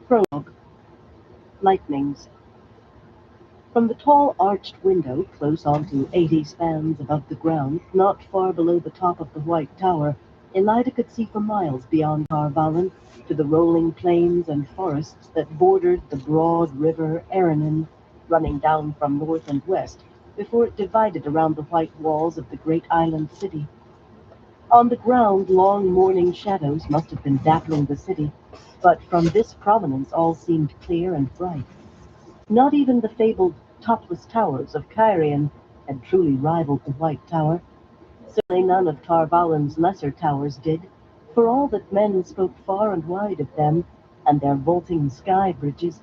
Prologue. Lightnings. From the tall arched window close onto 80 spans above the ground, not far below the top of the White Tower, Elida could see for miles beyond Tarvalin to the rolling plains and forests that bordered the broad river Aranon, running down from north and west before it divided around the white walls of the great island city. On the ground, long morning shadows must have been dappling the city, but from this prominence all seemed clear and bright. Not even the fabled topless towers of Cairn had truly rivaled the White Tower. Certainly none of Tarvalin's lesser towers did, for all that men spoke far and wide of them and their vaulting sky bridges.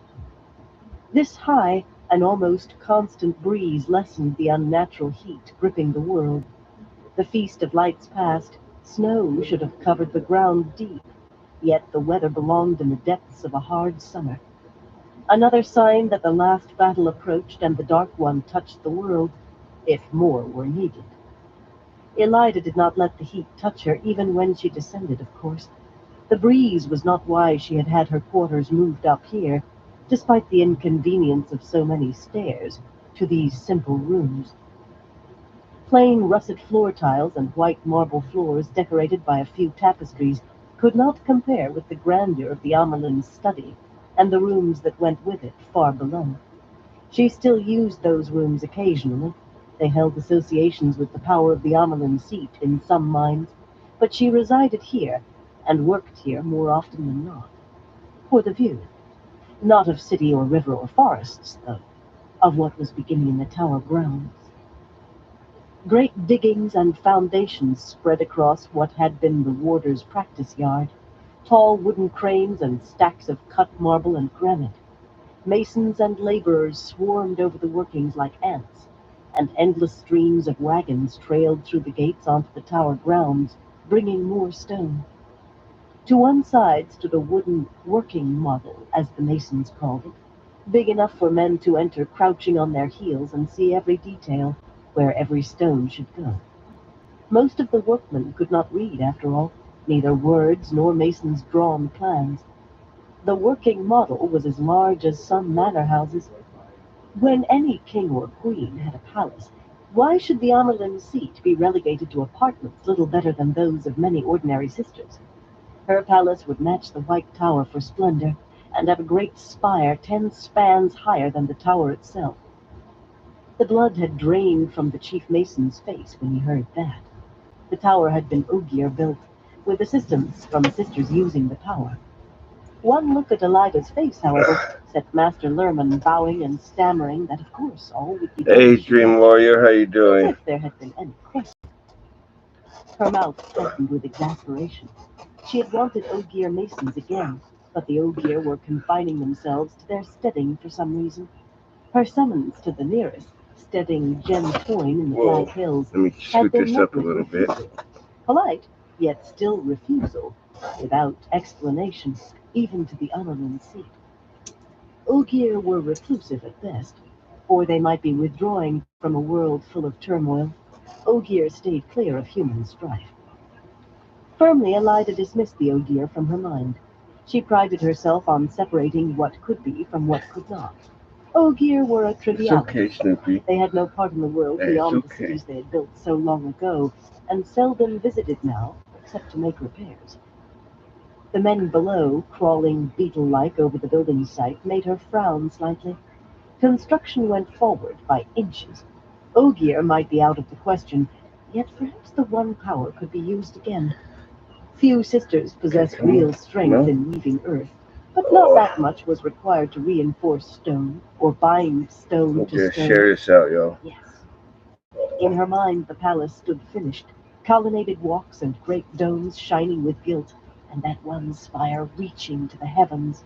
This high, an almost constant breeze lessened the unnatural heat gripping the world. The feast of lights past, snow should have covered the ground deep, yet the weather belonged in the depths of a hard summer. Another sign that the last battle approached and the Dark One touched the world, if more were needed. Elida did not let the heat touch her, even when she descended, of course. The breeze was not why she had had her quarters moved up here, despite the inconvenience of so many stairs, to these simple rooms. Plain russet floor tiles and white marble floors decorated by a few tapestries could not compare with the grandeur of the Amerlin's study and the rooms that went with it far below. She still used those rooms occasionally. They held associations with the power of the Amerlin seat in some minds, but she resided here and worked here more often than not. For the view. Not of city or river or forests, though. Of what was beginning in the tower grounds. Great diggings and foundations spread across what had been the warder's practice yard. Tall wooden cranes and stacks of cut marble and granite. Masons and laborers swarmed over the workings like ants, and endless streams of wagons trailed through the gates onto the tower grounds, bringing more stone. To one side stood a wooden working model, as the masons called it, big enough for men to enter crouching on their heels and see every detail, where every stone should go. Most of the workmen could not read, after all, neither words nor masons' drawn plans. The working model was as large as some manor houses. When any king or queen had a palace, why should the Amerlin seat be relegated to apartments little better than those of many ordinary sisters? Her palace would match the White Tower for splendor, and have a great spire 10 spans higher than the tower itself. The blood had drained from the chief mason's face when he heard that. The tower had been Ogier built, with assistance from sisters using the power. One look at Elida's face, however, set Master Lerman bowing and stammering that of course all would be done. Hey, Dream Warrior, how you doing? As if there had been any question. Her mouth tightened with exasperation. She had wanted Ogier masons again, but the Ogier were confining themselves to their steading for some reason. Her summons to the nearest, steading Gem Toyne in the Black Hills, Let me had scoot been this met up a with little bit. refusal. Polite, yet still refusal, without explanation, even to the Amerlin seat. Ogier were reclusive at best, or they might be withdrawing from a world full of turmoil. Ogier stayed clear of human strife. Firmly, Elida dismissed the Ogier from her mind. She prided herself on separating what could be from what could not. Ogier were a It's triviality. okay, Snoopy. They had no part in the world Hey, it's beyond the okay. cities they had built so long ago, and seldom visited now, except to make repairs. The men below, crawling beetle-like over the building site, made her frown slightly. Construction went forward by inches. Ogier might be out of the question, yet perhaps the one power could be used again. Few sisters possessed real strength in weaving earth, but not that much was required to reinforce stone, or bind stone to Just stone. share this out, y'all. Yes. In her mind the palace stood finished, colonnaded walks and great domes shining with gilt, and that one spire reaching to the heavens.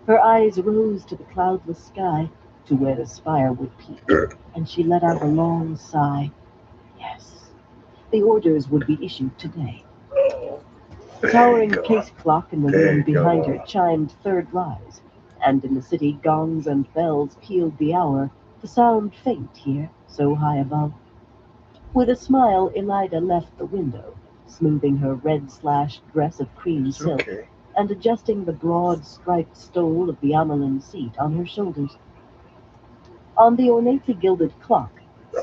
Her eyes rose to the cloudless sky, to where the spire would peak, and she let out a long sigh. Yes, the orders would be issued today. The towering case clock in the room behind her chimed third rise, and in the city gongs and bells pealed the hour, the sound faint here, so high above. With a smile, Elida left the window, smoothing her red-slashed dress of cream silk, and adjusting the broad striped stole of the Amelin seat on her shoulders. On the ornately gilded clock,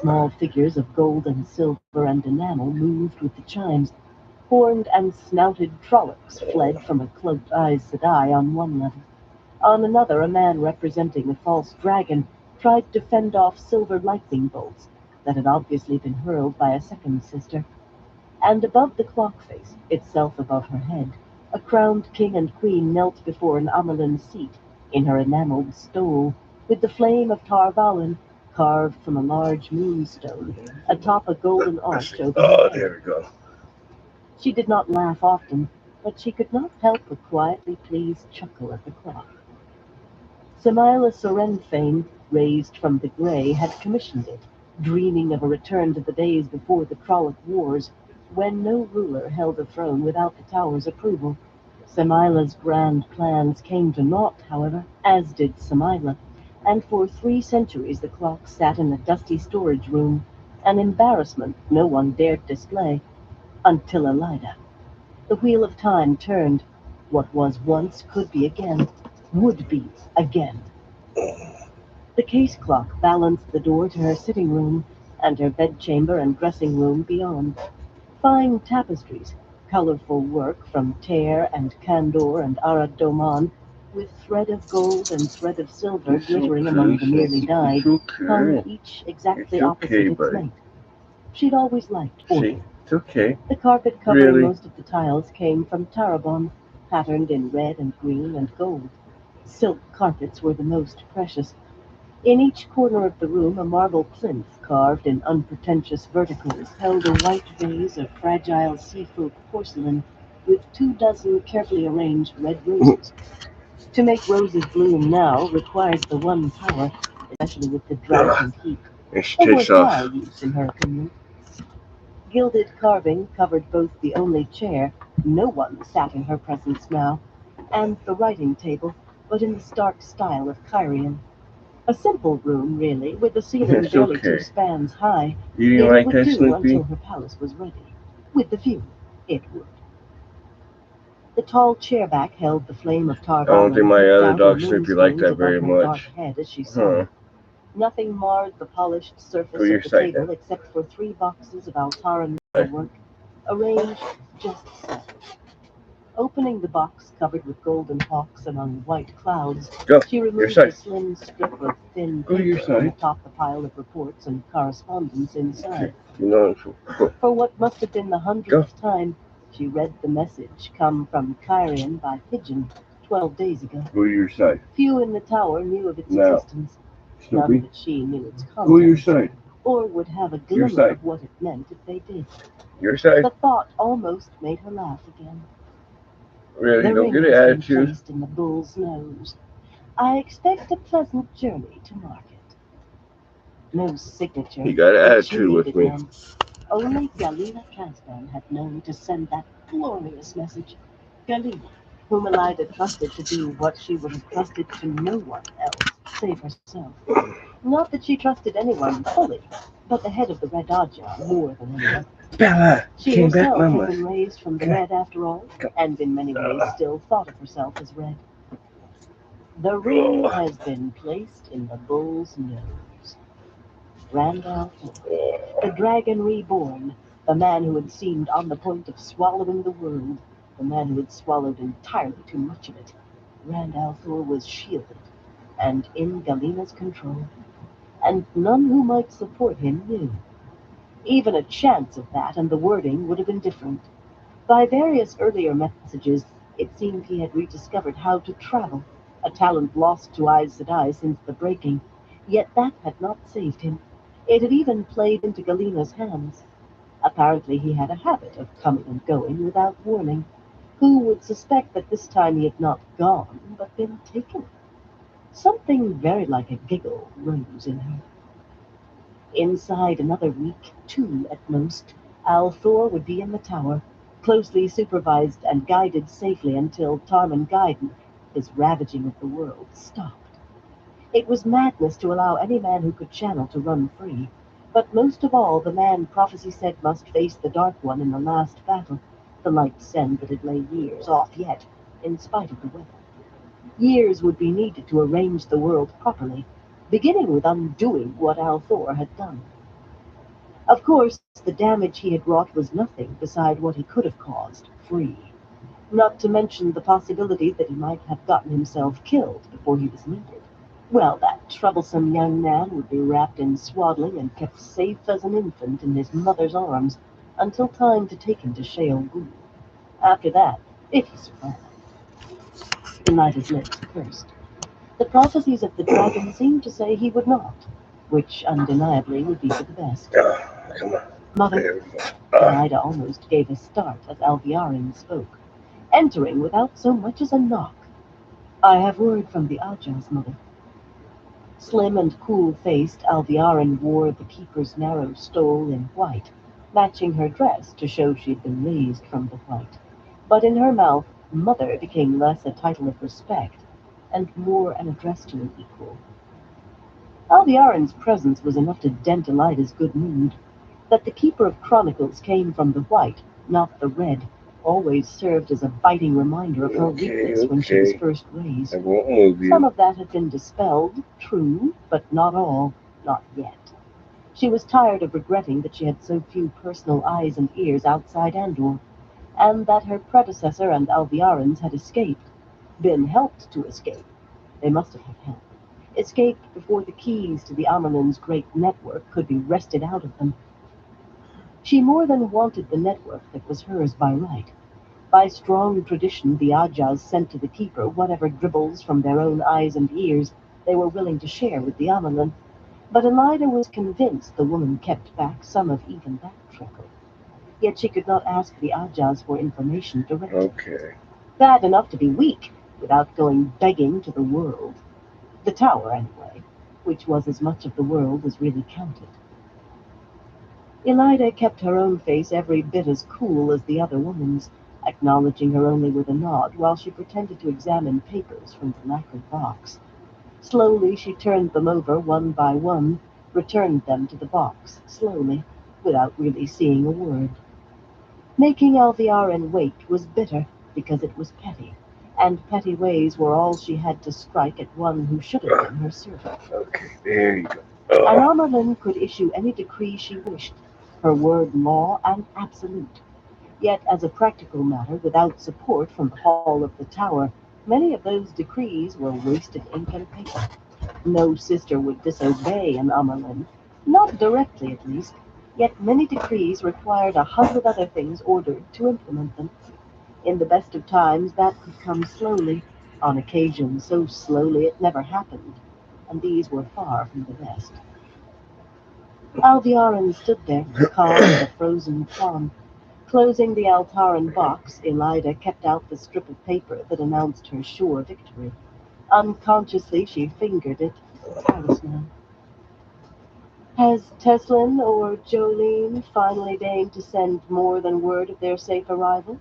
small figures of gold and silver and enamel moved with the chimes. Horned and snouted trollocs fled from a cloaked Aes Sedai on one level. On another, a man representing a false dragon tried to fend off silver lightning bolts that had obviously been hurled by a second sister. And above the clock face, itself above her head, a crowned king and queen knelt before an Amelin seat in her enamelled stole, with the flame of Tar Valon carved from a large moonstone atop a golden arch over her Oh, head. there we go. She did not laugh often, but she could not help a quietly pleased chuckle at the clock. Samila Sorenfane, raised from the grey, had commissioned it, dreaming of a return to the days before the Trolloc Wars, when no ruler held a throne without the Tower's approval. Samila's grand plans came to naught, however, as did Samila, and for 3 centuries the clock sat in a dusty storage room, an embarrassment no one dared display, until Elida. The wheel of time turned. What was once could be again, would be again. The case clock balanced the door to her sitting room, and her bedchamber and dressing room beyond. Fine tapestries, colorful work from Terre and Candor and Arad Doman, with thread of gold and thread of silver It's glittering among okay, the nearly Ceci. dyed, It's hung okay. each It's exactly okay, opposite its buddy. mate. She'd always liked order. See? It's okay. The carpet covering Really? most of the tiles came from Tarabon, patterned in red and green and gold. Silk carpets were the most precious. In each corner of the room a marble plinth carved in unpretentious verticals held a white vase of fragile seafood porcelain with 2 dozen carefully arranged red roses. To make roses bloom now requires the one power, especially with the drought Ugh. and heat. And she A takes worthwhile off. use, in her opinion. Gilded carving covered both the only chair, no one sat in her presence now, and the writing table, but in the stark style of Kyrian. A simple room, really, with a ceiling It's barely 2 okay. spans high, You didn't yet it like would that, do until Sleepy? her palace was ready. With the view, it would. The tall chairback held the flame of I don't think Tarvalon my picked other out in dog Sleepy liked moonstones that above very her dark much. head as she saw Huh. it. Nothing marred the polished Go surface your of the side then. table except for 3 boxes of Altaran metalwork, arranged just so. Opening the box covered with golden hawks among white clouds, Go. she Your removed a side. slim strip of thin Go to your paper from side. atop the pile of reports and correspondence Okay. inside. You know, go. For what must have been the Go. 100th time, she read the message come from Kyrian by pigeon 12 days ago. Go to your side. Few in the tower knew of its Now, existence, none Snoopy. but she knew its Go to your contents, side. or would have a Your glimmer side. of what it meant if they did. Your side. The thought almost made her laugh again. Really? The Don't ring get an has been attitude. placed in the bull's nose. I expect a pleasant journey to market. No He signature, got an but she attitude with needed me. none. Only Galina Transpan had known to send that glorious message. Galina, whom Elida trusted to do what she would have trusted to no one else save herself. Not that she trusted anyone fully, but the head of the Red Ajah more than anyone. Bella, you She came back, herself had Mama. been raised from the Come on. Red after all, Come. and in many ways still thought of herself as Red. The ring Oh. has been placed in the bull's nose. Randall Thorpe, the Oh. dragon reborn, the man who had seemed on the point of swallowing the world, the man who had swallowed entirely too much of it. Randall Thor was shielded and in Galina's control, and none who might support him knew. Even a chance of that, and the wording would have been different. By various earlier messages, it seemed he had rediscovered how to travel, a talent lost to Aes Sedai since the breaking. Yet that had not saved him. It had even played into Galina's hands. Apparently he had a habit of coming and going without warning. Who would suspect that this time he had not gone, but been taken? Something very like a giggle rose in her. Inside another week, 2 at most, Althor would be in the tower, closely supervised and guided safely until Tarman Gaiden, his ravaging of the world, stopped. It was madness to allow any man who could channel to run free, but most of all the man prophecy said must face the Dark One in the last battle, the light send that it lay years off yet. in spite of the weather. Years would be needed to arrange the world properly, beginning with undoing what Althor had done. Of course, the damage he had wrought was nothing beside what he could have caused, free. Not to mention the possibility that he might have gotten himself killed before he was needed. Well, that troublesome young man would be wrapped in swaddling and kept safe as an infant in his mother's arms until time to take him to Sheol Gu. After that, if he survived, Elida's lips pursed. The prophecies of the dragon seemed to say he would not, which undeniably would be for the best. Come on. Mother, There we go. Ah, Elida almost gave a start as Alviarin spoke, entering without so much as a knock. I have word from the Ajah's, mother. Slim and cool-faced, Alviarin wore the keeper's narrow stole in white, matching her dress to show she'd been raised from the white. But in her mouth, mother became less a title of respect and more an address to an equal. Alviarin's presence was enough to dent Elida's good mood. That the keeper of chronicles came from the white, not the red, always served as a biting reminder of her okay, weakness when she was okay. first I raised. won't move Some you. of that had been dispelled, true, but not all, not yet. She was tired of regretting that she had so few personal eyes and ears outside Andor, and that her predecessor and Alviarin's had escaped, been helped to escape. They must have had help. Escaped before the keys to the Amerlin's great network could be wrested out of them. She more than wanted the network that was hers by right. By strong tradition, the Ajahs sent to the Keeper whatever dribbles from their own eyes and ears they were willing to share with the Amerlin. But Elida was convinced the woman kept back some of even that trickle. Yet she could not ask the Ajahs for information directly. Okay. Bad enough to be weak, without going begging to the world. The tower, anyway, which was as much of the world as really counted. Elida kept her own face every bit as cool as the other woman's, acknowledging her only with a nod while she pretended to examine papers from the lacquered box. Slowly she turned them over one by one, returned them to the box, slowly, without really seeing a word. Making Alviarin wait was bitter because it was petty, and petty ways were all she had to strike at one who should have Ah, been her servant. okay, there you go. An Oh, Amerlin could issue any decree she wished, her word law and absolute. Yet, as a practical matter, without support from the hall of the tower, many of those decrees were wasted ink and paper. No sister would disobey an Amerlin, not directly at least, yet many decrees required 100 other things ordered to implement them. In the best of times that could come slowly, on occasion so slowly it never happened, and these were far from the best. Alviarin stood there, calm as a frozen plum. Closing the Altaran box, Elida kept out the strip of paper that announced her sure victory. Unconsciously, she fingered it, careless now. Has Teslin or Jolene finally deigned to send more than word of their safe arrival?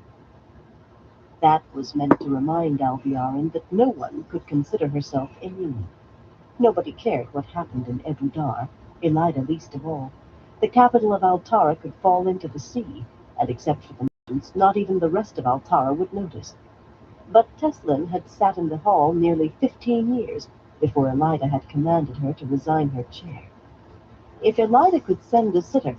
That was meant to remind Alviarin that no one could consider herself immune. Nobody cared what happened in Ebu Dar, Elida least of all. The capital of Altara could fall into the sea, and except for the merchants, not even the rest of Altara would notice. But Teslin had sat in the hall nearly 15 years before Elida had commanded her to resign her chair. If Elida could send a sitter,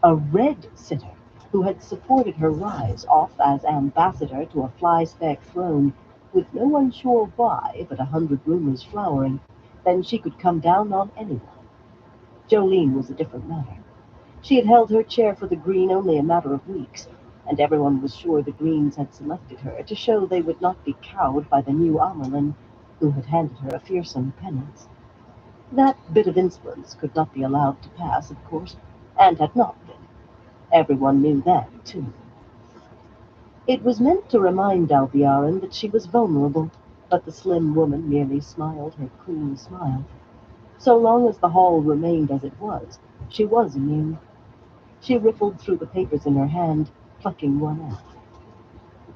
a red sitter, who had supported her rise off as ambassador to a fly-speck throne, with no one sure why but 100 rumors flowering, then she could come down on anyone. Jolene was a different matter. She had held her chair for the Green only a matter of weeks, and everyone was sure the Greens had selected her to show they would not be cowed by the new Amerlin, who had handed her a fearsome penance. That bit of insolence could not be allowed to pass, of course, and had not been. Everyone knew that, too. It was meant to remind Alviarin that she was vulnerable, but the slim woman merely smiled her cool smile. So long as the hall remained as it was, she was immune. She riffled through the papers in her hand, plucking one out.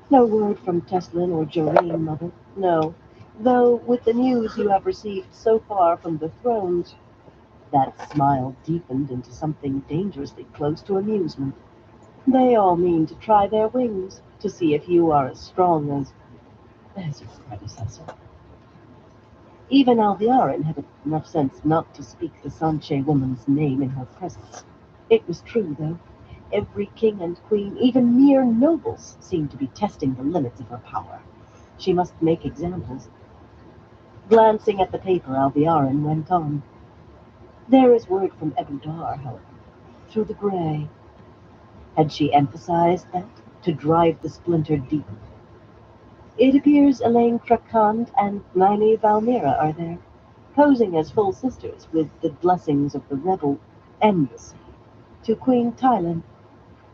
No word from Teslin or Jolene, mother. No. Though, with the news you have received so far from the thrones, that smile deepened into something dangerously close to amusement. They all mean to try their wings, to see if you are as strong as... as his predecessor. Even Alviarin had enough sense not to speak the Sanche woman's name in her presence. It was true, though. Every king and queen, even mere nobles, seemed to be testing the limits of her power. She must make examples. Glancing at the paper, Alviarin went on. There is word from Ebudar, however, through the grey. Had she emphasized that to drive the splinter deeper? It appears Elaine Krakand and Nynaeve Valmira are there, posing as full sisters with the blessings of the rebel embassy to Queen Tylan.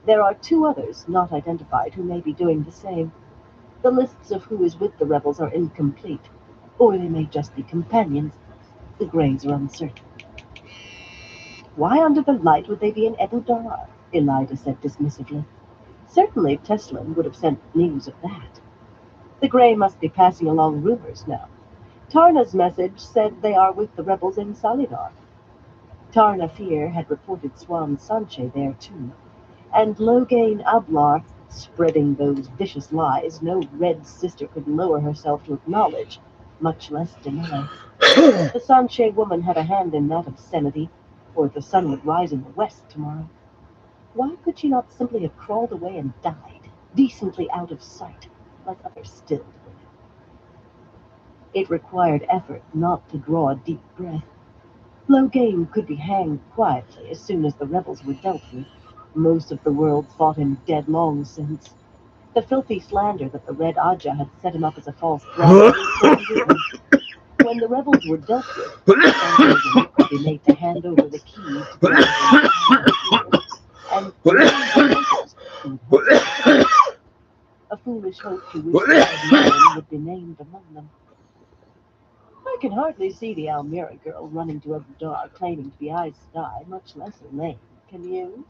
There are two others not identified who may be doing the same. The lists of who is with the rebels are incomplete, or they may just be companions. The Greys are uncertain. Why under the light would they be in Ebu Dar? Elida said dismissively. Certainly Teslin would have sent news of that. The Grey must be passing along rumors now. Tarna's message said they are with the rebels in Salidar. Tarna Fear had reported Swan Sanche there too, and Loghain Ablar spreading those vicious lies no red sister could lower herself to acknowledge, much less deny. The Sanche woman had a hand in that obscenity, or the sun would rise in the west tomorrow. Why could she not simply have crawled away and died, decently out of sight, like other stilled women? It required effort not to draw a deep breath. Loghain could be hanged quietly as soon as the rebels were dealt with. Most of the world thought him dead long since. The filthy slander that the Red Aja had set him up as a false prophet was forgiven. When the rebels were dealt with, Sancho could be made to hand over the keys to the island and who would help. A foolish hope to which the Albion would be named among them. I can hardly see the Almira girl running to Abudar claiming to be Aes Sedai, much less Elaine. Can you?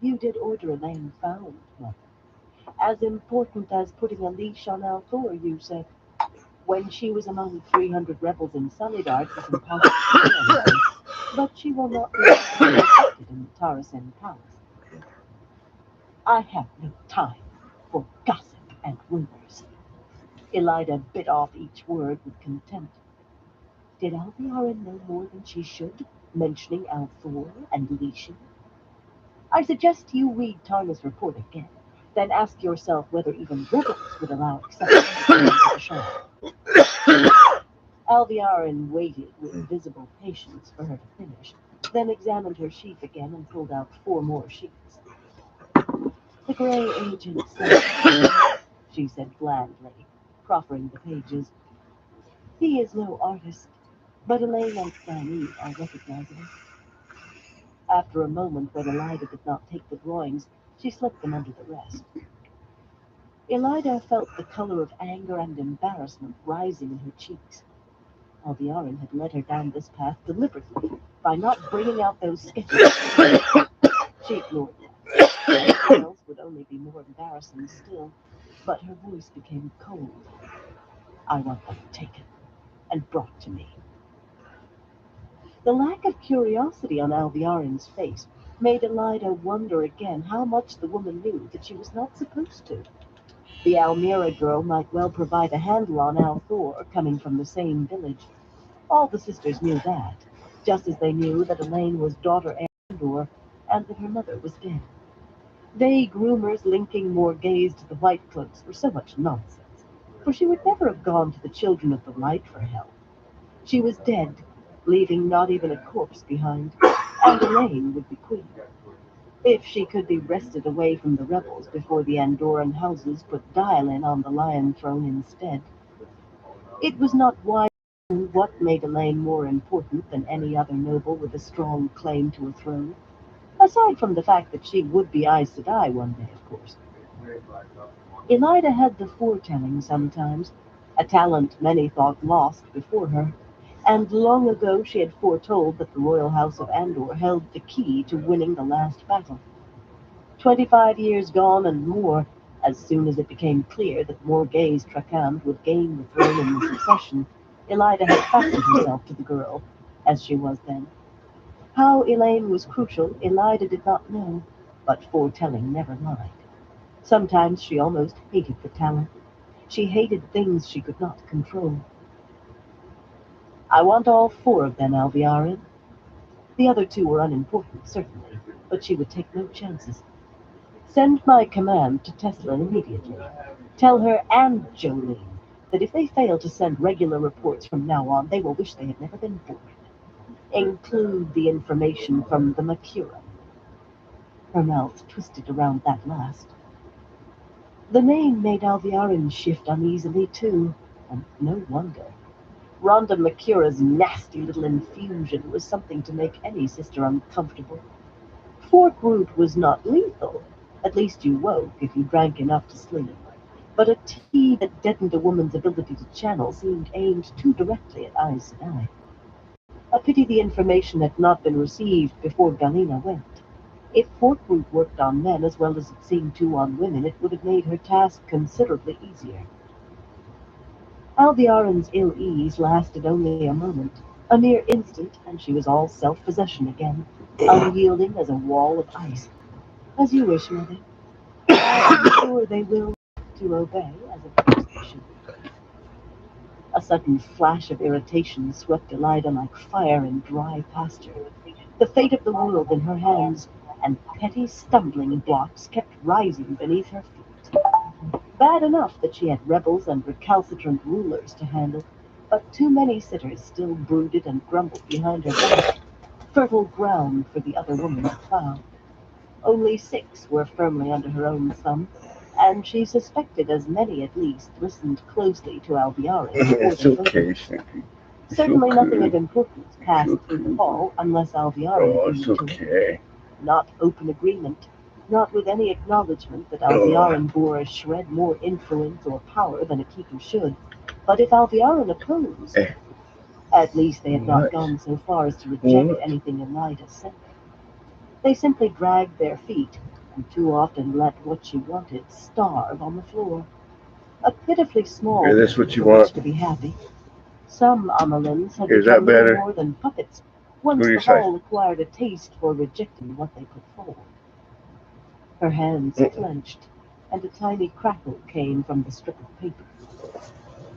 You did order Elaine found, Mother. As important as putting a leash on Althor, you said. When she was among 300 rebels in Salidar, it was impossible to do anything. But she will not be protected in the Tarasen Palace. I have no time for gossip and rumors. Elida bit off each word with contempt. Did Alviara know more than she should, mentioning Althor and leashing? I suggest you read Tarna's report again, then ask yourself whether even rebels would allow exceptions to the Shah. Alviarin waited with visible patience for her to finish, then examined her sheaf again and pulled out 4 more sheets. The Grey Agent said, she said blandly, proffering the pages. He is no artist, but Elaine and Nynaeve are recognizable. After a moment when Elida did not take the drawings, she slipped them under the rest. Elida felt the color of anger and embarrassment rising in her cheeks. Alviarin had led her down this path deliberately by not bringing out those sketches. She ignored that. Anything else would only be more embarrassing still, but her voice became cold. I want them taken and brought to me. The lack of curiosity on Alviarin's face made Elida wonder again how much the woman knew that she was not supposed to. The Almira girl might well provide a handle on Althor, coming from the same village. All the sisters knew that, just as they knew that Elaine was daughter Andor and that her mother was dead. Vague rumors linking Morgaze to the White Cloaks were so much nonsense, for she would never have gone to the Children of the Light for help. She was dead, leaving not even a corpse behind, and Elaine would be queen. If she could be wrested away from the rebels before the Andoran houses put Dialin on the Lion Throne instead. It was not wise to know what made Elaine more important than any other noble with a strong claim to a throne, aside from the fact that she would be Aes Sedai one day, of course. Elida had the foretelling sometimes, a talent many thought lost before her, and long ago she had foretold that the royal house of Andor held the key to winning the last battle. 25 years gone and more, as soon as it became clear that Morgaze Trakand would gain the throne in the succession, Elida had fastened herself to the girl, as she was then. How Elaine was crucial, Elida did not know, but foretelling never lied. Sometimes she almost hated the talent. She hated things she could not control. I want all four of them, Alviarin. The other two were unimportant, certainly, but she would take no chances. Send my command to Tesla immediately. Tell her and Jolene that if they fail to send regular reports from now on, they will wish they had never been born. Include the information from the Makura. Her mouth twisted around that last. The name made Alviarin shift uneasily, too, and no wonder. Rhonda Makura's nasty little infusion was something to make any sister uncomfortable. Fort root was not lethal. At least you woke if you drank enough to sleep. But a tea that deadened a woman's ability to channel seemed aimed too directly at Aes Sedai. A pity the information had not been received before Galena went. If Fort root worked on men as well as it seemed to on women, it would have made her task considerably easier. Alviarin's ill ease lasted only a moment, a mere instant, and she was all self-possession again, unyielding as a wall of ice. As you wish, mother. I am sure they will to obey, as of course they should. A sudden flash of irritation swept Elida like fire in dry pasture. The fate of the world in her hands, and petty stumbling blocks kept rising beneath her feet. Bad enough that she had rebels and recalcitrant rulers to handle, but too many sitters still brooded and grumbled behind her back, fertile ground for the other woman's plow. Only 6 were firmly under her own thumb, and she suspected as many at least listened closely to Alviarin before It's they voted. okay, Snippy. It's Certainly nothing of okay. importance It's passed through the okay. hall unless Alviarin Oh, it's agreed to it. okay. Not open agreement, not with any acknowledgement that Oh, Alviarin bore a shred more influence or power than a keeper should. But if Alviarin opposed, eh, at least they had not what? gone so far as to reject What? anything Elida said. They simply dragged their feet, and too often let what she wanted starve on the floor. A pitifully small Is this thing what you for want? which to be happy. Some Amelins had Is that become little better? more than puppets What once do you the say? hall acquired a taste for rejecting what they put forward. Her hands Mm-mm. clenched, and a tiny crackle came from the strip of paper.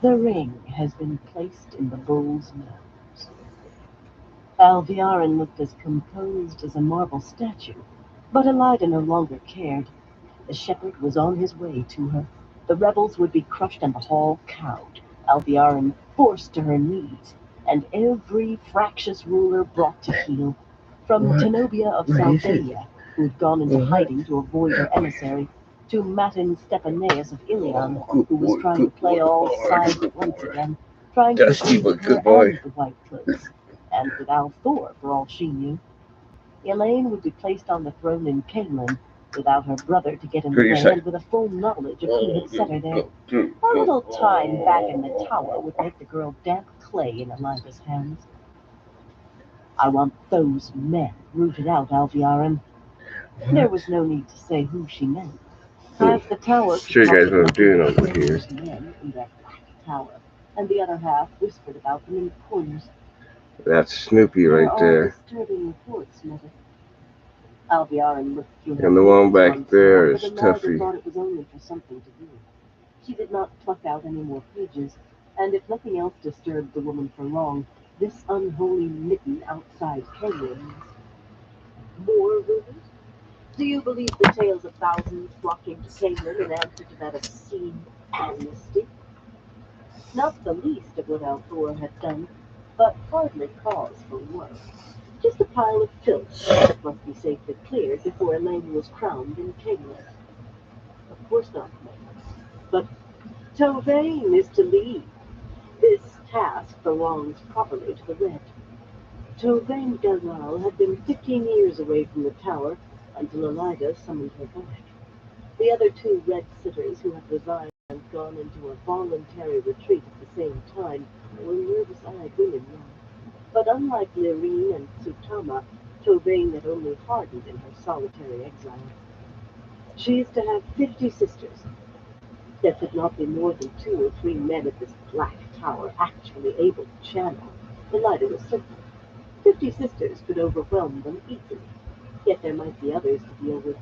The ring has been placed in the bull's nose. Alviarin looked as composed as a marble statue, but Elida no longer cared. The shepherd was on his way to her. The rebels would be crushed and the hall cowed, Alviarin forced to her knees, and every fractious ruler brought to heel. From What? Tenobia of What is it? Saldalia, who had gone into What? hiding to avoid her emissary, to Matin Stepaneus of Ilion, Oh, good who was boy, trying to good boy. play all Oh, sides good at once boy. again, trying to Dusty, accuse but her good boy. and the White Cloaks, and with Althor for all she knew. Elaine would be placed on the throne in Camelin, without her brother to get in What the do you way, say? and with a full knowledge of who Oh, had set good, her there. go, good, A go. little time back in the tower Oh. would make the girl damp clay in Elida's hands. I want those men rooted out, Alviarin. There What? was no need to say who she meant. Hmm. Half the tower could Show you talk guys of what I'm nothing doing but over here. those men in that black tower, and the other half whispered about them in corners. That's Snoopy There right are there. disturbing reports, Mother. Alviarin looked through her And the one papers back once more, there but is Eliza Tuffy. thought it was only for something to do. She did not pluck out any more pages, and if nothing else disturbed the woman for long, this unholy mitten outside Canyon's. More rumors? Do you believe the tales of thousands flocking to Canaan in answer to that obscene amnesty? Not the least of what Althor had done, but hardly cause for worry. Just a pile of filth that must be safely cleared before Elaine was crowned in Canaan. Of course not, Mother. But Tauvain is to lead. This task belongs properly to the Red. Tauvain Gazal had been 15 years away from the tower until Elida summoned her back. The other 2 Red sitters who had resigned and gone into a voluntary retreat at the same time were nervous-eyed women now. But unlike Lyrene and Tsutama, Tauvain had only hardened in her solitary exile. She is to have 50 sisters. There could not be more than 2 or 3 men at this black tower actually able to channel. Elida was certain. 50 sisters could overwhelm them easily. Yet there might be others to deal with.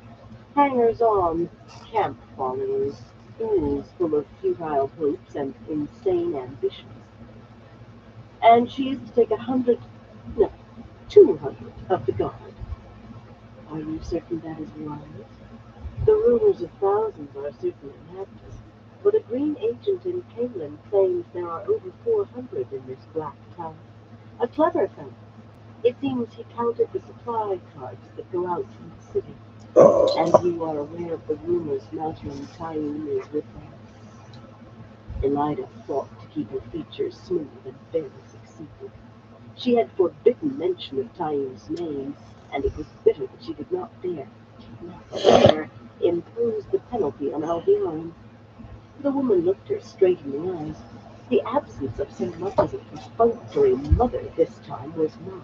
Hangers-on, camp followers. Fools full of futile hopes and insane ambitions. And she is to take 100, no, 200 of the guard. Are you certain that is right? The rumors of thousands are certainly madness, but a green agent in Camelin claims there are over 400 in this black tower. A clever fellow. It seems he counted the supply carts that go out from the city. And you are aware of the rumors Malcolm Tyne is with them. Elida fought to keep her features smooth and barely succeeded. She had forbidden mention of Taim's name, and it was bitter that she did not dare impose the penalty on Albion. The woman looked her straight in the eyes. The absence of so much as a perfunctory mother this time was mine,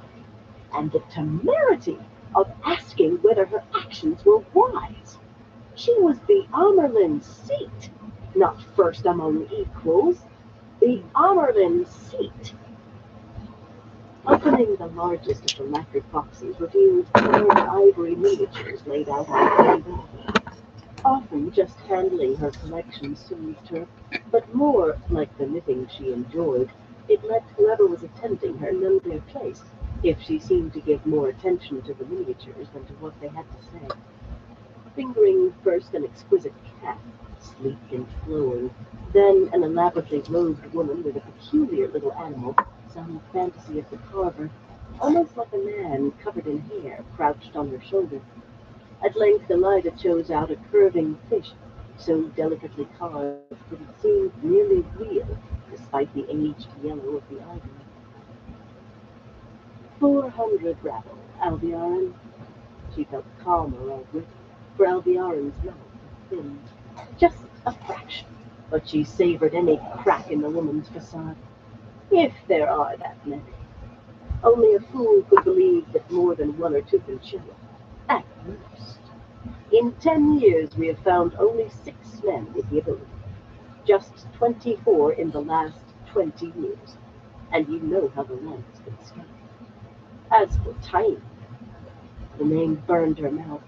and the temerity of asking whether her actions were wise. She was the Amerlin seat, not first among equals. The Amerlin seat. Opening the largest of the lacquered boxes revealed 10 ivory miniatures laid out on the table. Often just handling her collection soothed her, but more like the knitting she enjoyed, it let whoever was attending her know their place, if she seemed to give more attention to the miniatures than to what they had to say. Fingering first an exquisite cat, sleek and flowing, then an elaborately robed woman with a peculiar little animal, some fantasy of the carver, almost like a man covered in hair, crouched on her shoulder. At length Elida chose out a curving fish, so delicately carved that it seemed nearly real, despite the aged yellow of the ivory. 400 rabble, Alviarin. She felt calmer already, for Alviarin's mouth had thinned. Just a fraction, but she savored any crack in the woman's facade. If there are that many. Only a fool could believe that more than one or two can show. At most. In 10 years we have found only 6 men with the ability. Just 24 in the last 20 years. And you know how the line has been scattered. As for Tiny, the name burned her mouth.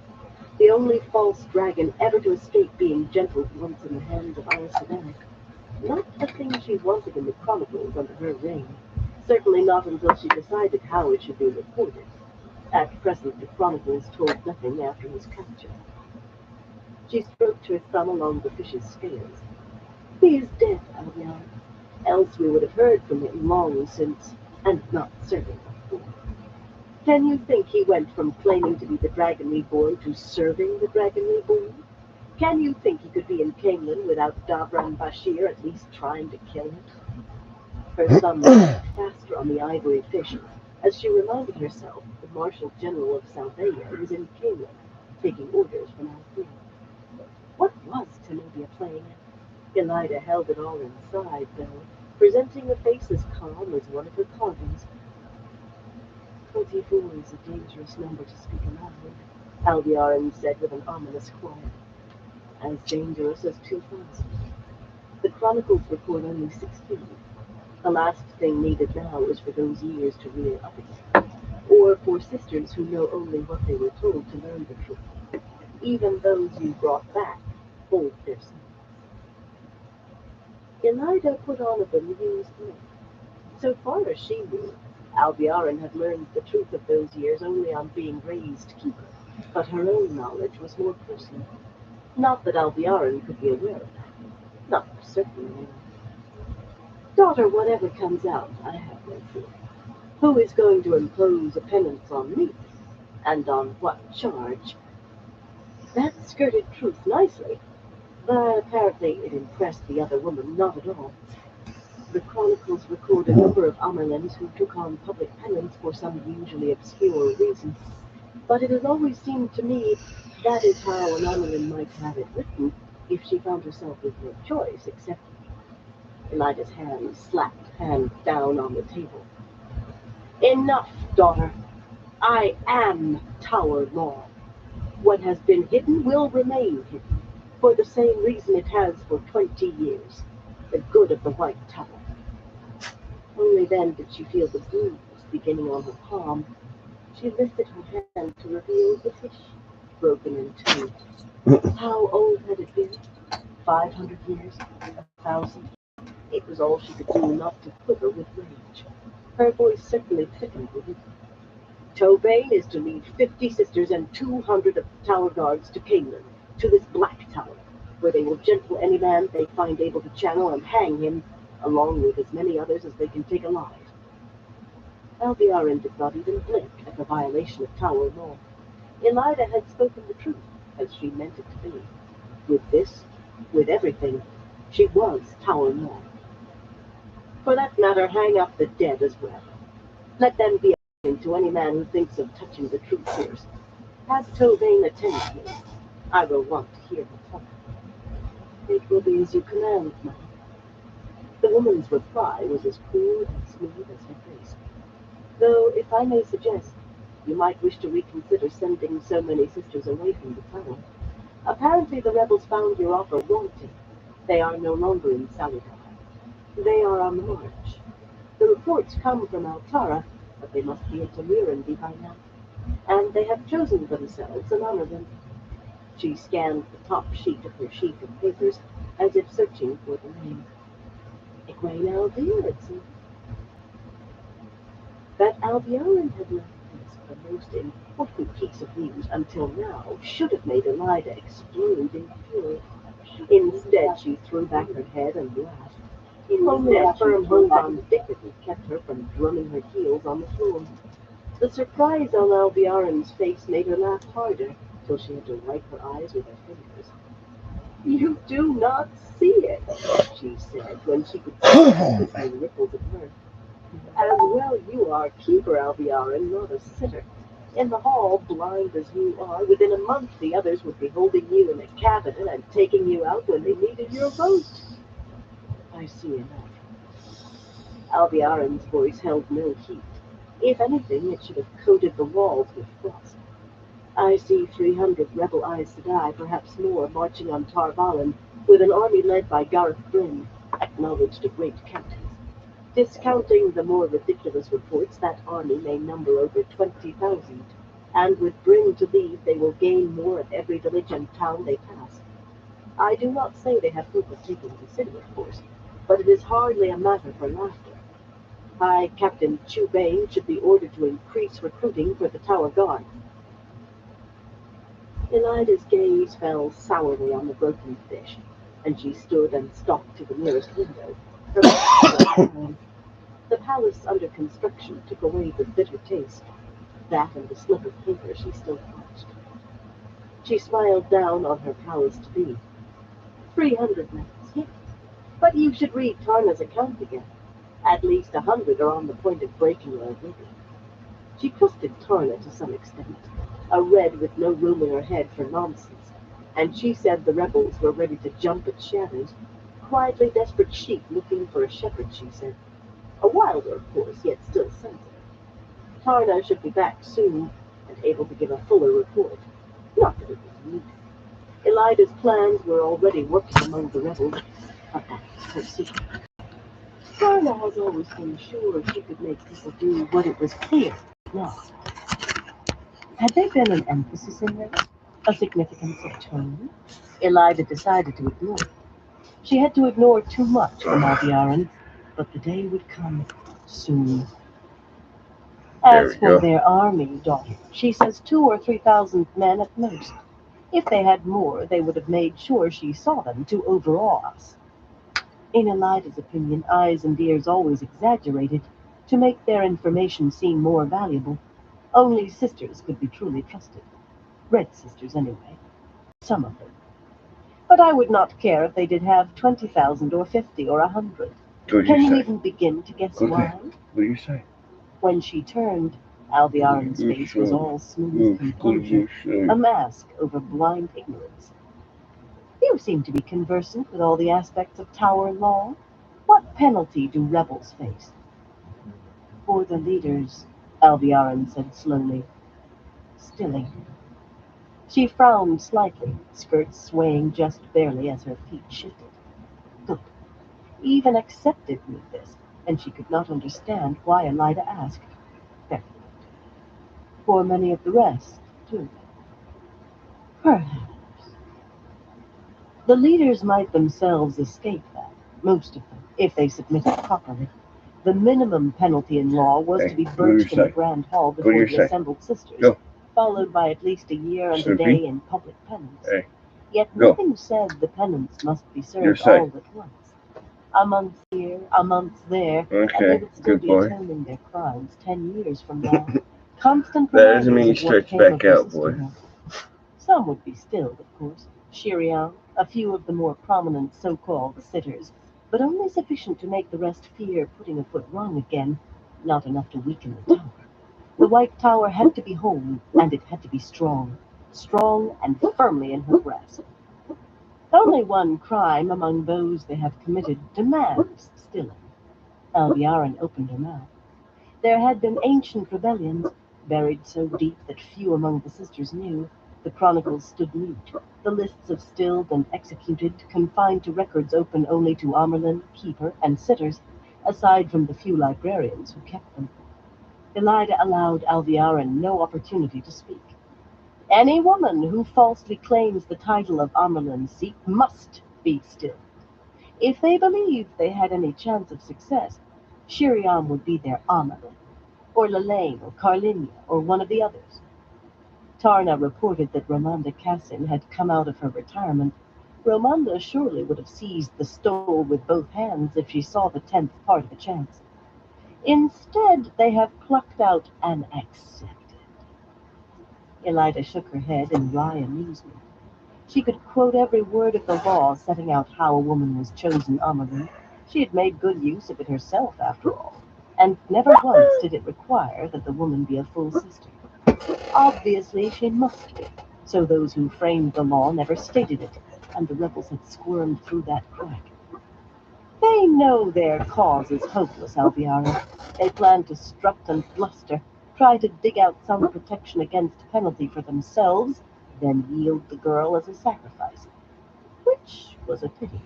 The only false dragon ever to escape being gentled once in the hands of Alyssabeth. Not the thing she wanted in the Chronicles under her reign. Certainly not until she decided how it should be reported. At present the Chronicles told nothing after his capture. She stroked her thumb along the fish's scales. He is dead, Albion. Else we would have heard from him long since, and not serving before. Can you think he went from claiming to be the Dragon Reborn to serving the Dragon Reborn? Can you think he could be in Camelin without Davran Bashir at least trying to kill him? Her thumb moved faster on the ivory fish as she reminded herself that the Marshal General of Salveia was in Camelin, taking orders from Althea. What was Tenobia playing at? Elida held it all inside, though, presenting a face as calm as one of her carvings. 24 is a dangerous number to speak aloud, Alviarin said with an ominous quiet. As dangerous as 2,000. The chronicles record only 16. The last thing needed now is for those years to rear up again, or for sisters who know only what they were told to learn the truth. Even those you brought back hold their sons. Elida put on a bemused look. So far as she knew, Albiarin had learned the truth of those years only on being raised keeper, but her own knowledge was more personal. Not that Albiarin could be aware of that. Not for certain, anyway. Daughter, whatever comes out, I have no fear. Who is going to impose a penance on me? And on what charge? That skirted truth nicely, but apparently it impressed the other woman not at all. The chronicles record a number of Amerlins who took on public penance for some usually obscure reason, but it has always seemed to me that is how an Amerlin might have it written if she found herself with no choice except Elida's hand slapped hand down on the table. Enough, daughter. I am Tower Law. What has been hidden will remain hidden, for the same reason it has for 20 years. The good of the White Tower. Only then did she feel the bruise beginning on her palm. She lifted her hand to reveal the fish, broken in two. How old had it been? 500 years? 1,000? It was all she could do not to quiver with rage. Her voice certainly thickened with it. Tobane is to lead 50 sisters and 200 of the tower guards to Canaan, to this black tower, where they will gentle any man they find able to channel and hang him, along with as many others as they can take alive. Albiarin did not even blink at the violation of tower law. Elida had spoken the truth, as she meant it to be. With this, with everything, she was tower law. For that matter, hang up the dead as well. Let them be a warning to any man who thinks of touching the true source. Have Tobane attend to me. I will want to hear her talk. It will be as you command, madam. The woman's reply was as cool and smooth as her face. Though, if I may suggest, you might wish to reconsider sending so many sisters away from the tower. Apparently the rebels found your offer wanting. They are no longer in Salidar. They are on the march. The reports come from Altara, but they must be at Tamirandy by now. And they have chosen themselves an honorable. She scanned the top sheet of her sheaf of papers, as if searching for the name. Egwene Aldir. That Albion had left this the most important piece of news until now should have made Elida explode in fury. Instead, she threw back her head and laughed. Only a firm hold on dignity kept her from drumming her heels on the floor. The surprise on Albiarin's face made her laugh harder, till she had to wipe her eyes with her fingers. "You do not see it," she said, when she could see the quickening ripples of mirth. "As well you are keeper, Albiarin, not a sitter. In the hall, blind as you are, within a month the others would be holding you in a cabinet and taking you out when they needed your vote." "I see enough." Albiarin's voice held no heat. If anything, it should have coated the walls with frost. "I see 300 rebel Aes Sedai, perhaps more, marching on Tarvalin, with an army led by Gareth Bryn, acknowledged a great captain. Discounting the more ridiculous reports, that army may number over 20,000, and with Bryn to lead, they will gain more at every village and town they pass. I do not say they have hope of taking the city, of course, but it is hardly a matter for laughter. High Captain Chubane should be ordered to increase recruiting for the Tower Guard." Elida's gaze fell sourly on the broken fish, and she stood and stalked to the nearest window, her back turned. The palace under construction took away the bitter taste. That and the slip of paper she still clutched. She smiled down on her powers-to-be. 300 members, yes. But you should read Tarna's account again. At least 100 are on the point of breaking already. She trusted Tarna to some extent, a red with no room in her head for nonsense, and she said the rebels were ready to jump at shadows. Quietly desperate sheep looking for a shepherd, she said. A wilder, of course, yet still sensitive. Tarna should be back soon, and able to give a fuller report. Not that it was needed. Elida's plans were already working among the rebels, but that was her secret. Tarna has always been sure she could make people do what it was clear not. Had there been an emphasis in this? A significance of tone? Elida decided to ignore it. She had to ignore too much from Albiarin, but the day would come soon. There As we for go. their army, daughter, she says 2 or 3,000 men at most. If they had more, they would have made sure she saw them to overawe us. In Elida's opinion, eyes and ears always exaggerated to make their information seem more valuable. Only sisters could be truly trusted. Red sisters, anyway. Some of them. But I would not care if they did have 20,000 or 50 or 100. What did Can you you say? even begin to guess Okay. why? What do you say? When she turned, Albiarin's face was all smooth composure, a mask over blind ignorance. "You seem to be conversant with all the aspects of Tower law. What penalty do rebels face?" "For the leaders," Albiarin said slowly, "stilling." She frowned slightly, skirts swaying just barely as her feet shifted. Good. Even accepted knew this, and she could not understand why Elida asked. Very good. For many of the rest, too. Perhaps. The leaders might themselves escape that, most of them, if they submitted properly. The minimum penalty in law was to Hey, be go to your birched in the side. grand hall Go to before your the side. assembled sisters, Go. followed by at least a year and a Snoopy. day in public penance. Hey, Yet go. nothing said the penance must be Your served side. all at once. A month here, a month there, and they Okay, would still good be boy. atoning their crimes 10 years from now. Constant That doesn't mean reminders you of what stretch came back of their out, boy. sisterhood. Some would be stilled, of course. Shiriam, a few of the more prominent so-called sitters, but only sufficient to make the rest fear putting a foot wrong again, not enough to weaken the tower. The White Tower had to be whole, and it had to be strong. Strong and firmly in her grasp. Only one crime among those they have committed demands stilling. Alviarin opened her mouth. There had been ancient rebellions, buried so deep that few among the sisters knew. The chronicles stood mute, the lists of stilled and executed confined to records open only to Amerlin, keeper, and sitters, aside from the few librarians who kept them. Elida allowed Alviarin no opportunity to speak. Any woman who falsely claims the title of Amerlin's seat must be still. If they believed they had any chance of success, Shiriam would be their Amerlin, or Lelaine, or Carlinia, or one of the others. Tarna reported that Romanda Cassin had come out of her retirement. Romanda surely would have seized the stole with both hands if she saw the 10th part of a chance. Instead, they have plucked out an accepted. Elida shook her head in wry amusement. She could quote every word of the law setting out how a woman was chosen Amerlin. She had made good use of it herself, after all, and never once did it require that the woman be a full sister. Obviously, she must be, so those who framed the law never stated it, and the rebels had squirmed through that crack. They know their cause is hopeless, Alviara. They plan to strut and bluster, try to dig out some protection against penalty for themselves, then yield the girl as a sacrifice. Which was a pity.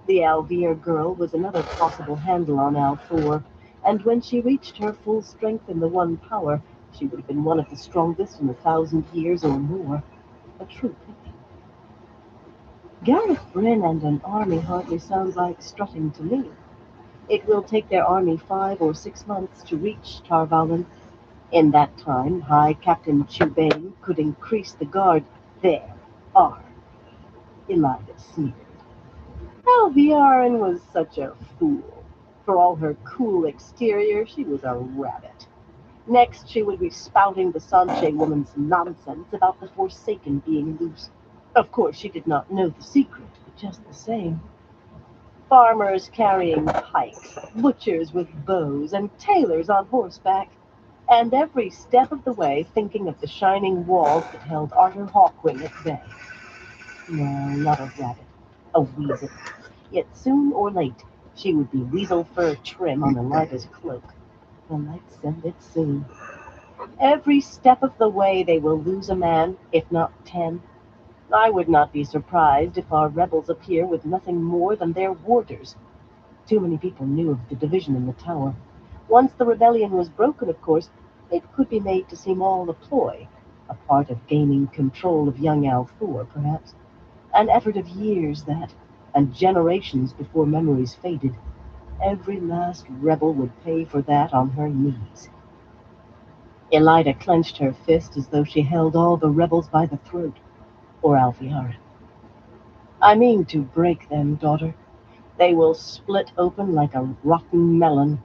The Alvear girl was another possible handle on Althor, and when she reached her full strength in the One Power, she would have been one of the strongest in 1,000 years or more. A true pity. Gareth Bryn and an army hardly sounds like strutting to me. It will take their army 5 or 6 months to reach Tarvalin. In that time, High Captain Chubane could increase the guard. There are. Elida sneered. Alviarin was such a fool. For all her cool exterior, she was a rabbit. Next, she would be spouting the Sanche woman's nonsense about the Forsaken being loose. Of course, she did not know the secret, but just the same. Farmers carrying pikes, butchers with bows, and tailors on horseback, and every step of the way thinking of the shining walls that held Arthur Hawkwing at bay. No, not a rabbit, a weasel. Yet soon or late she would be weasel fur trim on Elida's cloak. The lights send it soon. Every step of the way they will lose a man, if not 10. I would not be surprised if our rebels appear with nothing more than their warders. Too many people knew of the division in the tower. Once the rebellion was broken, of course, it could be made to seem all a ploy, a part of gaining control of young Althor, perhaps. An effort of years, that, and generations before memories faded. Every last rebel would pay for that on her knees. Elida clenched her fist as though she held all the rebels by the throat, or Alviara. I mean to break them, daughter. They will split open like a rotten melon.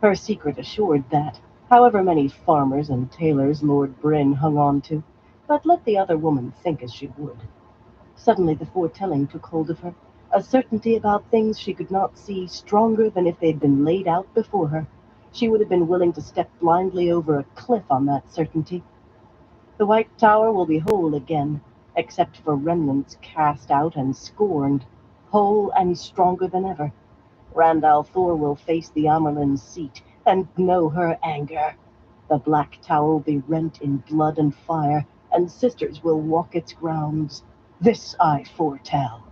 Her secret assured that, however many farmers and tailors Lord Bryn hung on to, but let the other woman think as she would. Suddenly the foretelling took hold of her, a certainty about things she could not see stronger than if they'd been laid out before her. She would have been willing to step blindly over a cliff on that certainty. The White Tower will be whole again, except for remnants cast out and scorned, whole and stronger than ever. Randall Thor will face the Amerlin's seat and know her anger. The Black Tower will be rent in blood and fire, and sisters will walk its grounds. This I foretell.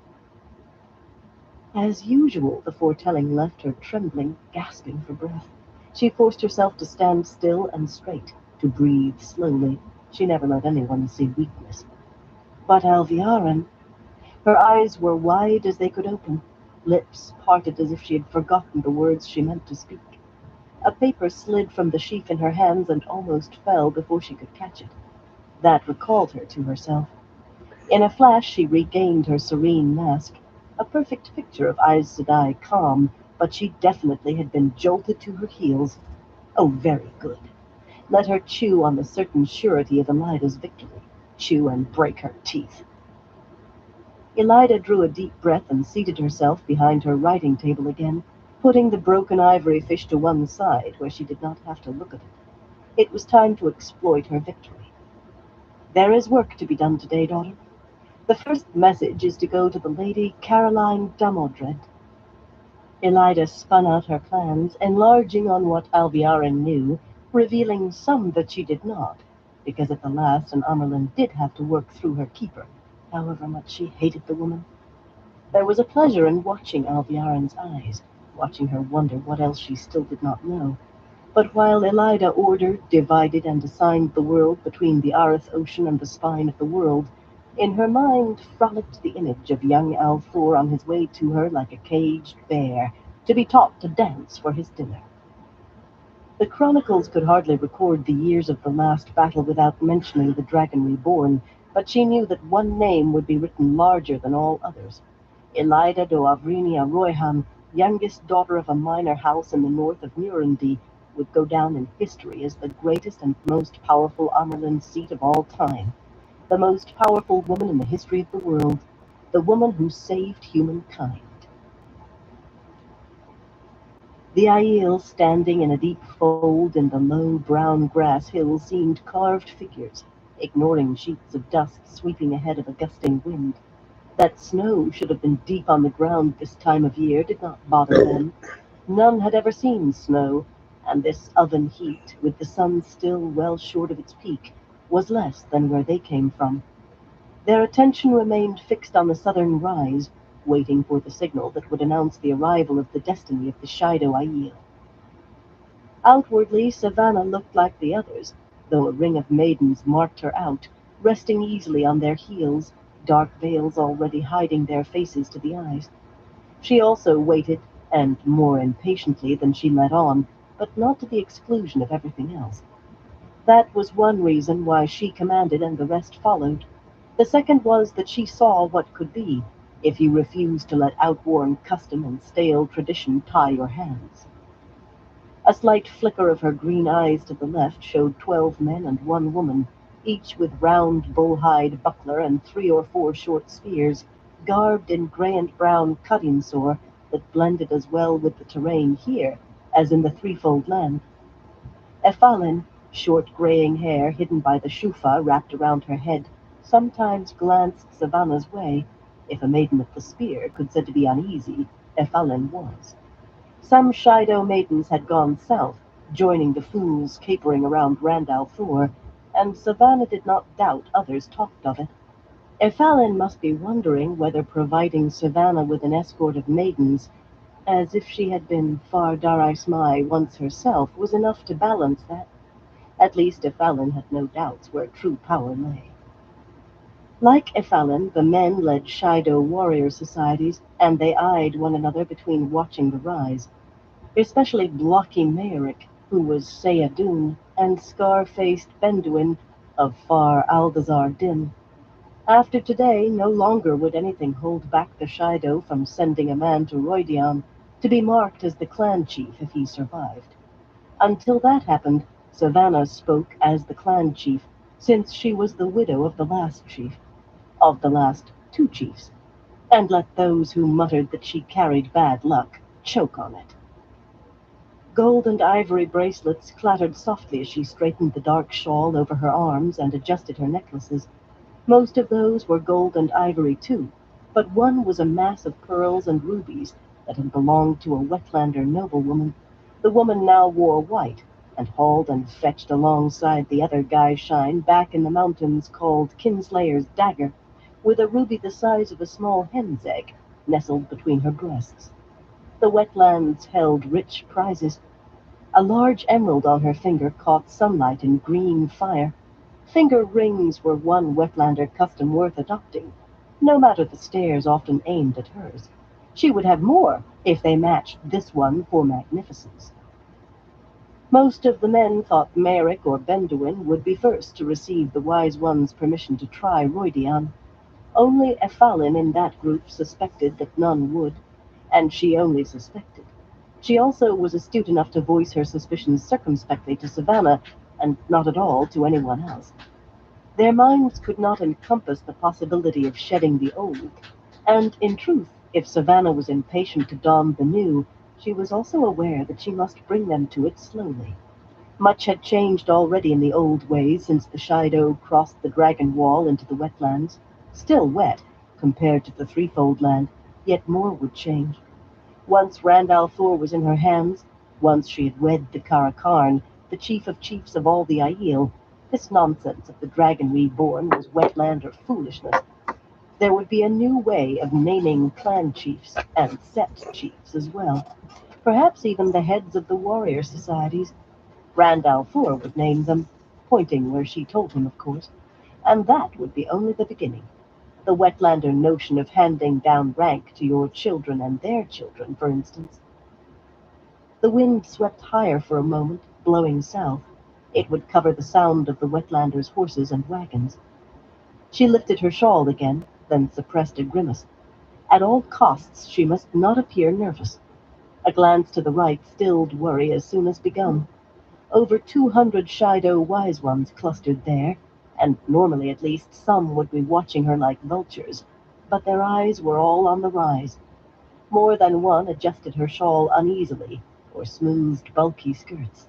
As usual, the foretelling left her trembling, gasping for breath. She forced herself to stand still and straight, to breathe slowly. She never let anyone see weakness. But Alviarin, Her eyes were wide as they could open, lips parted as if she had forgotten the words she meant to speak. A paper slid from the sheaf in her hands and almost fell before she could catch it. That recalled her to herself. In a flash she regained her serene mask, a perfect picture of Aes Sedai calm, but she definitely had been jolted to her heels. Oh, very good. Let her chew on the certain surety of Elida's victory. Chew and break her teeth. Elida drew a deep breath and seated herself behind her writing table again, putting the broken ivory fish to one side where she did not have to look at it. It was time to exploit her victory. There is work to be done today, daughter. The first message is to go to the Lady Caroline Dummodred. Elida spun out her plans, enlarging on what Alviarin knew, revealing some that she did not, because at the last an Amerlin did have to work through her keeper, however much she hated the woman. There was a pleasure in watching Alviarin's eyes, watching her wonder what else she still did not know. But while Elida ordered, divided, and assigned the world between the Arith Ocean and the spine of the world, in her mind frolicked the image of young Althor on his way to her like a caged bear, to be taught to dance for his dinner. The chronicles could hardly record the years of the last battle without mentioning the dragon reborn, but she knew that one name would be written larger than all others. Elida do Avrinia Royham, youngest daughter of a minor house in the north of Murundi, would go down in history as the greatest and most powerful Amerlin seat of all time, the most powerful woman in the history of the world, the woman who saved humankind. The Aiel, standing in a deep fold in the low brown grass hill, seemed carved figures, ignoring sheets of dust sweeping ahead of a gusting wind. That snow should have been deep on the ground this time of year did not bother them. None had ever seen snow, and this oven heat, with the sun still well short of its peak, was less than where they came from. Their attention remained fixed on the southern rise, waiting for the signal that would announce the arrival of the destiny of the Shido Aiel. Outwardly, Savannah looked like the others, though a ring of maidens marked her out, resting easily on their heels, dark veils already hiding their faces to the eyes. She also waited, and more impatiently than she let on, but not to the exclusion of everything else. That was one reason why she commanded and the rest followed. The second was that she saw what could be, if you refused to let outworn custom and stale tradition tie your hands. A slight flicker of her green eyes to the left showed 12 men and one woman, each with round bull-hide buckler and 3 or 4 short spears, garbed in gray and brown cutting sore that blended as well with the terrain here as in the threefold land. Effalin, short graying hair hidden by the shufa wrapped around her head, sometimes glanced Savannah's way. If a maiden of the spear could said to be uneasy, Effalin was. Some Shido maidens had gone south, joining the fools capering around Randall Thor, and Savannah did not doubt others talked of it. Effalin must be wondering whether providing Savannah with an escort of maidens, as if she had been Far Darai once herself, was enough to balance that. At least Effalin had no doubts where true power lay. Like Effalin, the men led Shido warrior societies, and they eyed one another between watching the rise, especially blocky Maoric, who was Sayadun, and scar-faced Benduin of Far Aldazar Din. After today, no longer would anything hold back the Shido from sending a man to Roidian to be marked as the clan chief if he survived. Until that happened, Savannah spoke as the clan chief, since she was the widow of the last chief, of the last 2 chiefs, and let those who muttered that she carried bad luck choke on it. Gold and ivory bracelets clattered softly as she straightened the dark shawl over her arms and adjusted her necklaces. Most of those were gold and ivory too, but one was a mass of pearls and rubies that had belonged to a Wetlander noblewoman. The woman now wore white, and hauled and fetched alongside the other Guy Shine back in the mountains called Kinslayer's Dagger, with a ruby the size of a small hen's egg nestled between her breasts. The wetlands held rich prizes. A large emerald on her finger caught sunlight in green fire. Finger rings were one Wetlander custom worth adopting. no matter the stares often aimed at hers. She would have more if they matched this one for magnificence. Most of the men thought Merrick or Benduin would be first to receive the Wise One's permission to try Roydian. Only Effalin in that group suspected that none would, and she only suspected. She also was astute enough to voice her suspicions circumspectly to Savannah, and not at all to anyone else. Their minds could not encompass the possibility of shedding the old, and in truth, if Savannah was impatient to don the new, she was also aware that she must bring them to it slowly. Much had changed already in the old ways since the Shido crossed the Dragon Wall into the wetlands. Still wet, compared to the Threefold Land, yet more would change. Once Randall Thor was in her hands, once she had wed the Karakarn, the chief of chiefs of all the Aiel, this nonsense of the dragon reborn was wetlander foolishness. There would be a new way of naming clan chiefs, and sept chiefs as well. Perhaps even the heads of the warrior societies. Randall Thor would name them, pointing where she told him, of course. And that would be only the beginning. The wetlander notion of handing down rank to your children and their children, for instance. The wind swept higher for a moment, blowing south. It would cover the sound of the wetlanders' horses and wagons. She lifted her shawl again, then suppressed a grimace. At all costs she must not appear nervous. A glance to the right stilled worry as soon as begun. Over 200 Shido wise ones clustered there, and normally at least some would be watching her like vultures, but their eyes were all on the rise. More than one adjusted her shawl uneasily, or smoothed bulky skirts.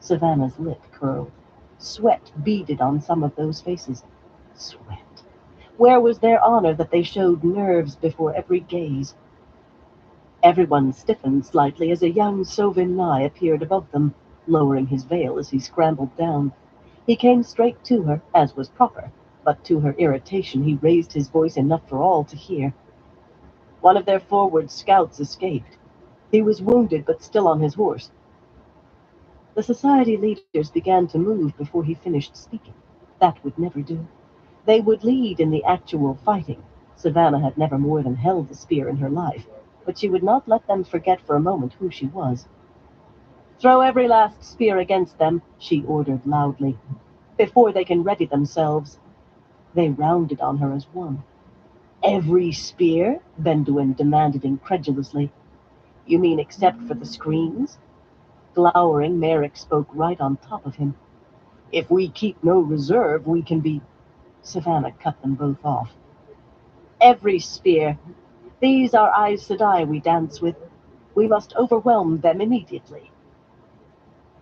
Savannah's lip curled. Sweat beaded on some of those faces. Sweat. Where was their honor that they showed nerves before every gaze? Everyone stiffened slightly as a young Sovin Nye appeared above them, lowering his veil as he scrambled down. He came straight to her, as was proper, but to her irritation he raised his voice enough for all to hear. One of their forward scouts escaped. He was wounded but still on his horse. The society leaders began to move before he finished speaking. That would never do. They would lead in the actual fighting. Savannah had never more than held a spear in her life, but she would not let them forget for a moment who she was. Throw every last spear against them, she ordered loudly, before they can ready themselves. They rounded on her as one. Every spear? Benduin demanded incredulously. You mean except for the screens? Glowering, Merrick spoke right on top of him. If we keep no reserve, we can be... Savannah cut them both off. Every spear. These are Aes Sedai we dance with. We must overwhelm them immediately.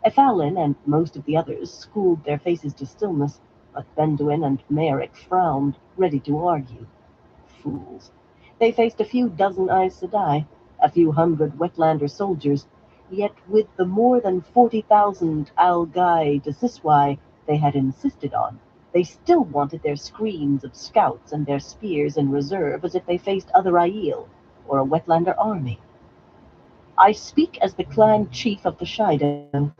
Effalin and most of the others schooled their faces to stillness, but Benduin and Merrick frowned, ready to argue. Fools. They faced a few dozen Aes Sedai, a few hundred Wetlander soldiers, yet with the more than 40,000 Algai de Siswai they had insisted on, they still wanted their screens of scouts and their spears in reserve as if they faced other Aiel, or a Wetlander army. I speak as the clan chief of the Shido.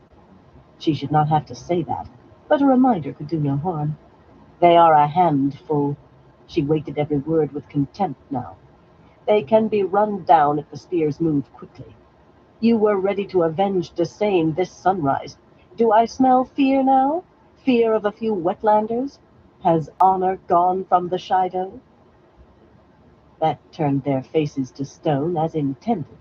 She should not have to say that, but a reminder could do no harm. They are a handful. She weighted every word with contempt now. They can be run down if the spears move quickly. You were ready to avenge Desane this sunrise. Do I smell fear now? Fear of a few wetlanders? Has honor gone from the Shido? That turned their faces to stone as intended.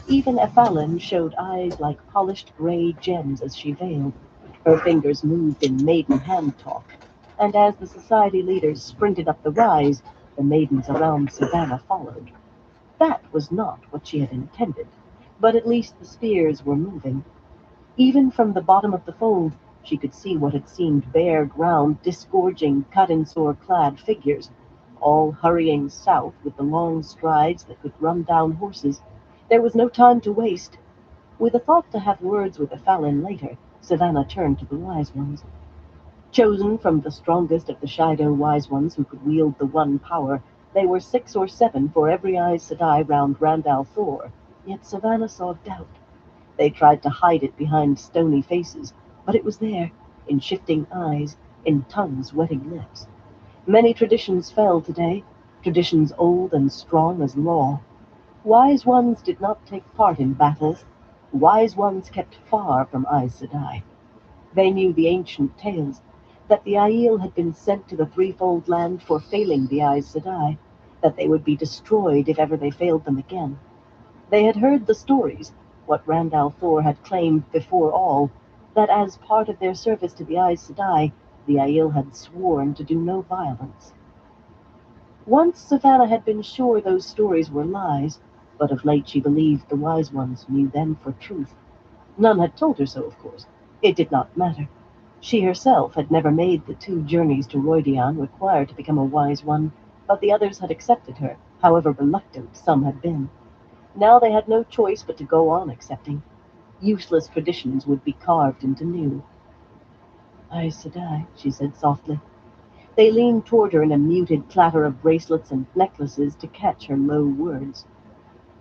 Even Effalin showed eyes like polished gray gems as she veiled. Her fingers moved in maiden hand talk, and as the society leaders sprinted up the rise, the maidens around Savannah followed. That was not what she had intended, but at least the spears were moving. Even from the bottom of the fold, she could see what had seemed bare ground disgorging cut-and-sore-clad figures, all hurrying south with the long strides that could run down horses. There was no time to waste. With a thought to have words with Effalin later, Savannah turned to the wise ones. Chosen from the strongest of the Shido wise ones who could wield the one power, they were 6 or 7 for every Aes Sedai round Randall Thor, yet Savannah saw doubt. They tried to hide it behind stony faces, but it was there, in shifting eyes, in tongues wetting lips. Many traditions fell today. traditions old and strong as law. Wise ones did not take part in battles. Wise ones kept far from Aes Sedai. They knew the ancient tales, that the Aiel had been sent to the threefold land for failing the Aes Sedai, that they would be destroyed if ever they failed them again. They had heard the stories, what Randall Thor had claimed before all, that as part of their service to the Aes Sedai, the Aiel had sworn to do no violence. Once Savannah had been sure those stories were lies, but of late she believed the wise ones knew them for truth. None had told her so, of course. It did not matter. She herself had never made the 2 journeys to Roidian required to become a wise one, but the others had accepted her, however reluctant some had been. Now they had no choice but to go on accepting. Useless traditions would be carved into new. Aes Sedai, she said softly. They leaned toward her in a muted clatter of bracelets and necklaces to catch her low words.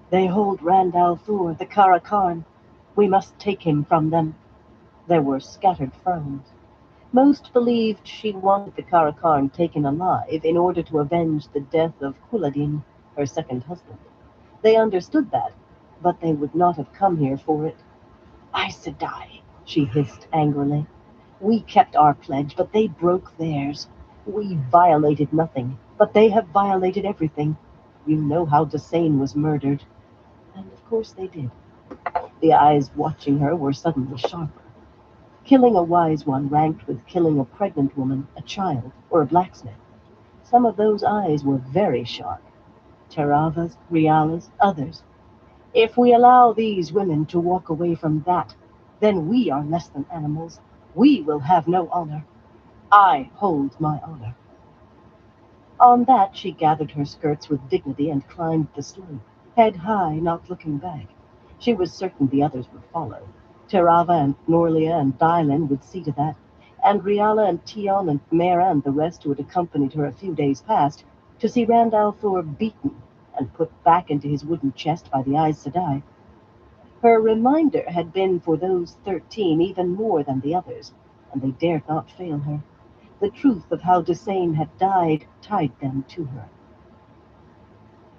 They hold Randall Thor, the Kara Karn. We must take him from them. There were scattered frowns. Most believed she wanted the Kara Karn taken alive in order to avenge the death of Kuladin, her second husband. They understood that, but they would not have come here for it. Aes Sedai, she hissed angrily. We kept our pledge, but they broke theirs. We violated nothing, but they have violated everything. You know how Desane was murdered. And of course they did. The eyes watching her were suddenly sharper. Killing a wise one ranked with killing a pregnant woman, a child, or a blacksmith. Some of those eyes were very sharp. Terava's, Riala's, others. If we allow these women to walk away from that, then we are less than animals. We will have no honor. I hold my honor. On that she gathered her skirts with dignity and climbed the slope, head high, not looking back. She was certain the others would follow. Terava and Norlia and Dylan would see to that, and Riala and Tion and Mera and the rest who had accompanied her a few days past, to see Randall Thor beaten and put back into his wooden chest by the Aes Sedai. Her reminder had been for those 13 even more than the others, and they dared not fail her. The truth of how Desane had died tied them to her.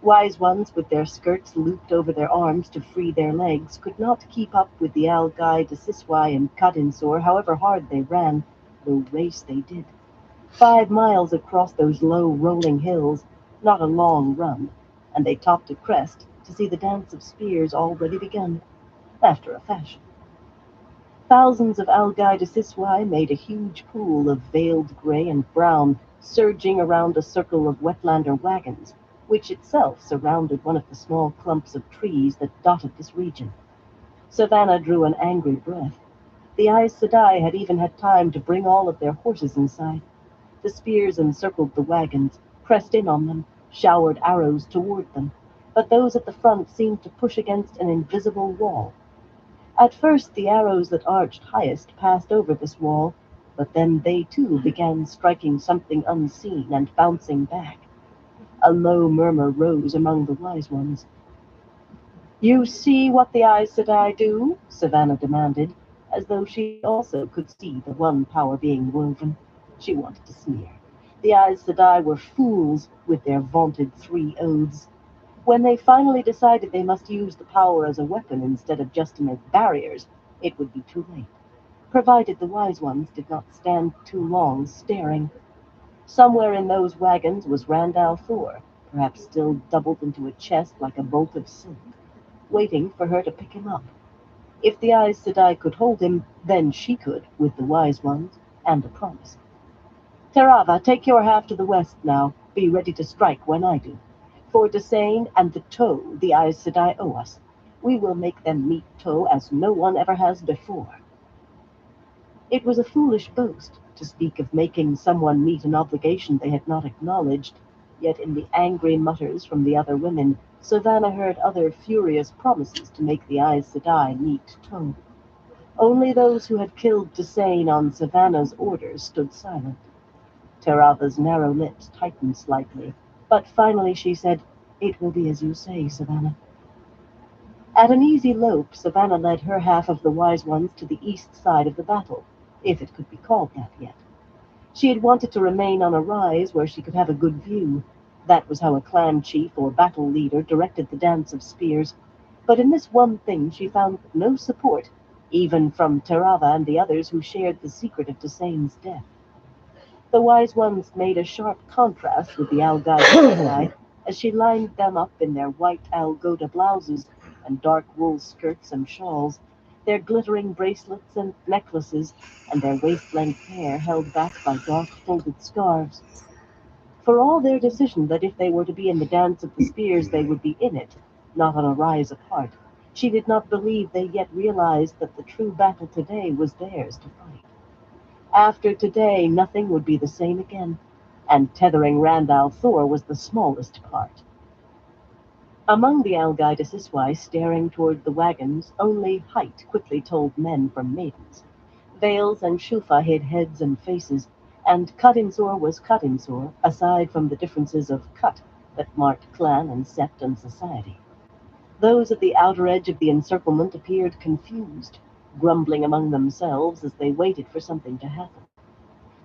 Wise ones, with their skirts looped over their arms to free their legs, could not keep up with the Algai, Desiswai, and Kadinsor, however hard they ran, though race they did. 5 miles across those low, rolling hills, not a long run, and they topped a crest to see the dance of spears already begun, after a fashion. Thousands of Algai Desiswai made a huge pool of veiled gray and brown, surging around a circle of wetlander wagons, which itself surrounded one of the small clumps of trees that dotted this region. Savannah drew an angry breath. The Aes Sedai had even had time to bring all of their horses inside. The spears encircled the wagons, pressed in on them, showered arrows toward them, but those at the front seemed to push against an invisible wall. At first the arrows that arched highest passed over this wall, but then they too began striking something unseen and bouncing back. A low murmur rose among the wise ones. You see what the Aes Sedai do? Savannah demanded, as though she also could see the one power being woven. She wanted to sneer. The Aes Sedai were fools with their vaunted 3 oaths. When they finally decided they must use the power as a weapon instead of just to make barriers, it would be too late, provided the wise ones did not stand too long staring. Somewhere in those wagons was Randall Thor, perhaps still doubled into a chest like a bolt of silk, waiting for her to pick him up. If the Aes Sedai could hold him, then she could, with the wise ones, and a promise. Terava, take your half to the west now. Be ready to strike when I do. For Desane and the Toe the Aes Sedai owe us. We will make them meet Toe as no one ever has before. It was a foolish boast to speak of making someone meet an obligation they had not acknowledged, yet in the angry mutters from the other women, Savannah heard other furious promises to make the Aes Sedai meet Toe. Only those who had killed Desane on Savannah's orders stood silent. Terava's narrow lips tightened slightly, but finally she said, It will be as you say, Savannah. At an easy lope, Savannah led her half of the wise ones to the east side of the battle, if it could be called that yet. She had wanted to remain on a rise where she could have a good view. That was how a clan chief or battle leader directed the dance of spears. But in this one thing she found no support, even from Terava and the others who shared the secret of Desane's death. The wise ones made a sharp contrast with the Algai as she lined them up in their white algoda blouses and dark wool skirts and shawls, their glittering bracelets and necklaces, and their waist-length hair held back by dark folded scarves. For all their decision that if they were to be in the dance of the spears they would be in it, not on a rise apart, she did not believe they yet realized that the true battle today was theirs to fight. After today nothing would be the same again, and tethering Randall Thor was the smallest part. Among the Algidasiswai staring toward the wagons, only height quickly told men from maidens. Veils and shufa hid heads and faces, and Kutinsor was Kutinsor, aside from the differences of cut that marked clan and sept and society. Those at the outer edge of the encirclement appeared confused, grumbling among themselves as they waited for something to happen.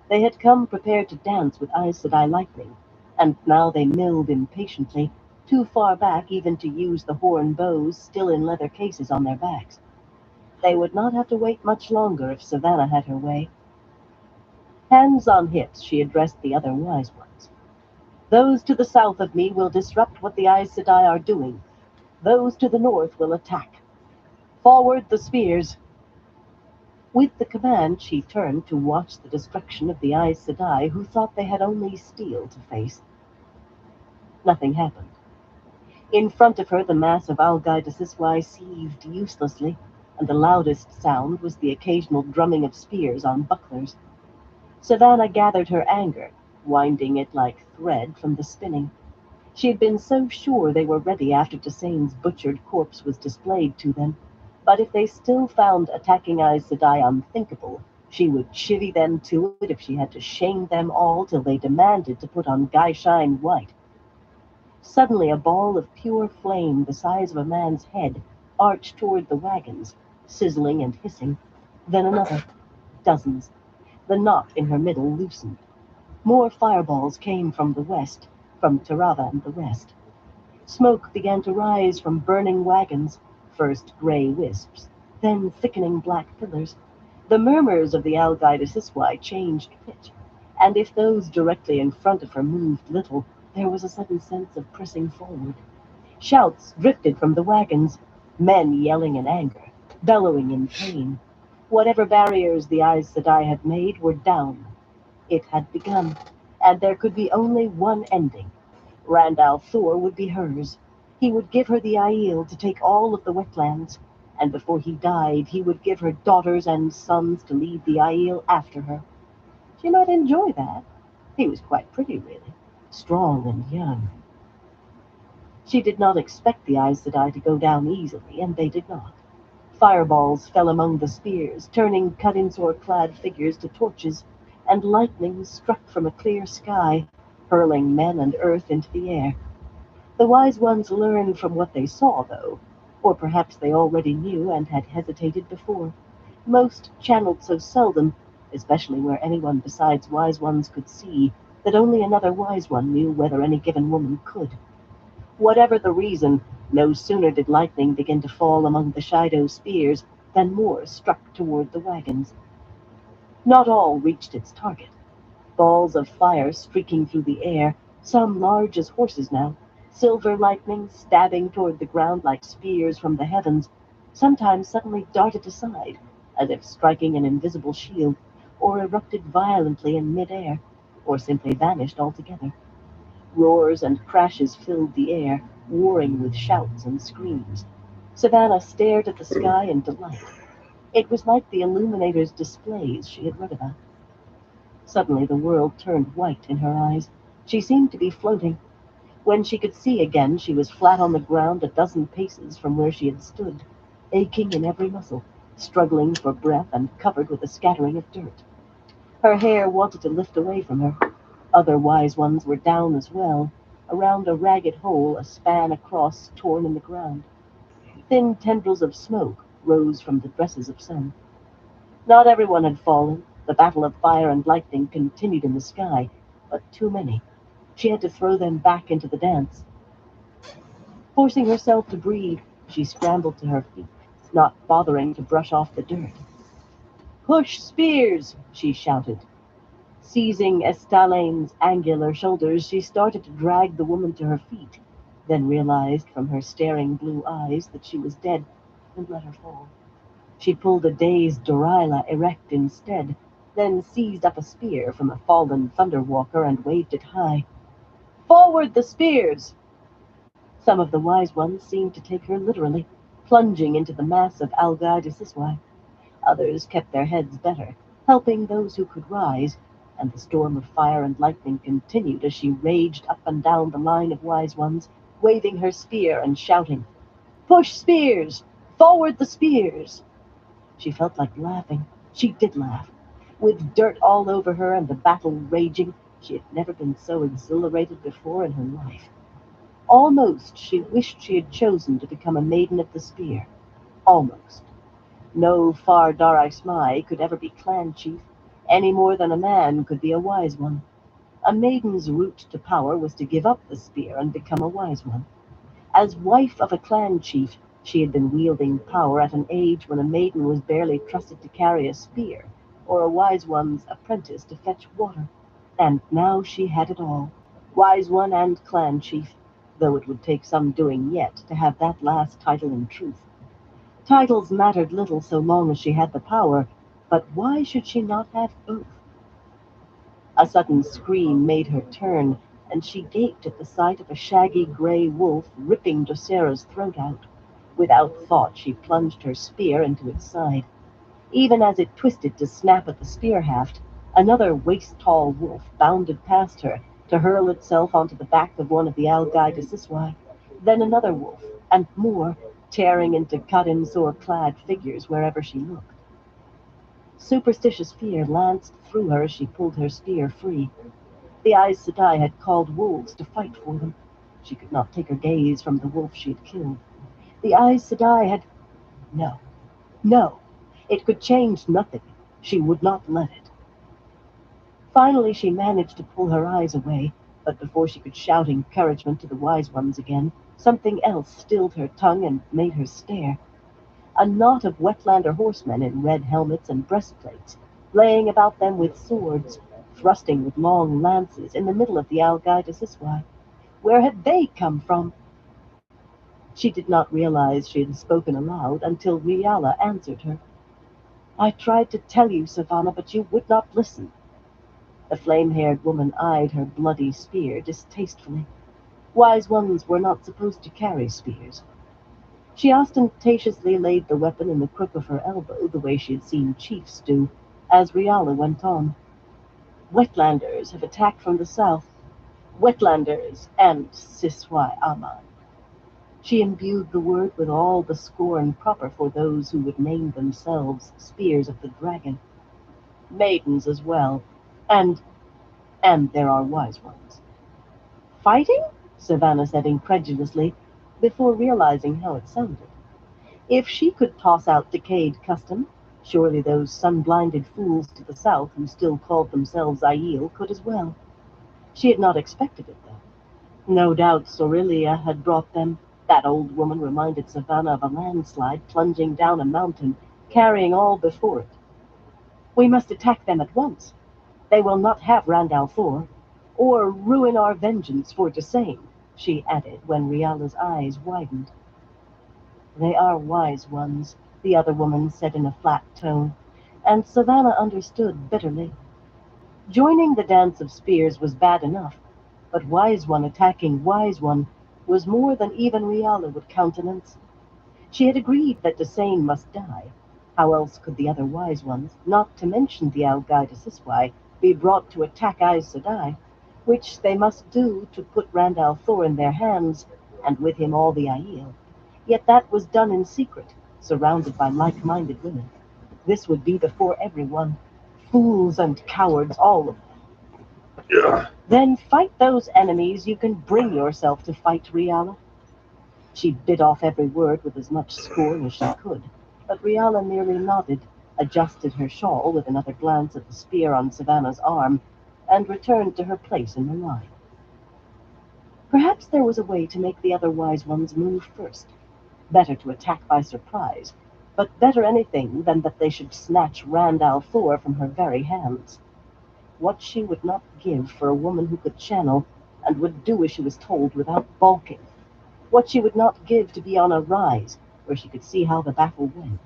They had come prepared to dance with Aes Sedai lightning, and now they milled impatiently, too far back even to use the horn bows still in leather cases on their backs. They would not have to wait much longer if Savannah had her way. Hands on hips, she addressed the other wise ones. Those to the south of me will disrupt what the Aes Sedai are doing. Those to the north will attack. Forward the spears! With the command, she turned to watch the destruction of the Aes Sedai, who thought they had only steel to face. Nothing happened. In front of her, the mass of Algai Siswai seethed uselessly, and the loudest sound was the occasional drumming of spears on bucklers. Savannah gathered her anger, winding it like thread from the spinning. She had been so sure they were ready after Desane's butchered corpse was displayed to them, but if they still found attacking Aes Sedai unthinkable, she would chivvy them to it if she had to shame them all till they demanded to put on Gaishine white. Suddenly a ball of pure flame the size of a man's head arched toward the wagons, sizzling and hissing. Then another. Dozens. The knot in her middle loosened. More fireballs came from the west, from Terava and the rest. Smoke began to rise from burning wagons, first gray wisps, then thickening black pillars. The murmurs of the Algidasiswai changed pitch, and if those directly in front of her moved little, there was a sudden sense of pressing forward. Shouts drifted from the wagons, men yelling in anger, bellowing in pain. Whatever barriers the Aes Sedai had made were down. It had begun, and there could be only one ending. Randall Thor would be hers. He would give her the Aiel to take all of the wetlands, and before he died, he would give her daughters and sons to lead the Aiel after her. She might enjoy that. He was quite pretty, really, strong and young. She did not expect the Aes Sedai to go down easily, and they did not. Fireballs fell among the spears, turning Kutinsor-clad figures to torches, and lightning struck from a clear sky, hurling men and earth into the air. The wise ones learned from what they saw, though, or perhaps they already knew and had hesitated before. Most channeled so seldom, especially where anyone besides wise ones could see, that only another wise one knew whether any given woman could. Whatever the reason, no sooner did lightning begin to fall among the Shido spears than more struck toward the wagons. Not all reached its target. Balls of fire streaking through the air, some large as horses now, silver lightning stabbing toward the ground like spears from the heavens, sometimes suddenly darted aside, as if striking an invisible shield, or erupted violently in mid-air, or simply vanished altogether. Roars and crashes filled the air, warring with shouts and screams. Savannah stared at the sky in delight. It was like the illuminator's displays she had read about. Suddenly the world turned white in her eyes. She seemed to be floating. When she could see again, she was flat on the ground a dozen paces from where she had stood, aching in every muscle, struggling for breath and covered with a scattering of dirt. Her hair wanted to lift away from her. Other wise ones were down as well, around a ragged hole a span across torn in the ground. Thin tendrils of smoke rose from the dresses of some. Not everyone had fallen. The battle of fire and lightning continued in the sky, but too many. She had to throw them back into the dance. Forcing herself to breathe, she scrambled to her feet, not bothering to brush off the dirt. "Push spears!" she shouted. Seizing Estalane's angular shoulders, she started to drag the woman to her feet, then realized from her staring blue eyes that she was dead, and let her fall. She pulled a dazed Dorila erect instead, then seized up a spear from a fallen Thunderwalker and waved it high. "Forward the spears!" Some of the wise ones seemed to take her literally, plunging into the mass of Algai de Siswai. Others kept their heads better, helping those who could rise, and the storm of fire and lightning continued as she raged up and down the line of wise ones, waving her spear and shouting, "Push spears! Forward the spears!" She felt like laughing. She did laugh. With dirt all over her and the battle raging, she had never been so exhilarated before in her life. Almost she wished she had chosen to become a maiden of the spear. Almost. No Far Darai Smai could ever be clan chief, any more than a man could be a wise one. A maiden's route to power was to give up the spear and become a wise one. As wife of a clan chief, she had been wielding power at an age when a maiden was barely trusted to carry a spear, or a wise one's apprentice to fetch water. And now she had it all, wise one and clan chief, though it would take some doing yet to have that last title in truth. Titles mattered little so long as she had the power, but why should she not have both? A sudden scream made her turn, and she gaped at the sight of a shaggy gray wolf ripping Drosera's throat out. Without thought, she plunged her spear into its side. Even as it twisted to snap at the spear haft, another waist-tall wolf bounded past her to hurl itself onto the back of one of the Algai de Siswai. Then another wolf, and more, tearing into cut-in-sore-clad figures wherever she looked. Superstitious fear lanced through her as she pulled her spear free. The Aes Sedai had called wolves to fight for them. She could not take her gaze from the wolf she had killed. The Aes Sedai had... No, no. It could change nothing. She would not let it. Finally she managed to pull her eyes away, but before she could shout encouragement to the wise ones again, something else stilled her tongue and made her stare. A knot of Wetlander horsemen in red helmets and breastplates, laying about them with swords, thrusting with long lances in the middle of the Algai de Siswai. Where had they come from? She did not realize she had spoken aloud until Riala answered her. "I tried to tell you, Savannah, but you would not listen." The flame-haired woman eyed her bloody spear distastefully. Wise ones were not supposed to carry spears. She ostentatiously laid the weapon in the crook of her elbow, the way she had seen chiefs do, as Riala went on. "Wetlanders have attacked from the south. Wetlanders and Siswai Aman." She imbued the word with all the scorn proper for those who would name themselves spears of the dragon. "Maidens as well. And there are wise ones." "Fighting?" Savannah said incredulously, before realizing how it sounded. If she could toss out decayed custom, surely those sun-blinded fools to the south who still called themselves Aiel could as well. She had not expected it, though. No doubt Sorelia had brought them. That old woman reminded Savannah of a landslide plunging down a mountain, carrying all before it. "We must attack them at once. They will not have Randall Thor, or ruin our vengeance for Desane," she added when Riala's eyes widened. "They are wise ones," the other woman said in a flat tone, and Savannah understood bitterly. Joining the dance of spears was bad enough, but wise one attacking wise one was more than even Riala would countenance. She had agreed that Desane must die. How else could the other wise ones, not to mention the Algai de Siswai, be brought to attack Aes Sedai, which they must do to put Randall Thor in their hands, and with him all the Aiel. Yet that was done in secret, surrounded by like-minded women. This would be before everyone. Fools and cowards, all of them. Yeah. "Then fight those enemies you can bring yourself to fight, Riala." She bit off every word with as much scorn as she could, but Riala merely nodded, adjusted her shawl with another glance at the spear on Savannah's arm, and returned to her place in the line. Perhaps there was a way to make the other wise ones move first. Better to attack by surprise, but better anything than that they should snatch Randall Thor from her very hands. What she would not give for a woman who could channel and would do as she was told without balking. What she would not give to be on a rise where she could see how the battle went.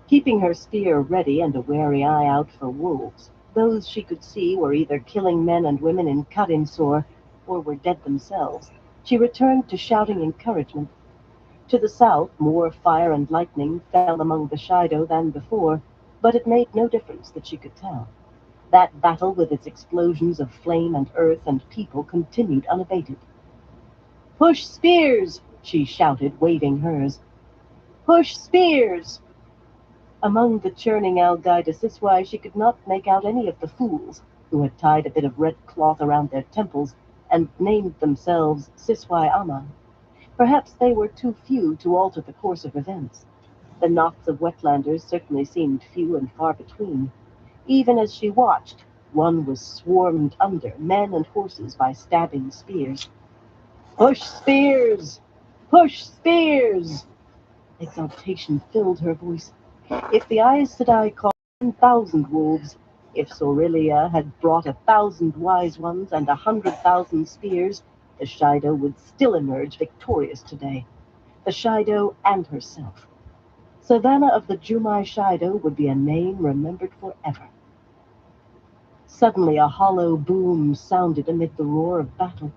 Keeping her spear ready and a wary eye out for wolves, those she could see were either killing men and women in Kadinsor or were dead themselves, she returned to shouting encouragement. To the south, more fire and lightning fell among the Shido than before, but it made no difference that she could tell. That battle with its explosions of flame and earth and people continued unabated. "Push spears!" she shouted, waving hers. "Push spears!" Among the churning algae de Siswai she could not make out any of the fools who had tied a bit of red cloth around their temples and named themselves Siswai Ama. Perhaps they were too few to alter the course of events. The knots of wetlanders certainly seemed few and far between. Even as she watched, one was swarmed under, men and horses, by stabbing spears. "Push spears! Push spears!" Exultation filled her voice. If the Aes Sedai called 10,000 wolves, if Sorelia had brought 1,000 wise ones and 100,000 spears, the Shido would still emerge victorious today. The Shido and herself. Savannah of the Jumai Shido would be a name remembered forever. Suddenly a hollow boom sounded amid the roar of battle.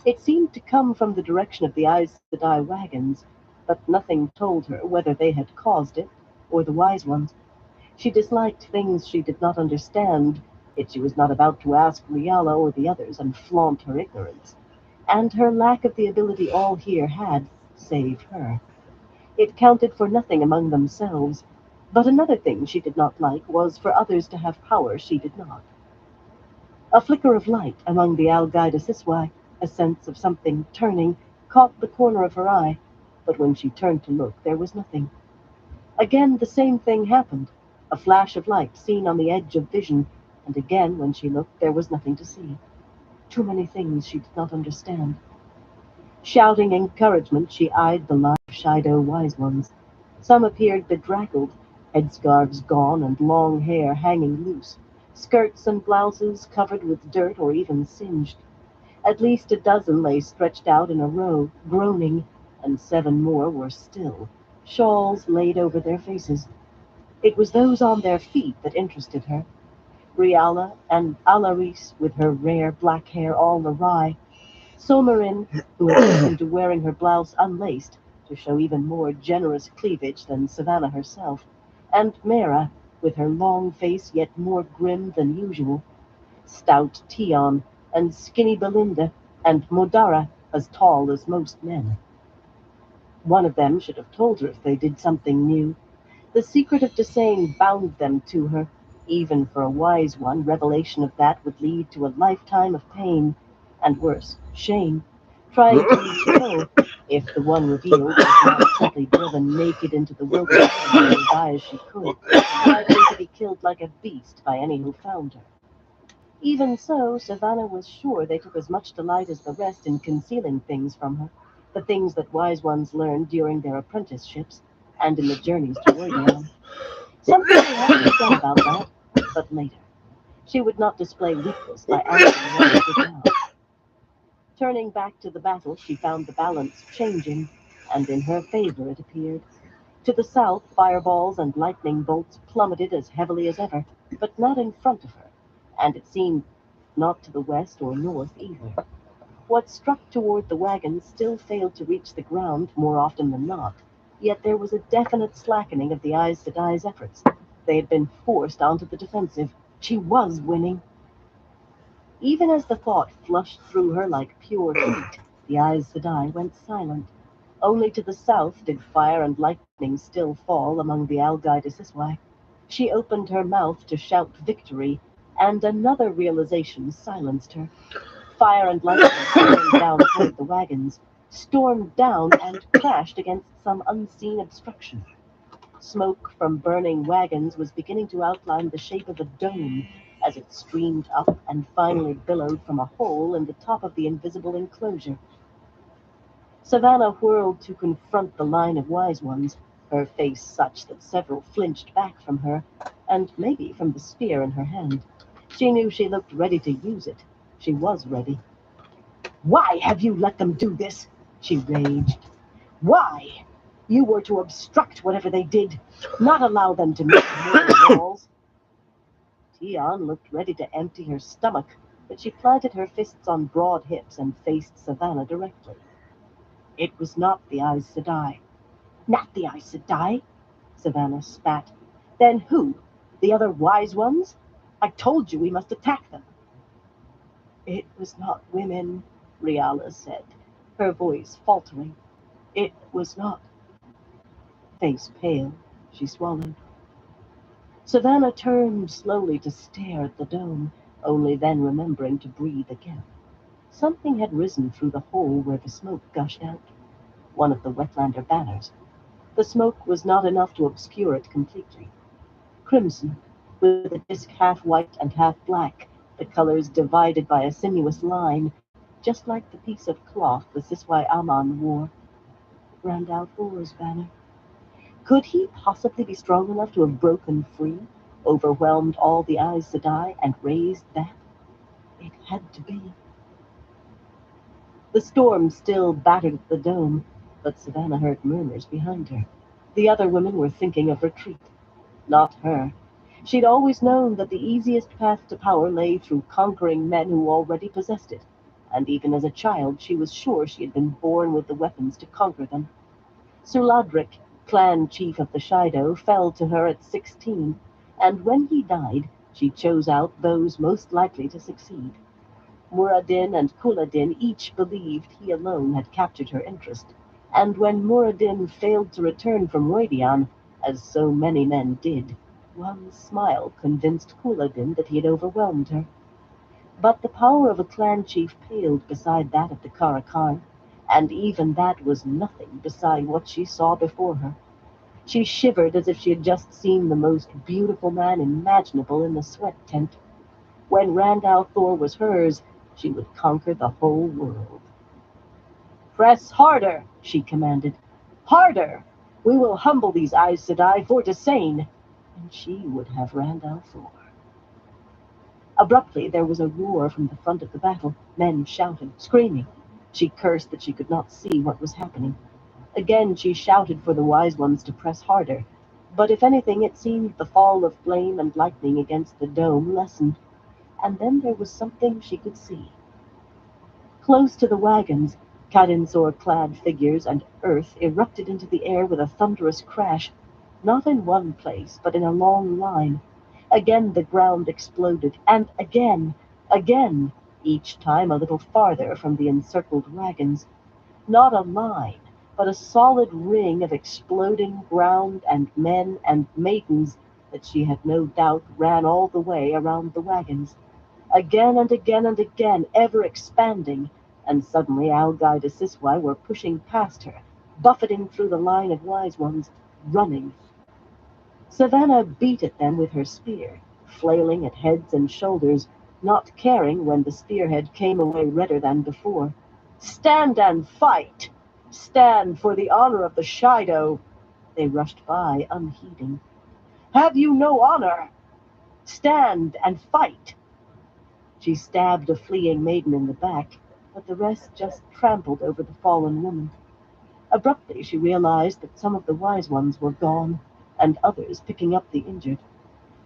It seemed to come from the direction of the Aes Sedai wagons, but nothing told her whether they had caused it or the wise ones. She disliked things she did not understand, yet she was not about to ask Riala or the others and flaunt her ignorance. And her lack of the ability all here had, save her. It counted for nothing among themselves, but another thing she did not like was for others to have power she did not. A flicker of light among the algae de Siswai, a sense of something turning, caught the corner of her eye, but when she turned to look there was nothing. Again the same thing happened, a flash of light seen on the edge of vision, and again when she looked there was nothing to see. Too many things she did not understand. Shouting encouragement, she eyed the line of Shido wise ones. Some appeared bedraggled, headscarves gone and long hair hanging loose, skirts and blouses covered with dirt or even singed. At least a dozen lay stretched out in a row, groaning, and 7 more were still, shawls laid over their faces. It was those on their feet that interested her. Riala and Alaris, with her rare black hair all awry, Somarin, who had taken to wearing her blouse unlaced to show even more generous cleavage than Savannah herself, and Mera, with her long face yet more grim than usual, stout Tion, and skinny Belinda, and Modara, as tall as most men. One of them should have told her if they did something new. The secret of Desane bound them to her. Even for a wise one, revelation of that would lead to a lifetime of pain, and worse, shame. Trying to reach Poe, if the one revealed was now simply driven naked into the wilderness and let her die as she could, likely to be killed like a beast by any who found her. Even so, Savannah was sure they took as much delight as the rest in concealing things from her, the things that wise ones learned during their apprenticeships and in the journeys to Roydeon. Something had to be done about that, but later. She would not display weakness by asking what she did now. Turning back to the battle, she found the balance changing, and in her favor it appeared. To the south, fireballs and lightning bolts plummeted as heavily as ever, but not in front of her, and it seemed not to the west or north either. What struck toward the wagons still failed to reach the ground more often than not, yet there was a definite slackening of the Aes Sedai's efforts. They had been forced onto the defensive. She was winning. Even as the thought flushed through her like pure heat, the Aes Sedai went silent. Only to the south did fire and lightning still fall among the algae de Siswai. She opened her mouth to shout victory, and another realization silenced her. Fire and lightning stormed down toward the wagons, stormed down and crashed against some unseen obstruction. Smoke from burning wagons was beginning to outline the shape of a dome, as it streamed up and finally billowed from a hole in the top of the invisible enclosure. Savannah whirled to confront the line of wise ones, her face such that several flinched back from her, and maybe from the spear in her hand. She knew she looked ready to use it. She was ready. "Why have you let them do this?" she raged. "Why? You were to obstruct whatever they did, not allow them to make more walls." Tian looked ready to empty her stomach, but she planted her fists on broad hips and faced Savannah directly. "It was not the Aes Sedai." "Not the Aes Sedai?" Savannah spat. "Then who? The other wise ones? I told you we must attack them." "It was not women," Riala said, her voice faltering. "It was not." Face pale, she swallowed. Savannah turned slowly to stare at the dome, only then remembering to breathe again. Something had risen through the hole where the smoke gushed out. One of the Wetlander banners. The smoke was not enough to obscure it completely. Crimson, with a disk half white and half black, the colors divided by a sinuous line, just like the piece of cloth the Siswai Aman wore. Randall Thor's banner. Could he possibly be strong enough to have broken free, overwhelmed all the Aes Sedai, and raised that? It had to be. The storm still battered at the dome, but Savannah heard murmurs behind her. The other women were thinking of retreat. Not her. She'd always known that the easiest path to power lay through conquering men who already possessed it, and even as a child she was sure she had been born with the weapons to conquer them. Suladric, clan chief of the Shido, fell to her at 16, and when he died, she chose out those most likely to succeed. Muradin and Kuladin each believed he alone had captured her interest, and when Muradin failed to return from Roidian, as so many men did, one smile convinced Kuladin that he had overwhelmed her. But the power of a clan chief paled beside that of the Karakai, and even that was nothing beside what she saw before her. She shivered as if she had just seen the most beautiful man imaginable in the sweat tent. When Randall Thor was hers, she would conquer the whole world. "Press harder," she commanded. "Harder! We will humble these Aes Sedai for Desane." And she would have Randall Thor. Abruptly there was a roar from the front of the battle, men shouting, screaming. She cursed that she could not see what was happening. Again she shouted for the wise ones to press harder, but if anything it seemed the fall of flame and lightning against the dome lessened, and then there was something she could see. Close to the wagons, Kadinsor-clad figures and earth erupted into the air with a thunderous crash, not in one place, but in a long line. Again the ground exploded, and again, each time a little farther from the encircled wagons. Not a line, but a solid ring of exploding ground and men and maidens that she had no doubt ran all the way around the wagons. Again and again and again, ever expanding, and suddenly Algai de Siswai were pushing past her, buffeting through the line of wise ones, running. Savannah beat at them with her spear, flailing at heads and shoulders, not caring when the spearhead came away redder than before. "Stand and fight! Stand for the honor of the Shido!" They rushed by, unheeding. "Have you no honor? Stand and fight!" She stabbed a fleeing maiden in the back, but the rest just trampled over the fallen woman. Abruptly she realized that some of the wise ones were gone, and others picking up the injured.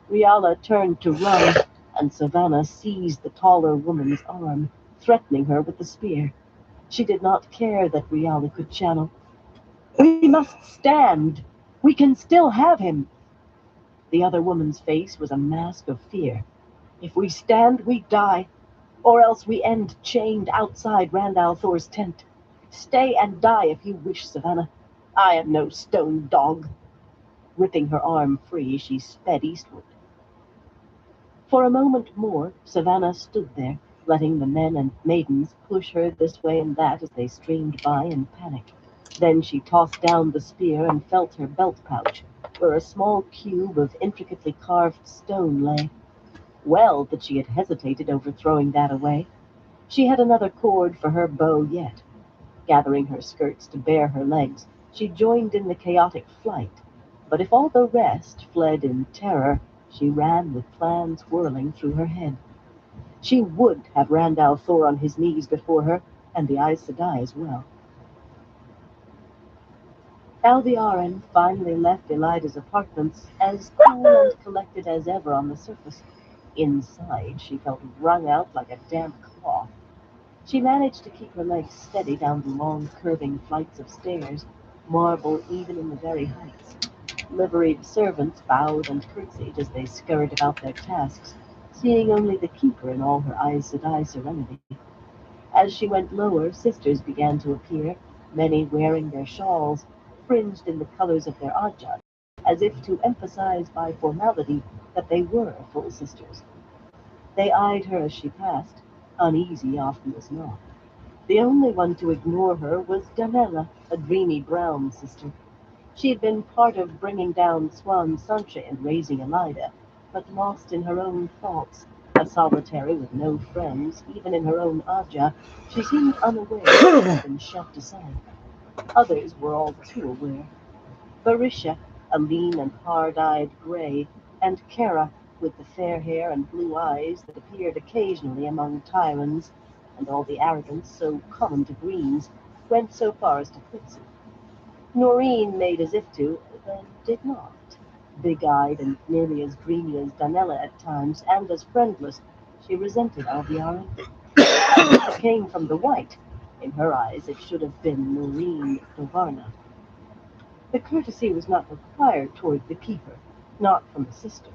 Riala turned to run, and Savannah seized the taller woman's arm, threatening her with the spear. She did not care that Riala could channel. "We must stand! We can still have him!" The other woman's face was a mask of fear. "If we stand, we die, or else we end chained outside Randall Thor's tent. Stay and die if you wish, Savannah. I am no stone dog." Ripping her arm free, she sped eastward. For a moment more, Savannah stood there, letting the men and maidens push her this way and that as they streamed by in panic. Then she tossed down the spear and felt her belt pouch, where a small cube of intricately carved stone lay. Well that she had hesitated over throwing that away. She had another cord for her bow yet. Gathering her skirts to bare her legs, she joined in the chaotic flight. But if all the rest fled in terror, she ran with plans whirling through her head. She would have Randall Thor on his knees before her, and the Aes Sedai as well. Alviarin finally left Elida's apartments, as cool and collected as ever on the surface. Inside, she felt wrung out like a damp cloth. She managed to keep her legs steady down the long, curving flights of stairs, marble even in the very heights. Liveried servants bowed and curtsied as they scurried about their tasks, seeing only the keeper in all her Aes Sedai serenity. As she went lower, sisters began to appear, many wearing their shawls, fringed in the colors of their Ajahs, as if to emphasize by formality that they were full sisters. They eyed her as she passed, uneasy often as not. The only one to ignore her was Danella, a dreamy brown sister. She had been part of bringing down Swan Sanche and raising Elida, but lost in her own thoughts, a solitary with no friends, even in her own Aja, she seemed unaware that she had been shoved aside. Others were all too aware. Barisha, a lean and hard-eyed gray, and Kara, with the fair hair and blue eyes that appeared occasionally among Tyrans, and all the arrogance so common to Greens, went so far as to curtsy. Noreen made as if to, then did not. Big-eyed and nearly as dreamy as Danella at times, and as friendless, she resented Alviarin. It came from the white. In her eyes, it should have been Noreen Dovarna. The courtesy was not required toward the keeper, not from the sister,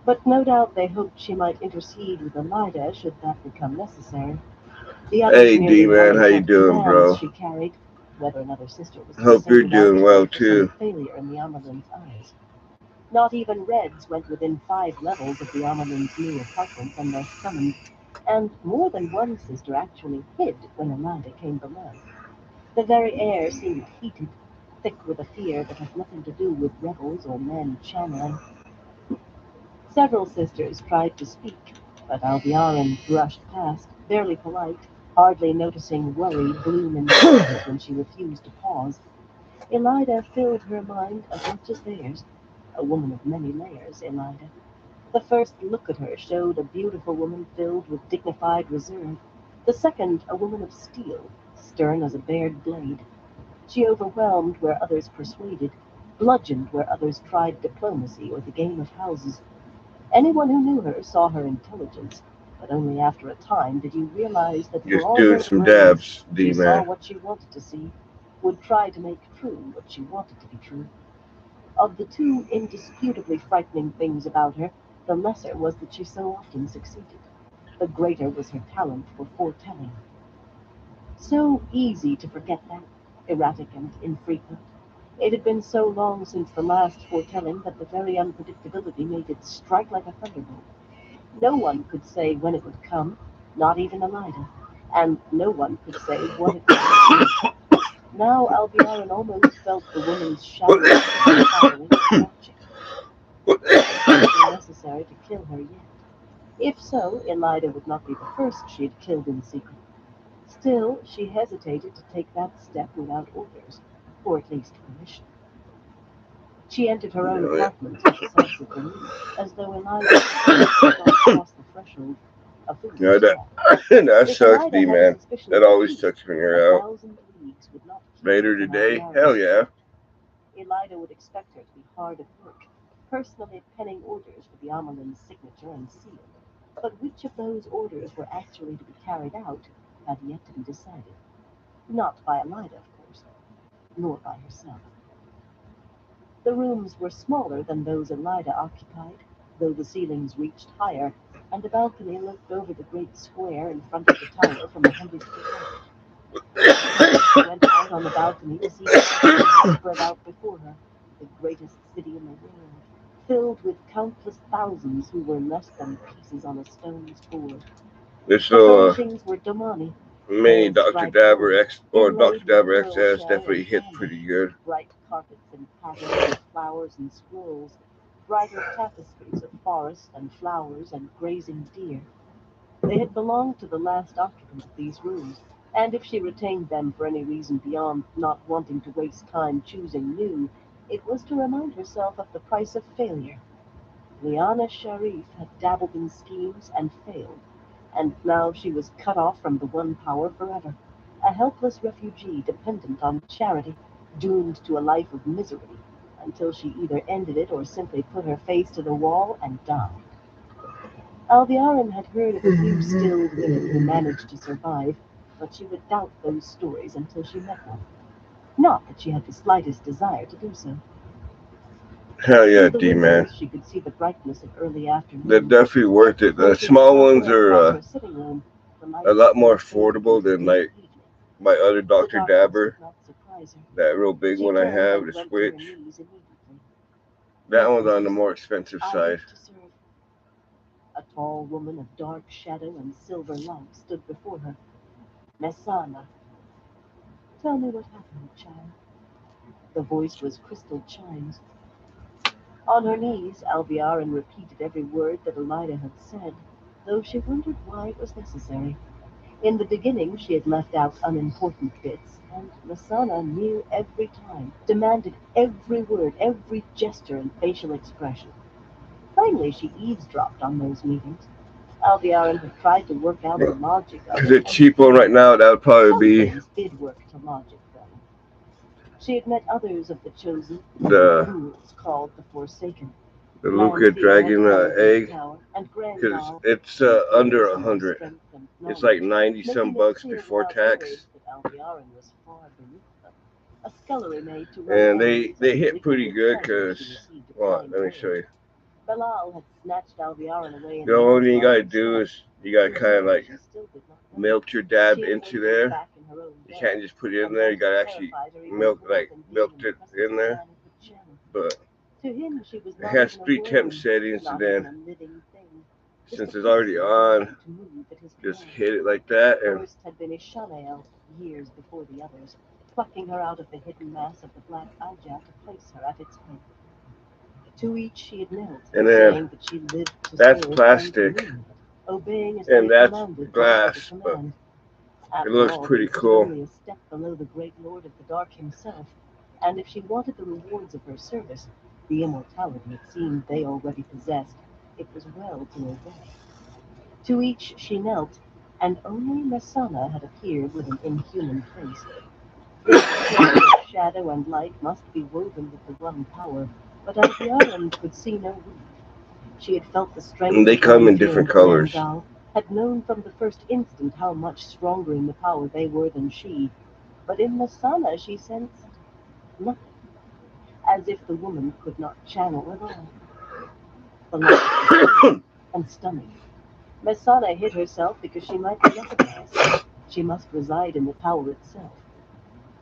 but no doubt they hoped she might intercede with Elida should that become necessary. The others Hey, merely D-Man, how worried you what doing, commands bro? she carried, whether another sister was to be Hope you're singled out doing today well, for some too. failure in the Amerlin's eyes. Not even Reds went within 5 levels of the Amerlin's new apartments unless summoned, and more than one sister actually hid when Elida came below. The very air seemed heated, thick with a fear that had nothing to do with rebels or men channeling. Several sisters tried to speak, but Alviarin brushed past, barely polite, hardly noticing worry bloom in faces when she refused to pause. Elida filled her mind as much as theirs. A woman of many layers, Elida. The first look at her showed a beautiful woman filled with dignified reserve. The second, a woman of steel, stern as a bared blade. She overwhelmed where others persuaded, bludgeoned where others tried diplomacy or the game of houses. Anyone who knew her saw her intelligence, but only after a time did you realize that for Just all doing her some brains, dabs, she saw D-Man. what she wanted to see, would try to make true what she wanted to be true. Of the two indisputably frightening things about her, the lesser was that she so often succeeded. The greater was her talent for foretelling. So easy to forget that, erratic and infrequent. It had been so long since the last foretelling that the very unpredictability made it strike like a thunderbolt. No one could say when it would come, not even Elida, and no one could say what it would foretell. Now Alviarin almost felt the woman's shadowy spirit following and watching. It might be necessary to kill her yet. If so, Elida would not be the first she had killed in secret. Still, she hesitated to take that step without orders, or at least permission. She entered her own No, apartment with a sense of relief, as though Elida herself had not crossed the threshold, a no, foolish that, thought. that If sucks, Elida had a D-Man. suspicion That of the always truth, sucks when a you're out. 1,000 leagues would not keep her Later from today? Hell Alviarin's yeah. sight. Elida would expect her to be hard at work, personally penning orders for the Amelin's signature and seal. But which of those orders were actually to be carried out had yet to be decided. Not by Elida, of course, nor by herself. The rooms were smaller than those Elida occupied, though the ceilings reached higher, and a balcony looked over the great square in front of the tower from 100 feet up. Each time she went out on the balcony to see the city spread out before her, the greatest city in the world, filled with countless thousands who were less than pieces on a stone's board. This The little furnishings were Domani, mini pale Dr. striped Dabber wood, X or inlaid Dr. with Dabber pearl XS shell definitely and hit cambric, pretty good. bright carpets and patterns of flowers and scrolls. brighter tapestries of forest and flowers and grazing deer. They had belonged to the last occupant of these rooms, and if she retained them for any reason beyond not wanting to waste time choosing new, it was to remind herself of the price of failure. Liana Sharif had dabbled in schemes and failed, and now she was cut off from the one power forever, a helpless refugee dependent on charity, doomed to a life of misery, until she either ended it or simply put her face to the wall and died. Alviarin had heard of a few skilled women who managed to survive, but she would doubt those stories until she met one. Not that she had the slightest desire to do so. Hell yeah, Through the D man. windows she could see the brightness of early They're afternoon. definitely worth it. The Close as small still ones were across are her sitting room, the a lights lot had more now faded affordable into than dim like evening. my other The Dr. darkness did Dabber. not surprise her. That real big She one I turned have, and the went to her Switch. knees immediately. That one's on the Witnesses, more expensive I side. live to serve. A tall woman of dark shadow and silver light stood before her. Messana, tell me what happened, child. The voice was crystal chimes. On her knees, Alviarin repeated every word that Elida had said, though she wondered why it was necessary. In the beginning, she had left out unimportant bits, and Masana knew every time, demanded every word, every gesture and facial expression. Plainly, she eavesdropped on those meetings. Alviarin had tried to work out the logic of it The and cheap one right failed. now, that would probably Some be things did work to logic, though. She had met others of the chosen, the fools called the Forsaken. Luca Lanfear had Dragon come in great egg, power, and because Grandal, it's chief under reason of 100. strength and It's like knowledge, 90 some making it bucks clear before without words tax. that Alviarin was far beneath them. A scullery maid to run And errands they and hit pretty ignoble good treasure because, she received a well, kind let me show word. you. Belal had snatched Alviarin away in The the only end thing you long gotta do himself. is you gotta To kind of him, like she still did not know. melt your dab She had into waited there. back in her own You bed, can't just put it in and there. You that had gotta actually terrified her even milk more like than being milked in the it presence in of a there. man who could channel. But To him, she was it not has even a three temp worm, settings, and not even then a living thing, just a since it's already pixie on, designed to move at his just command. hit it like The that, and first had been Ishanael, years before the others, plucking her out of the hidden mass of the black Aja to place her at its head. To each she had knelt, then saying that she lived to that's serve and plastic, meaning it, obeying as though and that's commanded whatever the glass, but command. it After looks all, pretty he stood cool. only a step below the great lord of the dark himself, and if she wanted the rewards of her service, the immortality it seemed they already possessed, it was well to obey. To each she knelt, and only Messana had appeared with an inhuman face. This thread of shadow and light must be woven with the one power, but Alviarin could see no weave. She had felt the strength And they of come in Lanfear and different colors. Grandal, had known from the first instant how much stronger in the power they were than she, but in Masana she sensed nothing, as if the woman could not channel at all. The light was cold and stunning. Masana hid herself because she might be recognized. She must reside in the tower itself.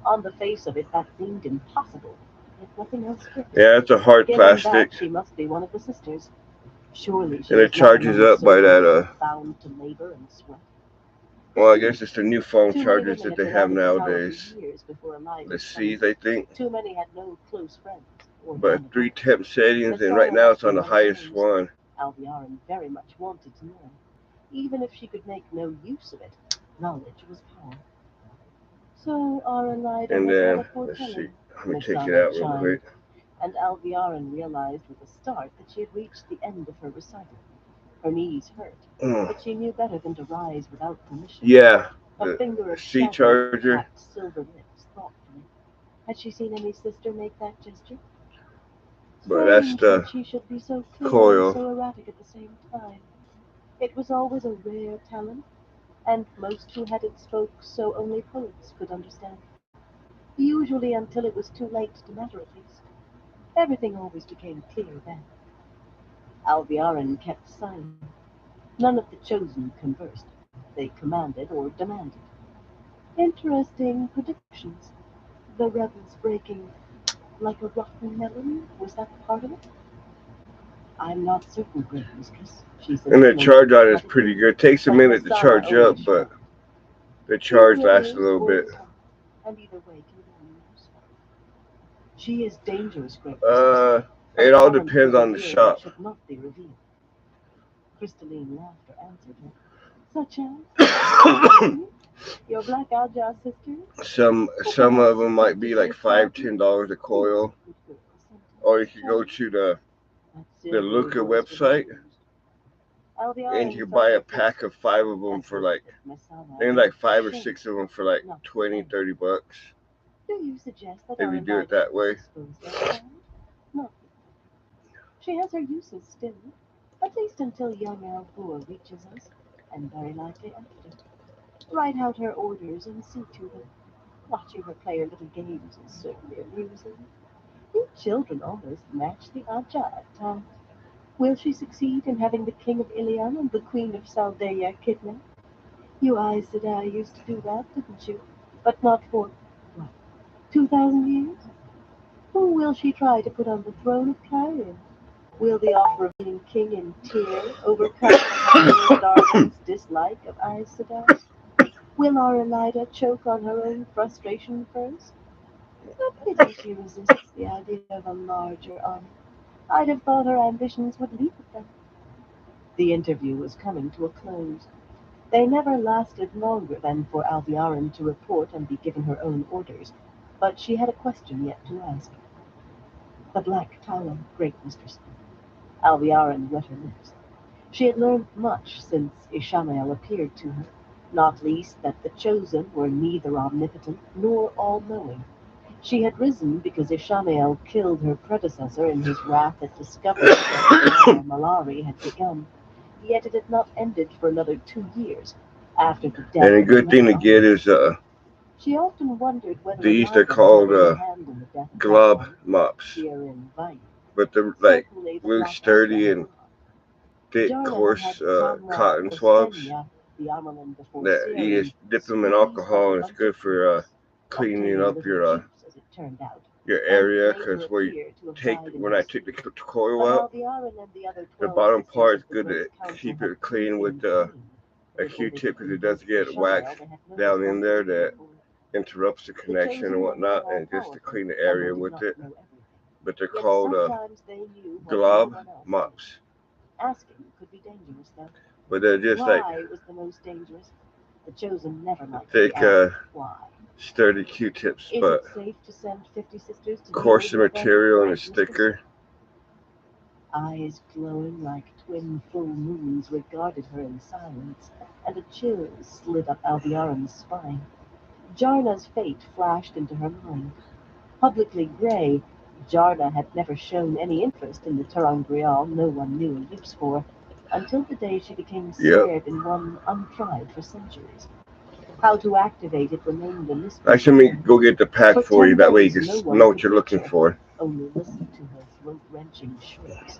On the face of it, that seemed impossible, yet nothing else fit. Yeah, it's a hard Given plastic, that, she must be one of the sisters. Surely she and it was not charges among the up by servants, that. bound to labor and sweat. Well, I guess it's the new phone Too many chargers women that had they been have out of the tower for nowadays. years before The Elida's coming. C's, I think. Too many had no close friends or But three whereabouts. temp settings, and right Masana now left it's on them the highest unclosed. one. Alviarin very much wanted to know. Even if she could make no use of it, knowledge was power. So our Elida And had had a then let's see. foretelling, Let me take it Masana out real quick. chimed, and Alviarin realized with a start that she had reached the end of her recital. Her knees hurt, Mm. but she knew better than to rise without permission. Yeah, A the finger of C shadow charger. tapped silver lips thoughtfully. Had she seen any sister make that gesture? But that's Strange that the she should be so clear and coil. so erratic at the same time. It was always a rare talent, and most who had it spoke so only poets could understand. Usually until it was too late to matter at least. Everything always became clear then. Alviarin kept silent. None of the chosen conversed. They commanded or demanded. Interesting predictions. The rebels breaking like a rotten melon? Was that part of it? I'm not certain, great mistress, she said And the slowly, charge on it is pretty hesitating. good. It takes a But minute to Masana charge only up, but shrugged. the Either charge it lasts a is little or it bit. is not, and either way can be used. She is dangerous, great mistress. Uh, It all depends on the shop. should not be revealed. Crystalline laughter answered her. Such as your black Alja sisters? Some of them might be like $5, $10 a coil, or you could go to the Luca website and you buy a pack of 5 of them for like, I think like 5 or 6 of them for like 20, $30 Do you suggest that if our you do it invited that way. dispose of her? No. She has her uses still, at least until young Alvor reaches us, and very likely after. Write out her orders and see to them. Watching her play her little games is certainly amusing. You children almost match the Aja at times. Will she succeed in having the king of Ilion and the queen of Saldeia kidnapped? You Aes Sedai used to do that, didn't you? But not for, what, 2,000 years? Who will she try to put on the throne of Cairo? Will the offer of being king in Tyr overcome her darling's dislike of Aes Sedai? Will our Elida choke on her own frustration first? A pity she resists the idea of a larger army. I'd have thought her ambitions would leap at that. The interview was coming to a close. They never lasted longer than for Alviarin to report and be given her own orders, but she had a question yet to ask. The Black Tower, great mistress. Alviarin wet her lips. She had learned much since Ishamael appeared to her, not least that the Chosen were neither omnipotent nor all-knowing. She had risen because Ishamael killed her predecessor in his wrath at discovering that the Malari had begun. Yet it had not ended for another 2 years after the death And a of good thing to get Megaron. is She often wondered whether these, they're Eliza had called any hand in the death of glob Megaron, mops, here in Vite. but they're like Certainly the really Black Alja sturdy had and not. thick, Jarna had coarse had Tamra cotton swabs Kostenya, the Amerlin before that you Syrian, just dip them in squeeze off alcohol, a and it's bunch of good for peanuts, cleaning obtain up little juice, as it turned out, your and area. made her Because where you appear to have take died in when her I sleep. take the coil But out, Alviarin and the other the 12 bottom sisters part of is the good Great to Council keep had it proved clean with him clean. a In order to Q-tip because it convince does get Ishamael waxed they had no down in there responsibility that for it. interrupts the The connection and Chosen were not whatnot, all and just to powerful, clean the and they area did with not it. know everything. But they're Yet called sometimes they knew what no glob one else did. mops. Asking could be dangerous, though. But they're just like Why was the most dangerous? The Chosen never liked to be thick, asked why. sturdy Q-tips, Is but it safe to send 50 sisters to deal coarser with them, material and great it's mistress? thicker. Eyes glowing like twin full moons regarded her in silence, and a chill slid up Alviarin's spine. Jarna's fate flashed into her mind. Publicly gray, Jarna had never shown any interest in the Terangrial no one knew a use for, until the day she became Yep. snared in one untried for centuries. How to activate it remained a I mystery should to her. go get the pack For for you. 10 That way you days can no one know what could you're reach looking her, for. only listen to her throat-wrenching shrieks.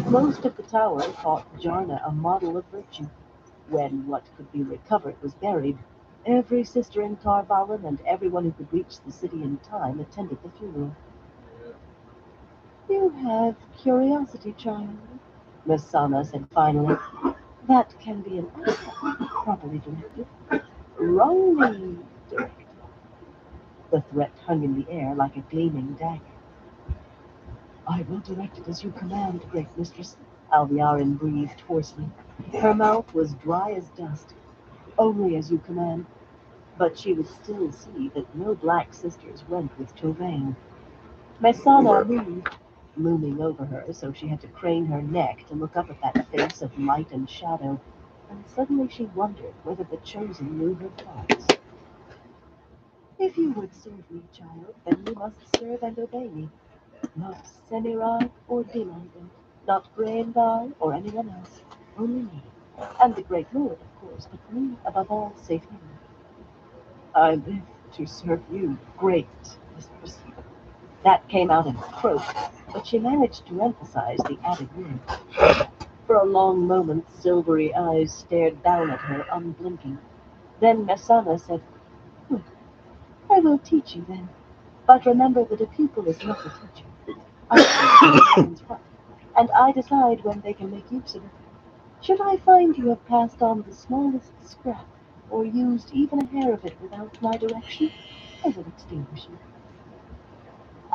Most of the tower thought Jarna a model of virtue. When what could be recovered was buried, every sister in Tarvalin and everyone who could reach the city in time attended the funeral. You have curiosity, child, Miss Sana said finally. That can be an asset, properly directed. Wrongly directed. The threat hung in the air like a gleaming dagger. I will direct it as you command, great mistress, Alviarin breathed hoarsely. Her mouth was dry as dust. Only as you command. But she would still see that no black sisters went with Tovain. Mesana But moved, looming over her, so she had to crane her neck to look up at that face of light and shadow, and suddenly she wondered whether the Chosen knew her thoughts. If you would serve me, child, then you must serve and obey me. Not Semirad or Dinarden, not Graendar or anyone else, only me. And the Great Lord, of course, but me, above all, save him. I live to serve you, great mistress. That came out in a croak, but she managed to emphasize the added word. For a long moment, silvery eyes stared down at her, unblinking. Then Messana said, "Good, I will teach you then. But remember that a pupil is not a teacher. I teach one's what, and I decide when they can make use of it. Should I find you have passed on the smallest scrap, or used even a hair of it without my direction, I will extinguish you."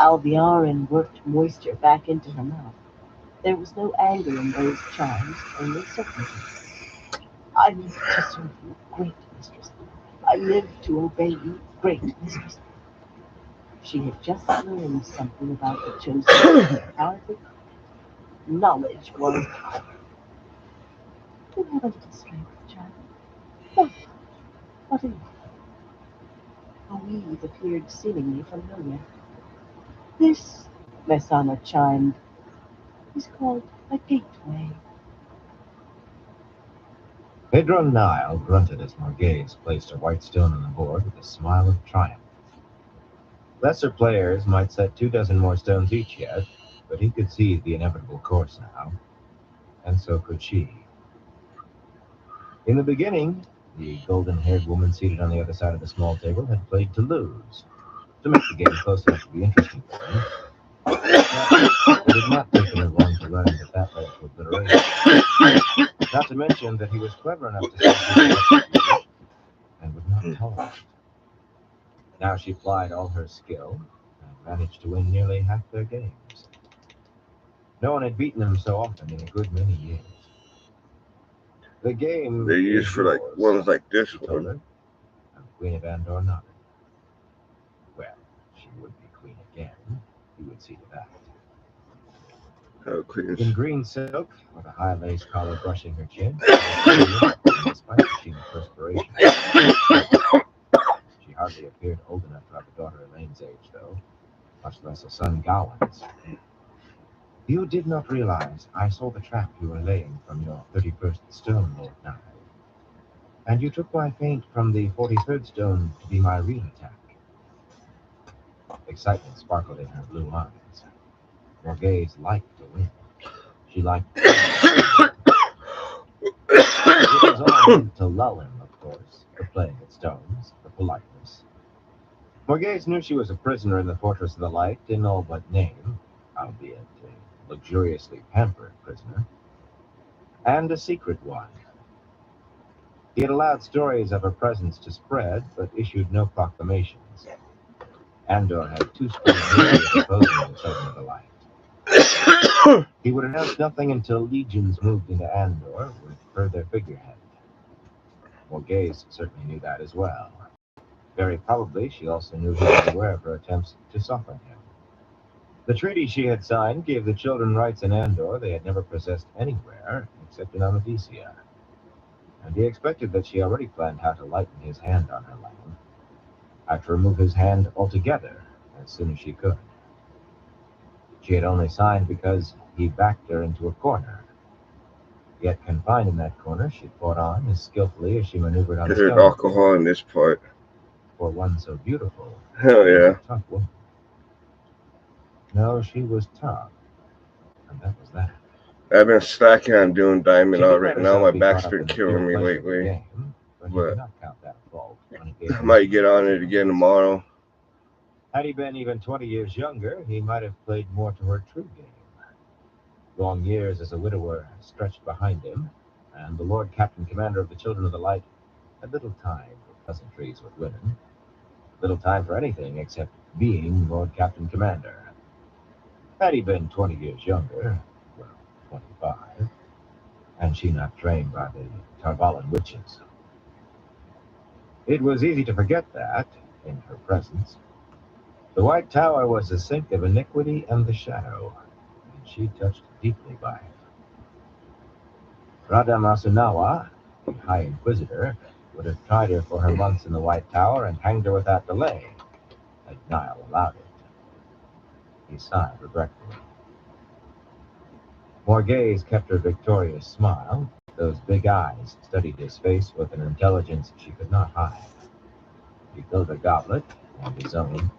Alviarin worked moisture back into her mouth. There was no anger in those chimes, only certainty. I live to serve you, great mistress. I live to obey you, great mistress. She had just learned something about the chosen. Hardly knowledge was power. You have a little strength, child. Not much. What are you? A weed appeared seemingly familiar. This, Messana chimed, is called a gateway. Pedro Nile grunted as Marguerite placed a white stone on the board with a smile of triumph. Lesser players might set 24 more stones each yet, but he could see the inevitable course now, and so could she. In the beginning, the golden-haired woman seated on the other side of the small table had played to lose, to make the game close enough to be interesting for him. But it had not taken him long to learn that led to obliteration. Not to mention that he was clever enough to see people and would not tolerate. Now she plied all her skill and managed to win nearly half their games. No one had beaten them so often in a good many years. The game They use is for like yours, ones like this she told one. her, and Queen of Andor nodded. Well, she would be queen again. He would see to that. In green silk, with a high lace collar brushing her chin, despite the sheen of perspiration. She hardly appeared old enough to have a daughter Elaine's age, though, much less a son Gawain's. You did not realize I saw the trap you were laying from your 31st stone, Lord Nile. And you took my feint from the 43rd stone to be my real attack. Excitement sparkled in her blue eyes. Morghese liked to win. She liked to It was all meant to lull him, of course, the playing at stones, the politeness. Morghese knew she was a prisoner in the Fortress of the Light in all but name, albeit a luxuriously pampered prisoner, and a secret one. He had allowed stories of her presence to spread, but issued no proclamations. Andor had too strong a history of opposing the Children of the Light. He would announce nothing until legions moved into Andor with her their figurehead. Morghese certainly knew that as well. Very probably she also knew he was aware of her attempts to soften him. The treaty she had signed gave the children rights in Andor they had never possessed anywhere except in Amadisia. And he expected that she already planned how to lighten his hand on her land, how to remove his hand altogether as soon as she could. She had only signed because he backed her into a corner. Yet confined in that corner, she fought on as skillfully as she maneuvered on There's stone. alcohol in this part. For one so beautiful, Hell she was yeah. a tough woman. No, she was tough, and that was that. I've been slacking on doing She diamond did art let right now. herself My be back's caught up been in the pure killing me pleasure of the lately. game, but he But did not count that a fault when it gave I him might get on pleasure it again moments. tomorrow. Had he been even 20 years younger, he might have played more to her true game. Long years as a widower stretched behind him, and the Lord Captain Commander of the Children of the Light had little time for pleasantries with women, little time for anything except being Lord Captain Commander. Had he been 20 years younger, well, 25, and she not trained by the Tarvalin witches. It was easy to forget that, in her presence. The White Tower was a sink of iniquity and the shadow, and she touched deeply by it. Radha Masunawa, the High Inquisitor, would have tried her for her months in the White Tower and hanged her without delay, had Nile allowed it. He sighed regretfully. Morghese kept her victorious smile. Those big eyes studied his face with an intelligence she could not hide. He filled a goblet, and his own,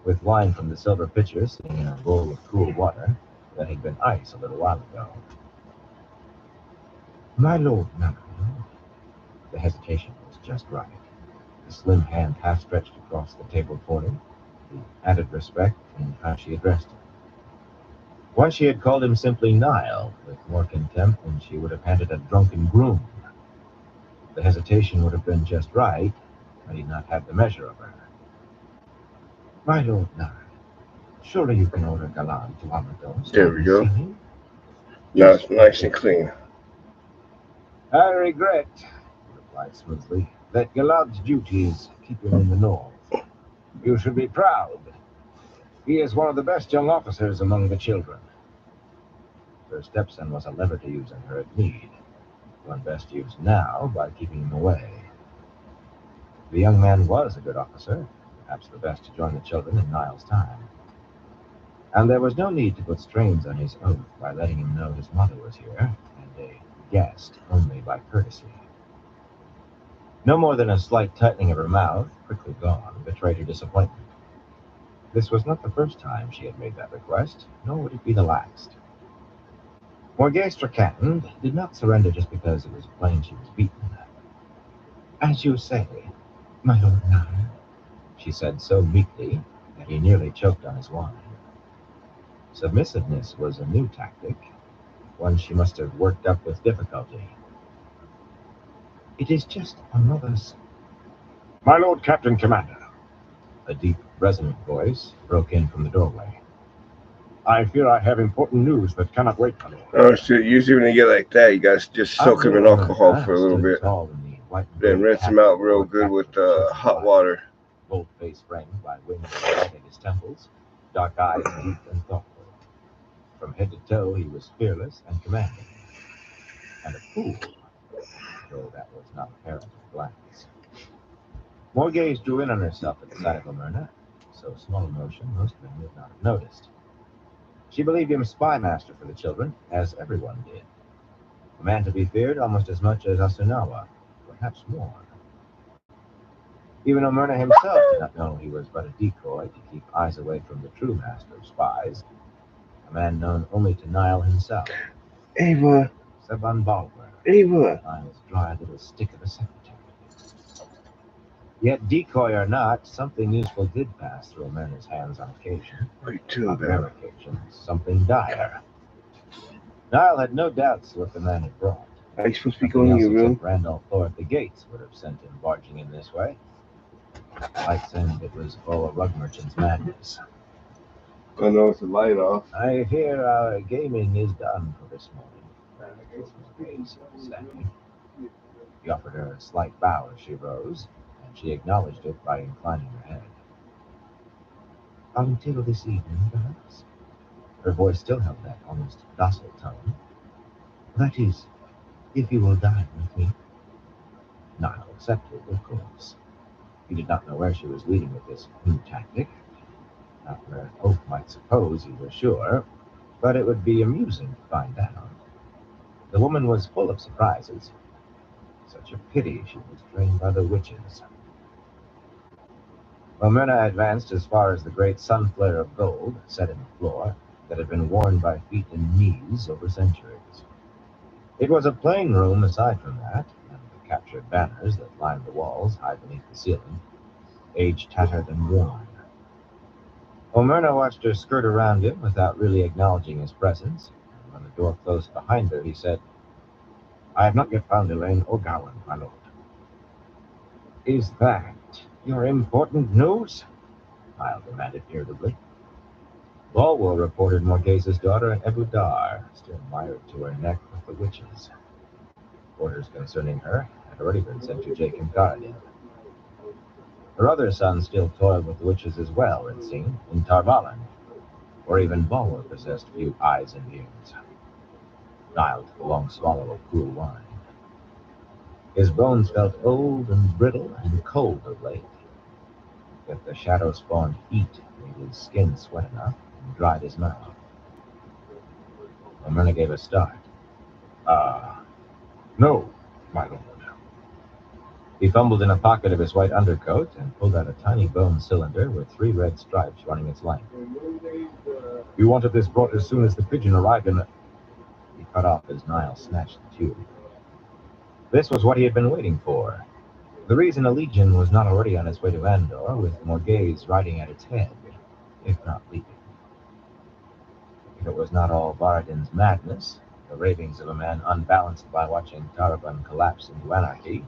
with wine from the silver pitcher sitting in a bowl of cool water that had been ice a little while ago. My lord, Nile. The hesitation was just right. The slim hand half stretched across the table for him, the added respect in how she addressed him. Once she had called him simply Nile, with more contempt than she would have handed a drunken groom. The hesitation would have been just right had he not had the measure of her. My lord Nile, Surely you can order Galan to Amados. There Have we you go. seen him? Now Yes, it's nice and clean. I regret, he replied smoothly, that Galad's duties keep him in the north. You should be proud. He is one of the best young officers among the children. Her stepson was a lever to use in her at need, one best used now by keeping him away. The young man was a good officer, perhaps the best to join the children in Niall's time. And there was no need to put strains on his oath by letting him know his mother was here, and a guest only by courtesy. No more than a slight tightening of her mouth, quickly gone, betrayed her disappointment. This was not the first time she had made that request, nor would it be the last. Morgay Strachan did not surrender just because it was plain she was beaten. As you say, my lord Niall, she said so meekly that he nearly choked on his wine. Submissiveness was a new tactic, one she must have worked up with difficulty. It is just a mother's. My lord Captain Commander, a deep, resonant voice broke in from the doorway. I fear I have important news that cannot wait, my lord. Oh, so usually when they get like that, you guys just soak them in Andor alcohol Myrna for a little stood bit, tall in the white and then gold rinse them khaki out real Lord good Captain with of the Church of the hot Light, water. bold face framed by wings of light at his temples, dark eyes deep and thoughtful. From head to toe he was fearless and commanding, and a fool, though that was not apparent at a glance. More gaze drew in on herself at the sight of Omerna, so small a motion most men would not have noticed. She believed him spy master for the children, as everyone did. A man to be feared almost as much as Asunawa, perhaps more. Even Omerna himself did not know he was but a decoy to keep eyes away from the true master of spies, a man known only to Niall himself, Ava, Seban Balmer, Ava. Niall's dry little stick of a secretary. Yet, decoy or not, something useful did pass through Omerna's hands on occasion, What are you doing, on rare Bella? occasions, something dire. Niall had no doubts what the man had brought. Are you supposed to be Nothing going in else your room? except Randolph Thor at the gates would have sent him barging in this way. Lights in, it was all a rug merchant's madness. I know it's the light off. I fear our gaming is done for this morning, Mrs. Morgaze, standing. He offered her a slight bow as she rose, and she acknowledged it by inclining her head. Until this evening, perhaps? Her voice still held that almost docile tone. That is, if you will dine with me. Niall accepted, of course. He did not know where she was leading with this new tactic, not where an oath might suppose, he was sure, but it would be amusing to find out. The woman was full of surprises. Such a pity she was trained by the witches. Myrna advanced as far as the great sun flare of gold set in the floor that had been worn by feet and knees over centuries. It was a plain room aside from that, and the captured banners that lined the walls high beneath the ceiling, age tattered and worn. Omerna watched her skirt around him without really acknowledging his presence, and when the door closed behind her, he said, I have not yet found Elaine or Gowan, my lord. Is that your important news? Niall demanded irritably. Bulwer reported Morgase's daughter in Ebu Dar, still mired to her neck with the witches. Orders concerning her had already been sent to Jacob Garden. Her other son still toiled with the witches as well, it seemed, in Tarvalin, where even Bulwer possessed few eyes and ears. Niall took a long swallow of cool wine. His bones felt old and brittle and cold of late, yet the shadow-spawned heat made his skin sweat enough and dried his mouth. Myrna gave a start. Ah, no, my lord. He fumbled in a pocket of his white undercoat and pulled out a tiny bone cylinder with 3 red stripes running its length. You wanted this brought as soon as the pigeon arrived in the... He cut off as Niall snatched the tube. This was what he had been waiting for. The reason a legion was not already on its way to Andor, with Morgaze riding at its head, if not leading. If it was not all Baradin's madness, the ravings of a man unbalanced by watching Tarabon collapse into anarchy,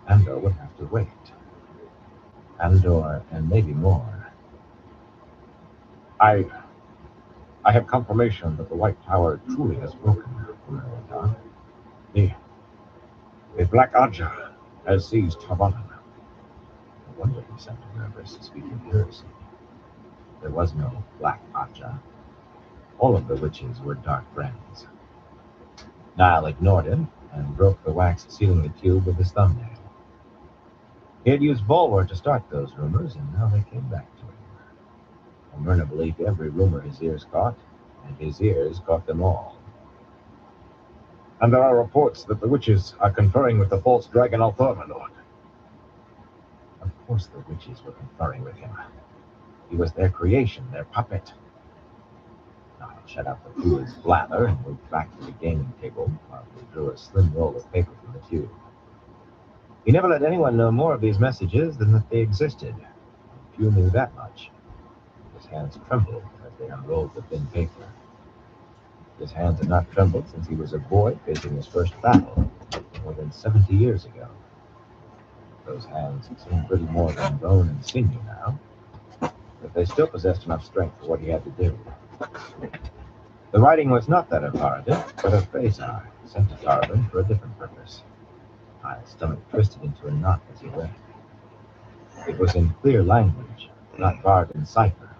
Andor would have to wait. Andor and maybe more. I have confirmation that the White Tower truly has broken, Omera went on. The Black Aja has seized Havanan. No wonder he sounded nervous, speaking furiously. There was no Black Aja. All of the witches were dark friends. Niall ignored him and broke the wax sealing the tube with his thumbnail. He had used Bulwer to start those rumors, and now they came back to him. Myrna believed every rumor his ears caught, and his ears caught them all. And there are reports that the witches are conferring with the false dragon Althor, my lord. Of course the witches were conferring with him. He was their creation, their puppet. Niall shut out the fluid's blather and moved back to the gaming table while he drew a slim roll of paper from the tube. He never let anyone know more of these messages than that they existed. Few knew that much. His hands trembled as they unrolled the thin paper. His hands had not trembled since he was a boy facing his first battle, more than 70 years ago. Those hands seemed little more than bone and sinew now, but they still possessed enough strength for what he had to do. The writing was not that of Haradin, but of Phasar, sent to Tarvin for a different purpose. Niall's stomach twisted into a knot as he read. It was in clear language, not Varden's cipher.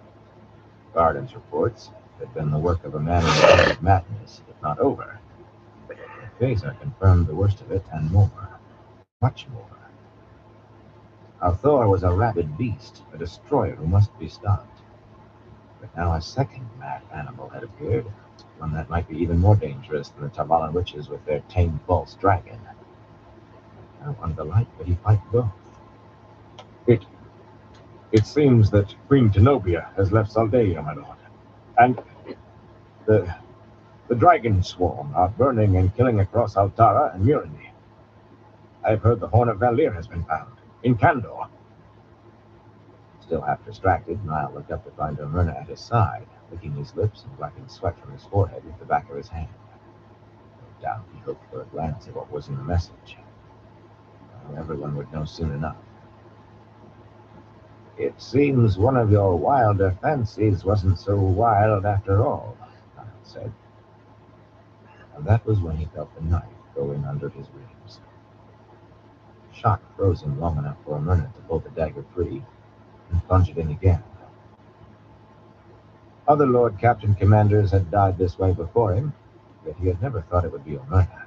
Varden's reports had been the work of a man in the verge of madness, if not over. Phasar confirmed the worst of it and more. Much more. Althor was a rabid beast, a destroyer who must be stopped. But now a second mad animal had appeared, one that might be even more dangerous than the Tavalan witches with their tame false dragon. How under the light could he fight both? It seems that Queen Tenobia has left Saldaea, my lord. And the dragon swarm are burning and killing across Altara and Murini. I've heard the Horn of Valir has been found, in Kandor. Still half distracted, Niall looked up to find Myrna at his side, licking his lips and wiping sweat from his forehead with the back of his hand. No doubt he hoped for a glance at what was in the message. Well, everyone would know soon enough. It seems one of your wilder fancies wasn't so wild after all, Niall said. And that was when he felt the knife go in under his ribs. Shock froze him long enough for Myrna to pull the dagger free and plunge it in again. Other Lord Captain Commanders had died this way before him, yet he had never thought it would be Myrna.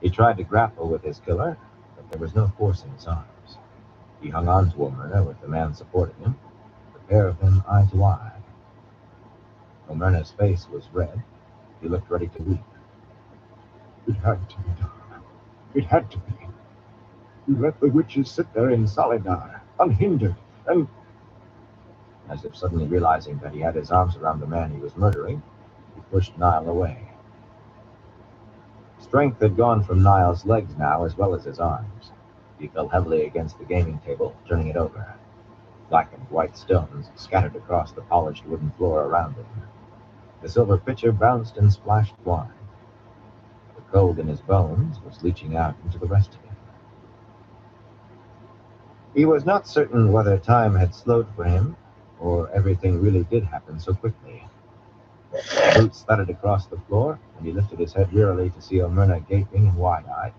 He tried to grapple with his killer, but there was no force in his arms. He hung on to Myrna with the man supporting him, the pair of them eye to eye. Myrna's face was red. He looked ready to weep. It had to be done. It had to be. You let the witches sit there in Solidar, unhindered, and... As if suddenly realizing that he had his arms around the man he was murdering, he pushed Niall away. Strength had gone from Niall's legs now, as well as his arms. He fell heavily against the gaming table, turning it over. Black and white stones scattered across the polished wooden floor around him. The silver pitcher bounced and splashed wine. The cold in his bones was leaching out into the rest of him. He was not certain whether time had slowed for him, or everything really did happen so quickly. Boots thudded across the floor, and he lifted his head wearily to see Myrna gaping and wide-eyed,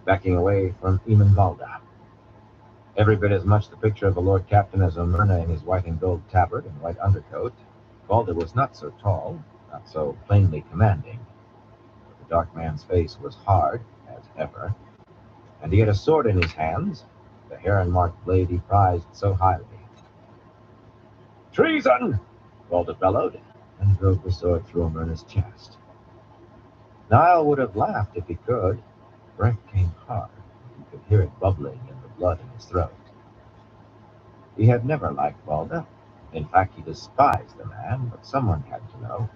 backing away from Eamon Valda. Every bit as much the picture of the Lord Captain as Myrna in his white and gold tabard and white undercoat. Valda was not so tall, not so plainly commanding. But the dark man's face was hard, as ever, and he had a sword in his hands, the heron-marked blade he prized so highly. Treason! Valda bellowed, and drove the sword through Myrna's chest. Niall would have laughed if he could. Breath came hard, and he could hear it bubbling in the blood in his throat. He had never liked Valda. In fact, he despised the man, but someone had to know.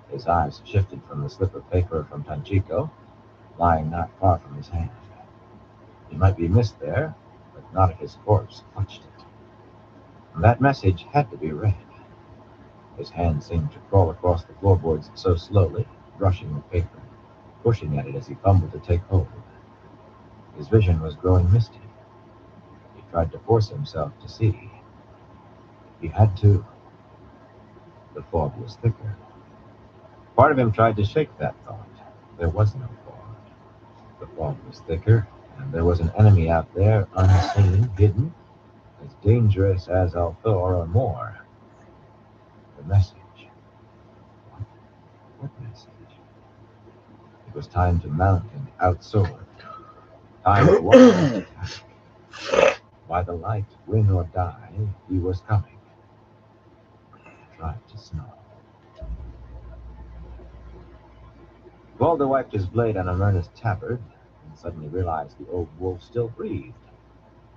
His eyes shifted from the slip of paper from Tanchico, lying not far from his hand. He might be missed there, but not if his corpse clutched it. And that message had to be read. His hand seemed to crawl across the floorboards so slowly, brushing the paper, pushing at it as he fumbled to take hold. His vision was growing misty. He tried to force himself to see. He had to. The fog was thicker. Part of him tried to shake that thought. There was no fog. The fog was thicker, and there was an enemy out there, unseen, hidden, as dangerous as Althor or more. The message. What? What message? It was time to mount and outsword. Time for one last attack. By the light, win or die, he was coming. He tried to snarl. Balder wiped his blade on Amyrna's tabard and suddenly realized the old wolf still breathed.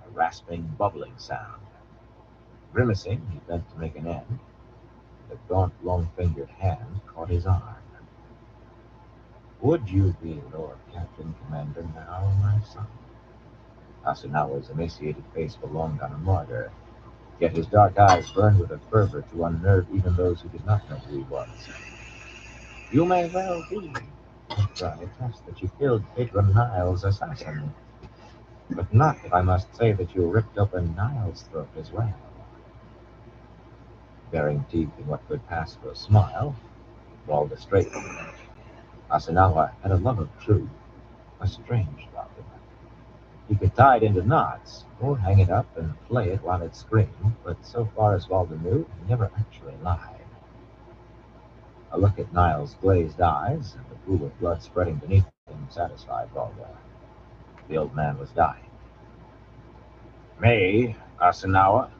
A rasping, bubbling sound. Grimacing, he bent to make an end. The gaunt, long-fingered hand caught his arm. Would you be Lord Captain Commander now, my son? Asunawa's emaciated face belonged on a martyr, yet his dark eyes burned with a fervor to unnerve even those who did not know who he was. You may well be, after I attest that you killed Patron Niles' assassin, but not if I must say that you ripped open Niles' throat as well. Baring teeth in what could pass for a smile, Balder straightened. Asunawa had a love of truth, a strange love. He could tie it into knots, or hang it up and play it while it screamed, but so far as Balder knew, he never actually lied. A look at Niles' glazed eyes and the pool of blood spreading beneath them satisfied Balder. The old man was dying. Me, Asunawa?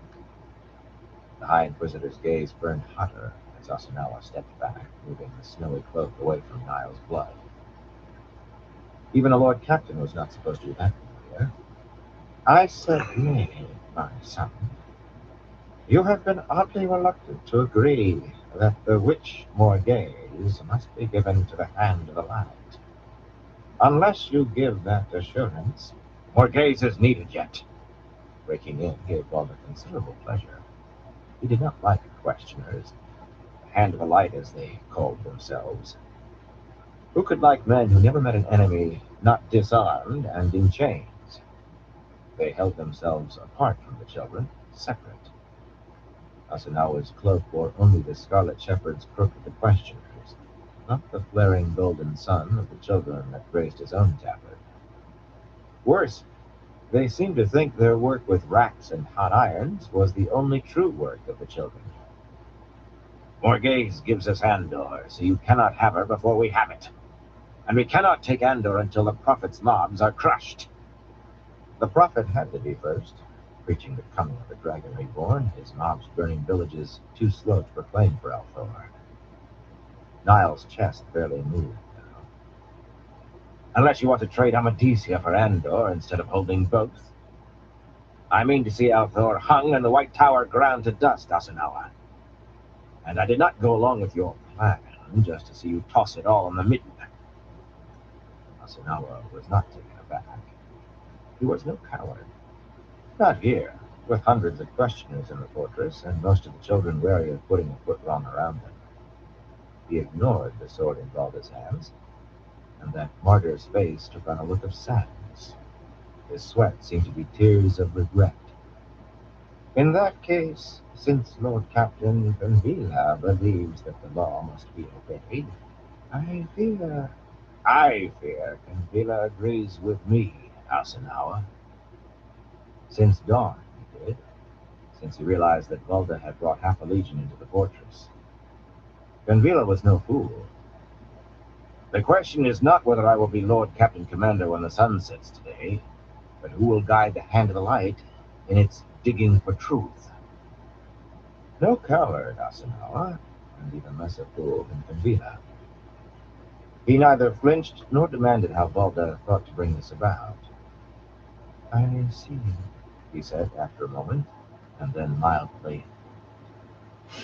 The High Inquisitor's gaze burned hotter as Asunawa stepped back, moving the snowy cloak away from Niles' blood. Even a Lord Captain was not supposed to be that familiar. I said me, my son. You have been oddly reluctant to agree that the witch Morgaze must be given to the hand of the light. Unless you give that assurance, Morgaze is needed yet. Breaking in gave Balder considerable pleasure. He did not like questioners, the hand of the light as they called themselves. Who could like men who never met an enemy not disarmed and in chains? They held themselves apart from the children, separate. Asunawa's cloak bore only the scarlet shepherd's crook of the questioners, not the flaring golden sun of the children that graced his own tabard. Worse, they seemed to think their work with racks and hot irons was the only true work of the children. Morgaze gives us Andor, so you cannot have her before we have it. And we cannot take Andor until the prophet's mobs are crushed. The prophet had to be first, preaching the coming of the dragon reborn, his mobs burning villages too slow to proclaim for Althor. Niles' chest barely moved now. Unless you want to trade Amadisia for Andor instead of holding both. I mean to see Althor hung and the White Tower ground to dust, Asunawa. And I did not go along with your plan just to see you toss it all in the midden. Asunawa was not taken aback. He was no coward. Not here, with hundreds of questioners in the fortress, and most of the children wary of putting a foot wrong around them. He ignored the sword in Balder's hands, and that martyr's face took on a look of sadness. His sweat seemed to be tears of regret. In that case, since Lord Captain Benvila believes that the law must be obeyed, I fear Benvila agrees with me, Asunawa. Since dawn, he did, since he realized that Balder had brought half a legion into the fortress. Benvila was no fool. The question is not whether I will be Lord Captain Commander when the sun sets today, but who will guide the hand of the light in its digging for truth. No coward, Asunawa, and even less a fool than Benvila. He neither flinched nor demanded how Balder thought to bring this about. I see, he said after a moment, and then mildly,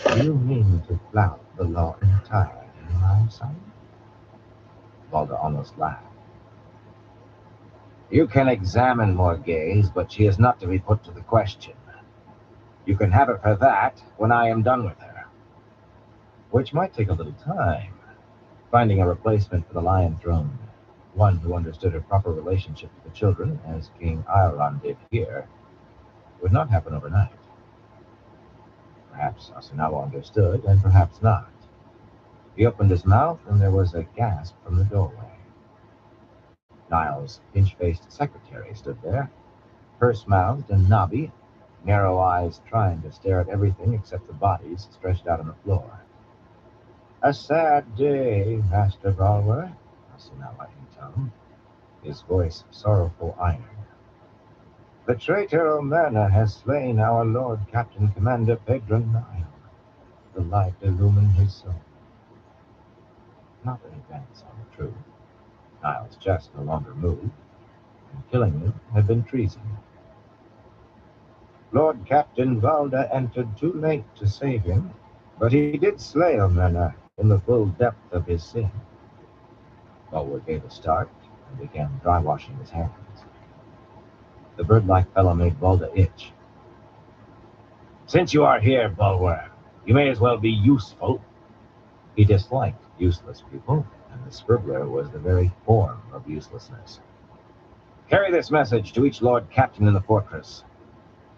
do you mean to flout the law entirely, my son? Balder almost laughed. You can examine Morgaze, but she is not to be put to the question. You can have her for that when I am done with her. Which might take a little time. Finding a replacement for the Lion Throne, one who understood her proper relationship to the children, as King Iron did here, would not happen overnight. Perhaps Asinawa understood, and perhaps not. He opened his mouth, and there was a gasp from the doorway. Niles' pinch-faced secretary stood there, purse-mouthed and knobby, narrow eyes trying to stare at everything except the bodies stretched out on the floor. "A sad day, Master Bulwer," Asinawa intoned, his voice sorrowful iron. "The traitor Omerna has slain our Lord Captain Commander Pedro Nile. The light illumine his soul." Not an advance on the truth. Niles' chest no longer moved, and killing him had been treason. "Lord Captain Valda entered too late to save him, but he did slay Omerna in the full depth of his sin." Bulwer gave a start and began dry-washing his hands. The bird-like fellow made Valda itch. "Since you are here, Bulwer, you may as well be useful." He disliked useless people, and the scribbler was the very form of uselessness. "Carry this message to each Lord Captain in the fortress.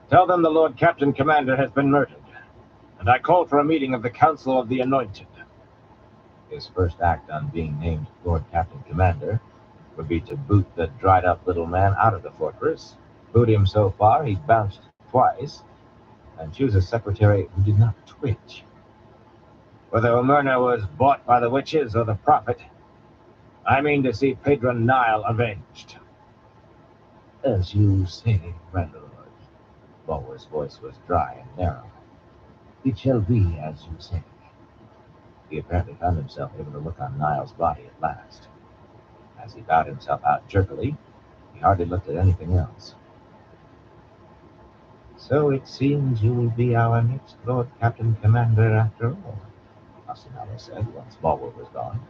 Tell them the Lord Captain Commander has been murdered, and I call for a meeting of the Council of the Anointed." His first act on being named Lord Captain Commander would be to boot the dried-up little man out of the fortress, boot him so far he bounced twice, and choose a secretary who did not twitch. "Whether Omerna was bought by the witches or the prophet, I mean to see Pedro Nile avenged." "As you say, my lord." Bulwer's voice was dry and narrow. "It shall be as you say." He apparently found himself able to look on Niles' body at last. As he bowed himself out jerkily, he hardly looked at anything else. "So it seems you will be our next Lord Captain Commander after all," Asinawa said once Bulwer was gone.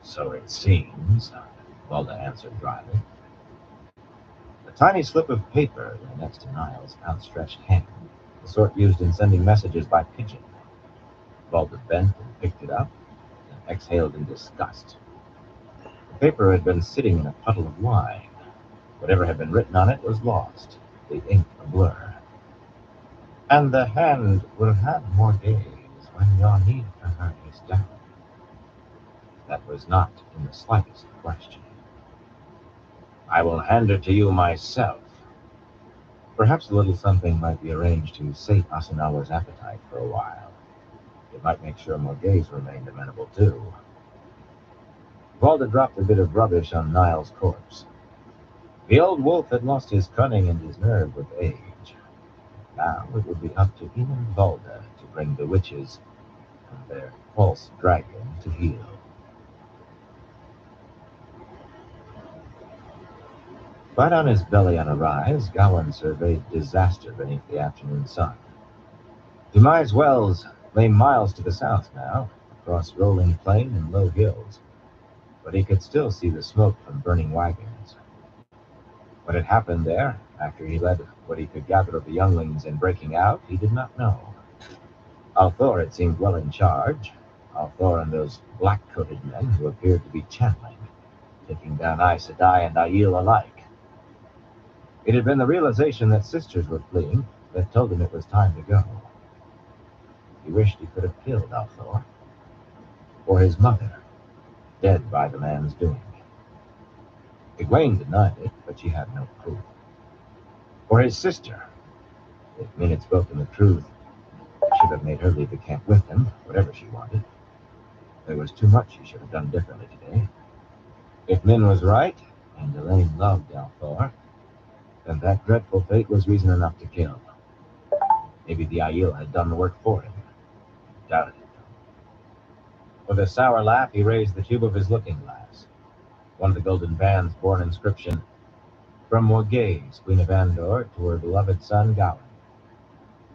"So it seems," Valda answered dryly. A tiny slip of paper lay next to Niles' outstretched hand, the sort used in sending messages by pigeon. Valda bent and picked it up, and exhaled in disgust. The paper had been sitting in a puddle of wine. Whatever had been written on it was lost, the ink a blur. "And the hand will have more days when your need for her is done." That was not in the slightest question. "I will hand her to you myself." Perhaps a little something might be arranged to sate Asinawa's appetite for a while. It might make sure Morgaze remained amenable too. Valda dropped a bit of rubbish on Niles' corpse. The old wolf had lost his cunning and his nerve with age. Now it would be up to him and Valda to bring the witches and their false dragon to heel. Flat on his belly on a rise, Gowan surveyed disaster beneath the afternoon sun. Demise Wells lay miles to the south now, across rolling plain and low hills, but he could still see the smoke from burning wagons. What had happened there, after he led what he could gather of the younglings in breaking out, he did not know. Althor had seemed well in charge, Althor and those black-coated men who appeared to be channeling, taking down Aes Sedai and Aiel alike. It had been the realization that sisters were fleeing that told him it was time to go. He wished he could have killed Althor. For his mother, dead by the man's doing. Egwene denied it, but she had no proof. For his sister, if Min had spoken the truth, it should have made her leave the camp with him, whatever she wanted. There was too much she should have done differently today. If Min was right, and Elaine loved Althor, then that dreadful fate was reason enough to kill. Maybe the Aiel had done the work for him. Doubted it. With a sour laugh, he raised the tube of his looking-glass. One of the golden bands bore an inscription, "From Morgaze, Queen of Andor, to her beloved son Gowan.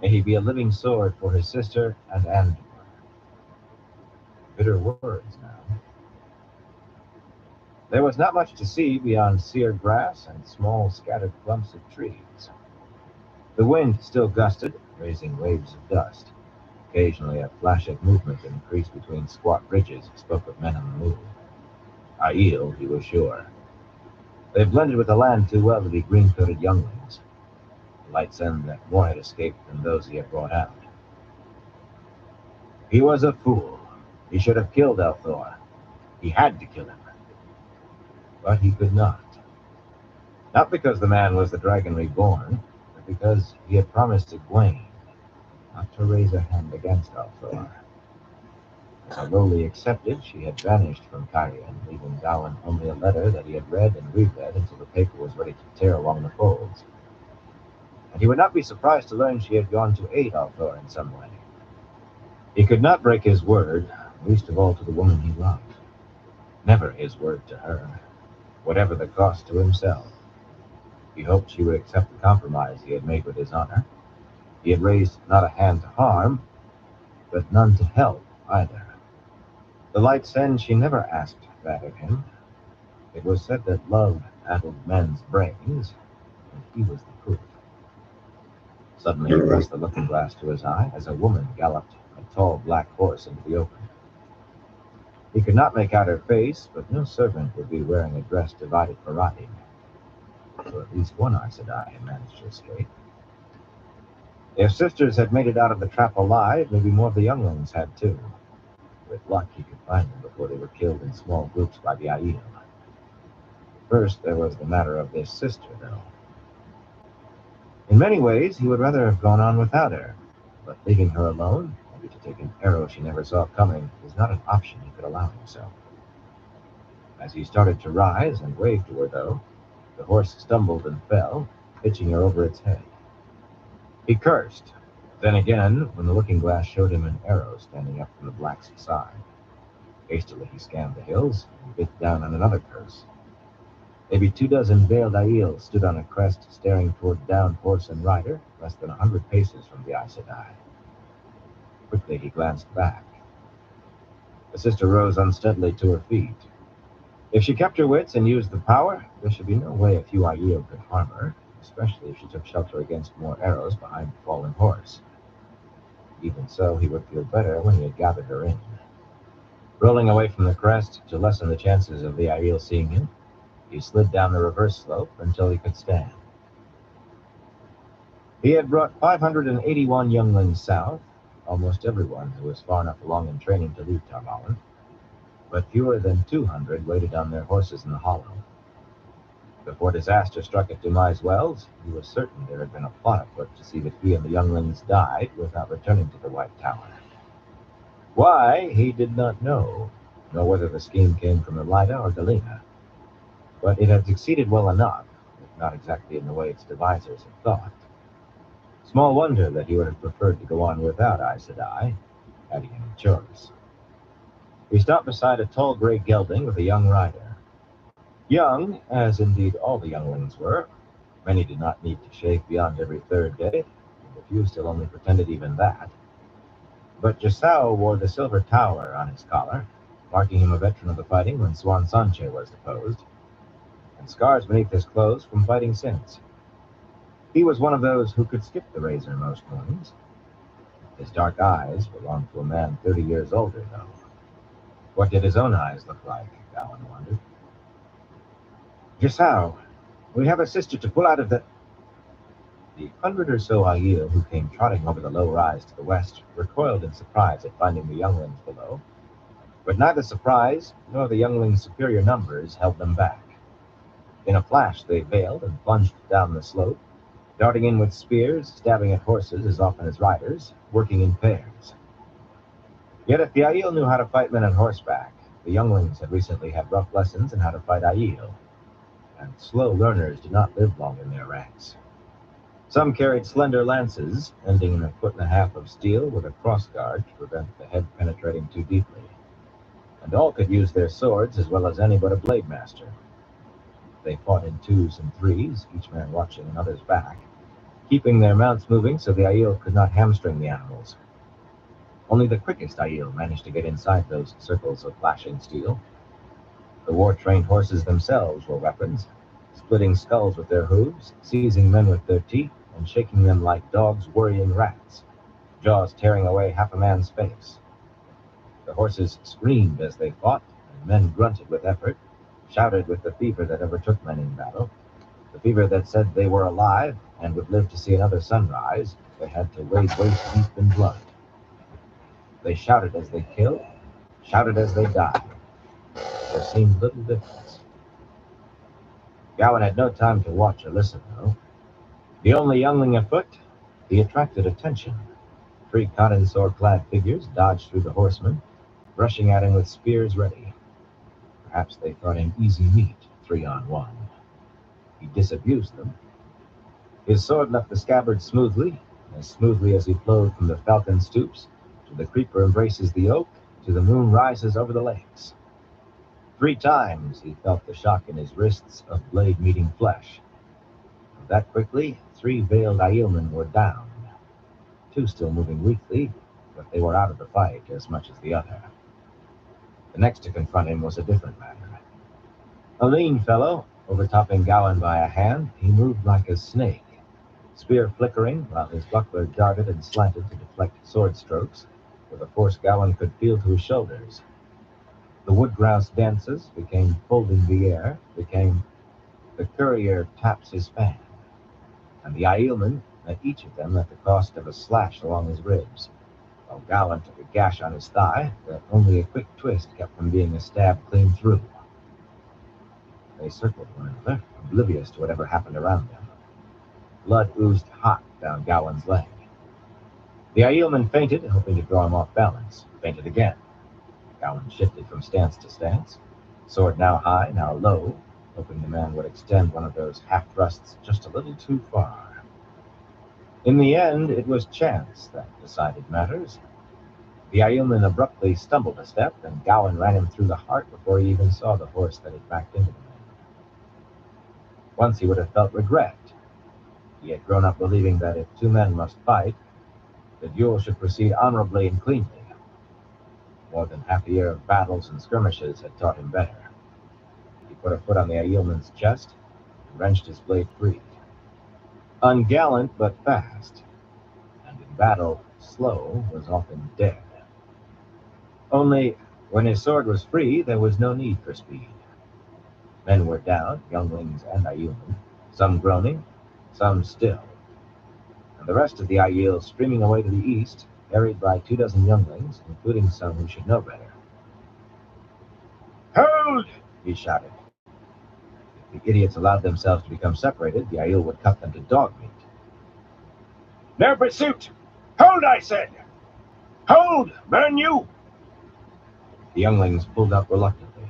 May he be a living sword for his sister and Andor." Bitter words now. There was not much to see beyond sere grass and small scattered clumps of trees. The wind still gusted, raising waves of dust. Occasionally a flash of movement in the crease between squat ridges spoke of men on the move. Aiel, he was sure. They blended with the land too well to be green-coated younglings. The lights end that more had escaped than those he had brought out. He was a fool. He should have killed Althor. He had to kill him. But he could not. Not because the man was the dragon reborn, but because he had promised Egwene not to raise a hand against Althor. So lowly accepted, she had vanished from Kyrian, leaving Gawain only a letter that he had read and reread until the paper was ready to tear along the folds. And he would not be surprised to learn she had gone to aid Althor in some way. He could not break his word, least of all to the woman he loved. Never his word to her, whatever the cost to himself. He hoped she would accept the compromise he had made with his honor. He had raised not a hand to harm, but none to help either. The light said she never asked that of him. It was said that love addled men's brains, and he was the proof. Suddenly he pressed the looking glass to his eye as a woman galloped a tall black horse into the open. He could not make out her face, but no servant would be wearing a dress divided for riding. So at least one Aes Sedai had managed to escape. If sisters had made it out of the trap alive, maybe more of the younglings had too. With luck, he could find them before they were killed in small groups by the Aiel. First, there was the matter of this sister, though. In many ways, he would rather have gone on without her, but leaving her alone, maybe to take an arrow she never saw coming, was not an option he could allow himself. As he started to rise and waved to her, though, the horse stumbled and fell, pitching her over its head. He cursed. Then again, when the looking glass showed him an arrow standing up from the black's side. Hastily he scanned the hills and bit down on another curse. Maybe 24 veiled Aiel stood on a crest staring toward downed horse and rider, less than 100 paces from the Aes Sedai. Quickly he glanced back. The sister rose unsteadily to her feet. If she kept her wits and used the power, there should be no way a few Aiel could harm her, especially if she took shelter against more arrows behind the fallen horse. Even so, he would feel better when he had gathered her in. Rolling away from the crest to lessen the chances of the Aiel seeing him, he slid down the reverse slope until he could stand. He had brought 581 younglings south, almost everyone who was far enough along in training to leave Tarvalin, but fewer than 200 waited on their horses in the hollow. Before disaster struck at Dumai's Wells, he was certain there had been a plot afoot to see that he and the younglings died without returning to the White Tower. Why, he did not know, nor whether the scheme came from Elida or Galena. But it had succeeded well enough, if not exactly in the way its devisers had thought. Small wonder that he would have preferred to go on without Aes Sedai, had he any choice. He stopped beside a tall gray gelding with a young rider. Young, as indeed all the younglings were, many did not need to shave beyond every third day, and a few still only pretended even that. But Jasao wore the silver tower on his collar, marking him a veteran of the fighting when Swan Sanche was deposed, and scars beneath his clothes from fighting since. He was one of those who could skip the razor most mornings. His dark eyes belonged to a man 30 years older, though. What did his own eyes look like, Gowan wondered. Jasao, we have a sister to pull out of the... The 100 or so Aiel who came trotting over the low rise to the west recoiled in surprise at finding the younglings below, but neither surprise nor the younglings' superior numbers held them back. In a flash they bailed and plunged down the slope, darting in with spears, stabbing at horses as often as riders, working in pairs. Yet if the Aiel knew how to fight men on horseback, the younglings had recently had rough lessons in how to fight Aiel, and slow learners did not live long in their ranks. Some carried slender lances, ending in a foot and a half of steel with a crossguard to prevent the head penetrating too deeply. And all could use their swords as well as any but a blade master. They fought in twos and threes, each man watching another's back, keeping their mounts moving so the Aiel could not hamstring the animals. Only the quickest Aiel managed to get inside those circles of flashing steel. The war-trained horses themselves were weapons, splitting skulls with their hooves, seizing men with their teeth, and shaking them like dogs worrying rats, jaws tearing away half a man's face. The horses screamed as they fought, and men grunted with effort, shouted with the fever that overtook men in battle, the fever that said they were alive and would live to see another sunrise if they had to wade waist deep in blood. They shouted as they killed, shouted as they died. There seemed little difference. Gowan had no time to watch or listen, though. The only youngling afoot, he attracted attention. Three cotton sword-clad figures dodged through the horsemen, rushing at him with spears ready. Perhaps they thought him easy meat, 3-on-1. He disabused them. His sword left the scabbard smoothly as he flowed from the falcon stoops, to the creeper embraces the oak, to the moon rises over the lakes. 3 times he felt the shock in his wrists of blade meeting flesh. That quickly, 3 veiled Aielmen were down. 2 still moving weakly, but they were out of the fight as much as the other. The next to confront him was a different matter. A lean fellow, overtopping Gowan by a hand, he moved like a snake, spear flickering while his buckler darted and slanted to deflect sword strokes, with a force Gowan could feel to his shoulders. The wood grouse dances became folding the air, became the courier taps his fan, and the Aielman met each of them at the cost of a slash along his ribs, while Gowan took a gash on his thigh that only a quick twist kept from being a stab clean through. They circled one another, oblivious to whatever happened around them. Blood oozed hot down Gowan's leg. The Aielman feinted, hoping to throw him off balance. Feinted again. Gowan shifted from stance to stance, sword now high, now low, hoping the man would extend one of those half-thrusts just a little too far. In the end, it was chance that decided matters. The Aielman abruptly stumbled a step, and Gowan ran him through the heart before he even saw the horse that had backed into the man. Once he would have felt regret. He had grown up believing that if 2 men must fight, the duel should proceed honorably and cleanly. More than half a year of battles and skirmishes had taught him better. He put a foot on the Aielman's chest and wrenched his blade free. Ungallant but fast, and in battle, slow was often dead. Only, when his sword was free, there was no need for speed. Men were down, younglings and Aielmen, some groaning, some still, and the rest of the Aiel streaming away to the east, harried by 24 younglings, including some who should know better. "Hold!" he shouted. If the idiots allowed themselves to become separated, the Aiel would cut them to dog meat. "No pursuit! Hold, I said! Hold, burn you!" The younglings pulled up reluctantly.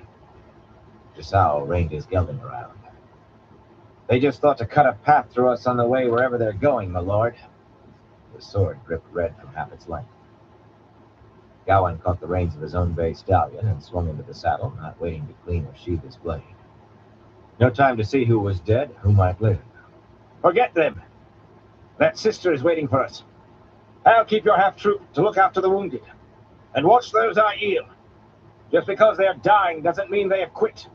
Jisao reined his gelding around. "They just thought to cut a path through us on the way wherever they're going, my lord." His sword dripped red from half its length. Gowan caught the reins of his own bay stallion and swung into the saddle, not waiting to clean or sheathe his blade. No time to see who was dead, who might live. "Forget them! That sister is waiting for us. I'll keep your half-troop to look after the wounded. And watch those Aiel. Just because they are dying doesn't mean they have quit.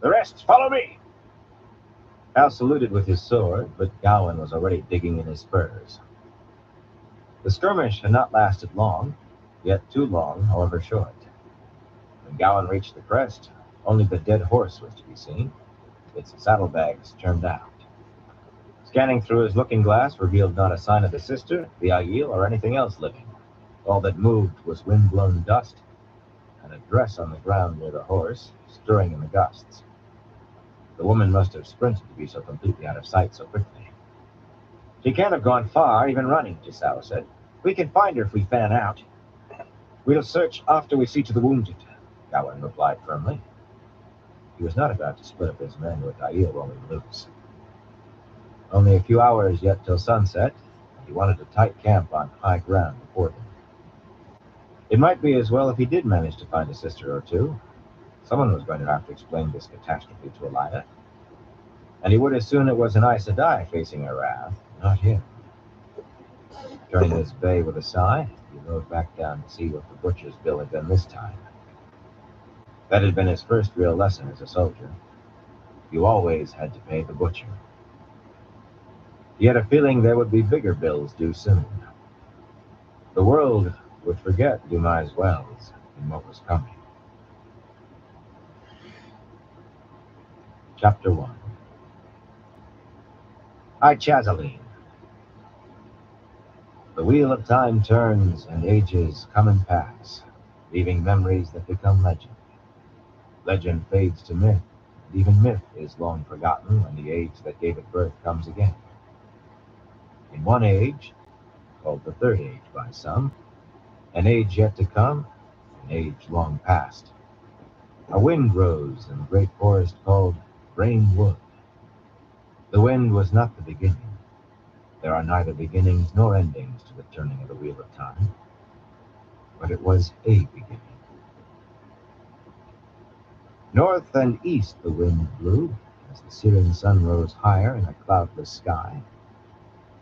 The rest, follow me!" Hal saluted with his sword, but Gowan was already digging in his spurs. The skirmish had not lasted long, yet too long, however short. When Gowan reached the crest, only the dead horse was to be seen, its saddlebags turned out. Scanning through his looking-glass revealed not a sign of the sister, the Aiel, or anything else living. All that moved was wind-blown dust, and a dress on the ground near the horse, stirring in the gusts. The woman must have sprinted to be so completely out of sight so quickly. "She can't have gone far, even running," Jisao said. "We can find her if we fan out." "We'll search after we see to the wounded," Gowan replied firmly. He was not about to split up his men with Aiel rolling loose. Only a few hours yet till sunset, and he wanted a tight camp on high ground before them. It might be as well if he did manage to find a sister or two. Someone was going to have to explain this catastrophe to Elida. And he would as soon it was an Aes Sedai facing her wrath, not him. Turning his bay with a sigh, he rode back down to see what the butcher's bill had been this time. That had been his first real lesson as a soldier. You always had to pay the butcher. He had a feeling there would be bigger bills due soon. The world would forget Dumai's wells in what was coming. Chapter 1. I Chazaline. The wheel of time turns, and ages come and pass, leaving memories that become legend. Legend fades to myth, and even myth is long forgotten when the age that gave it birth comes again. In one age, called the Third Age by some, an age yet to come, an age long past, a wind rose in the great forest called Rain Wood. The wind was not the beginning. There are neither beginnings nor endings to the turning of the wheel of time, but it was a beginning. North and east the wind blew, as the searing sun rose higher in a cloudless sky.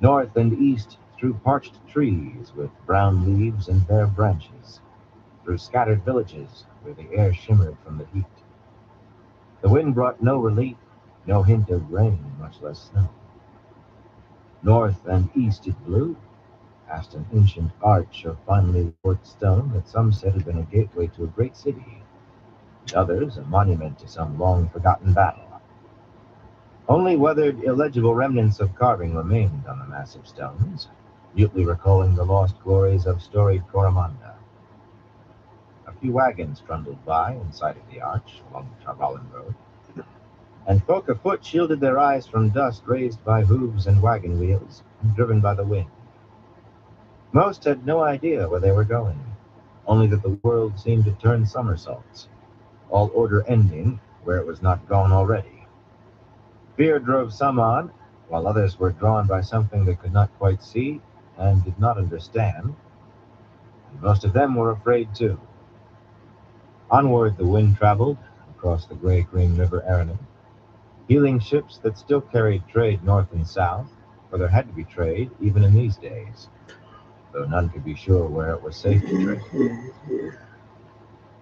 North and east through parched trees with brown leaves and bare branches, through scattered villages where the air shimmered from the heat. The wind brought no relief, no hint of rain, much less snow. North and east it blew, past an ancient arch of finely worked stone that some said had been a gateway to a great city, and others a monument to some long-forgotten battle. Only weathered, illegible remnants of carving remained on the massive stones, mutely recalling the lost glories of storied Coromanda. A few wagons trundled by in sight of the arch along the Tarvalin Road, and folk afoot shielded their eyes from dust raised by hooves and wagon wheels, driven by the wind. Most had no idea where they were going, only that the world seemed to turn somersaults, all order ending where it was not gone already. Fear drove some on, while others were drawn by something they could not quite see and did not understand, and most of them were afraid too. Onward the wind traveled, across the gray-green river Aranon, heeling ships that still carried trade north and south, for there had to be trade even in these days, though none could be sure where it was safe to trade.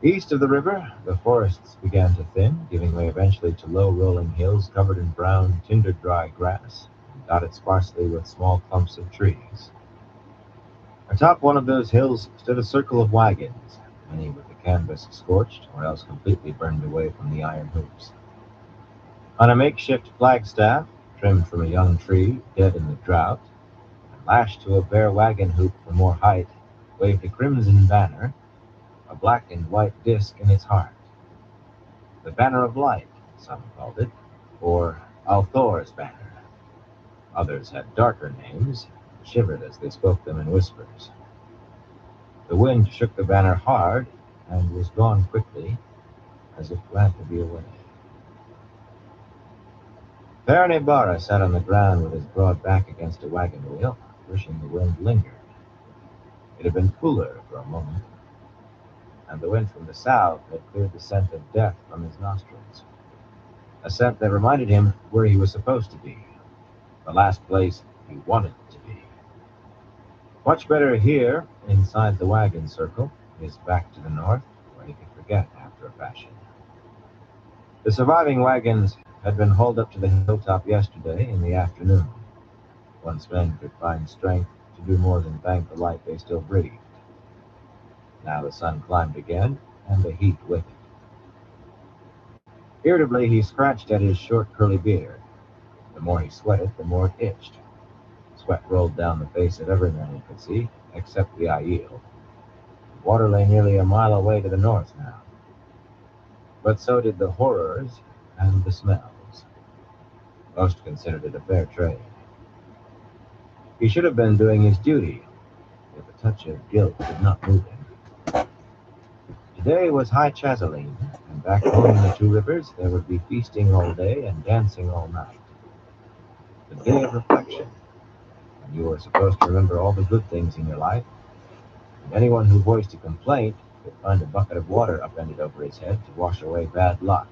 East of the river, the forests began to thin, giving way eventually to low rolling hills covered in brown, tinder-dry grass, and dotted sparsely with small clumps of trees. Atop one of those hills stood a circle of wagons, many with the canvas scorched or else completely burned away from the iron hoops. On a makeshift flagstaff, trimmed from a young tree dead in the drought, and lashed to a bare wagon hoop for more height, waved a crimson banner, a black and white disk in its heart. The Banner of Light, some called it, or Althor's Banner. Others had darker names, and shivered as they spoke them in whispers. The wind shook the banner hard, and was gone quickly, as if glad to be away. Barony Barra sat on the ground with his broad back against a wagon wheel, wishing the wind lingered. It had been cooler for a moment, and the wind from the south had cleared the scent of death from his nostrils. A scent that reminded him where he was supposed to be, the last place he wanted to be. Much better here, inside the wagon circle, his back to the north, where he could forget after a fashion. The surviving wagons had been hauled up to the hilltop yesterday in the afternoon, once men could find strength to do more than thank the light they still breathed. Now the sun climbed again, and the heat with it. Irritably, he scratched at his short curly beard. The more he sweated, the more it itched. Sweat rolled down the face of every man he could see, except the Aiel. The water lay nearly a mile away to the north now. But so did the horrors and the smells. Most considered it a fair trade. He should have been doing his duty, if a touch of guilt did not move him. Today was High Chazaline, and back home in the Two Rivers there would be feasting all day and dancing all night. The day of reflection, when you were supposed to remember all the good things in your life, and anyone who voiced a complaint could find a bucket of water upended over his head to wash away bad luck.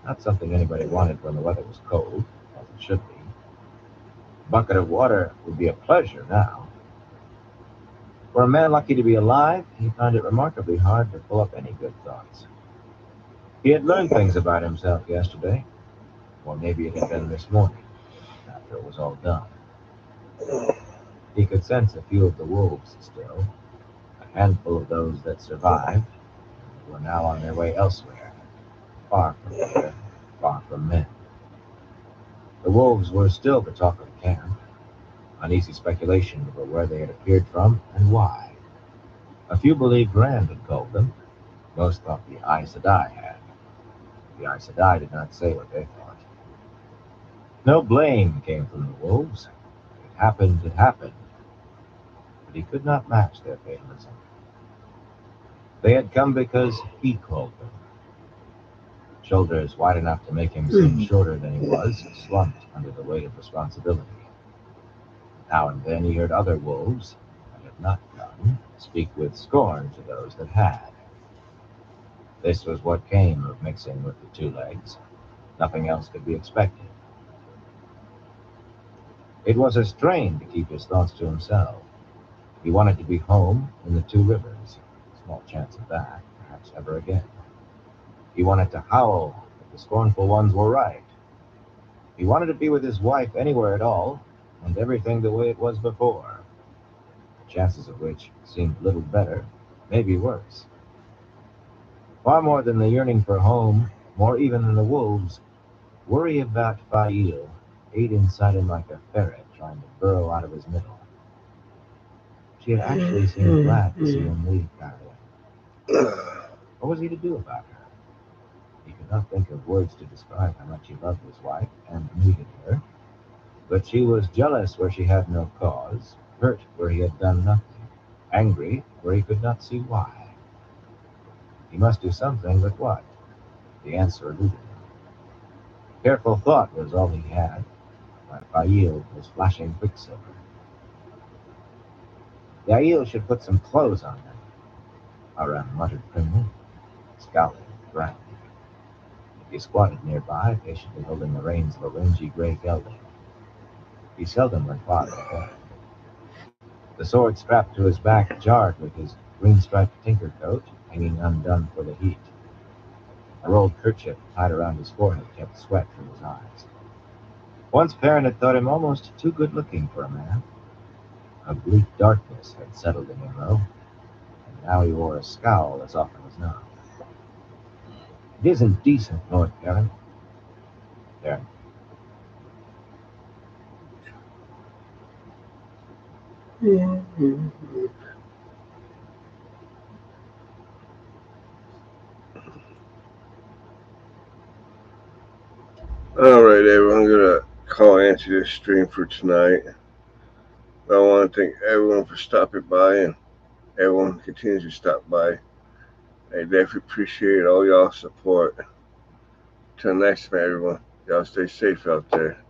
Not something anybody wanted when the weather was cold, as it should be. A bucket of water would be a pleasure now. For a man lucky to be alive, he found it remarkably hard to pull up any good thoughts. He had learned things about himself yesterday, or maybe it had been this morning, after it was all done. He could sense a few of the wolves still, a handful of those that survived, and were now on their way elsewhere, far from here, far from men. The wolves were still the talk of camp. Uneasy speculation over where they had appeared from and why. A few believed Rand had called them. Most thought the Aes Sedai had. The Aes Sedai did not say what they thought. No blame came from the wolves. It happened, but he could not match their fatalism. They had come because he called them. Shoulders wide enough to make him seem shorter than he was, slumped under the weight of responsibility. Now and then he heard other wolves, that had not come, speak with scorn to those that had. This was what came of mixing with the two legs. Nothing else could be expected. It was a strain to keep his thoughts to himself. He wanted to be home in the two rivers. Small chance of that, perhaps ever again. He wanted to howl if the scornful ones were right. He wanted to be with his wife anywhere at all, and everything the way it was before. The chances of which seemed little better, maybe worse. Far more than the yearning for home, more even than the wolves, worry about Fail ate inside him like a ferret trying to burrow out of his middle. She had actually seemed glad to see him leave Carolyn. What was he to do about her? He could not think of words to describe how much he loved his wife and needed her, but she was jealous where she had no cause, hurt where he had done nothing, angry where he could not see why. He must do something, but what? The answer eluded him. Careful thought was all he had, while Fail was flashing quicksilver. Yael should put some clothes on him, Aram muttered primly, scowling and frowning. He squatted nearby, patiently holding the reins of a rangy gray gelding. He seldom went far ahead. The sword strapped to his back jarred with his green-striped tinker coat, hanging undone for the heat. A rolled kerchief tied around his forehead kept sweat from his eyes. Once Perrin had thought him almost too good-looking for a man. A bleak darkness had settled in him, though, and now he wore a scowl as often as not. It isn't decent, Lord Perrin. Perrin. Alright, everyone, I'm gonna call and answer this stream for tonight. I want to thank everyone for stopping by, and everyone continues to stop by. I definitely appreciate all y'all support. Till next time, everyone. Y'all stay safe out there.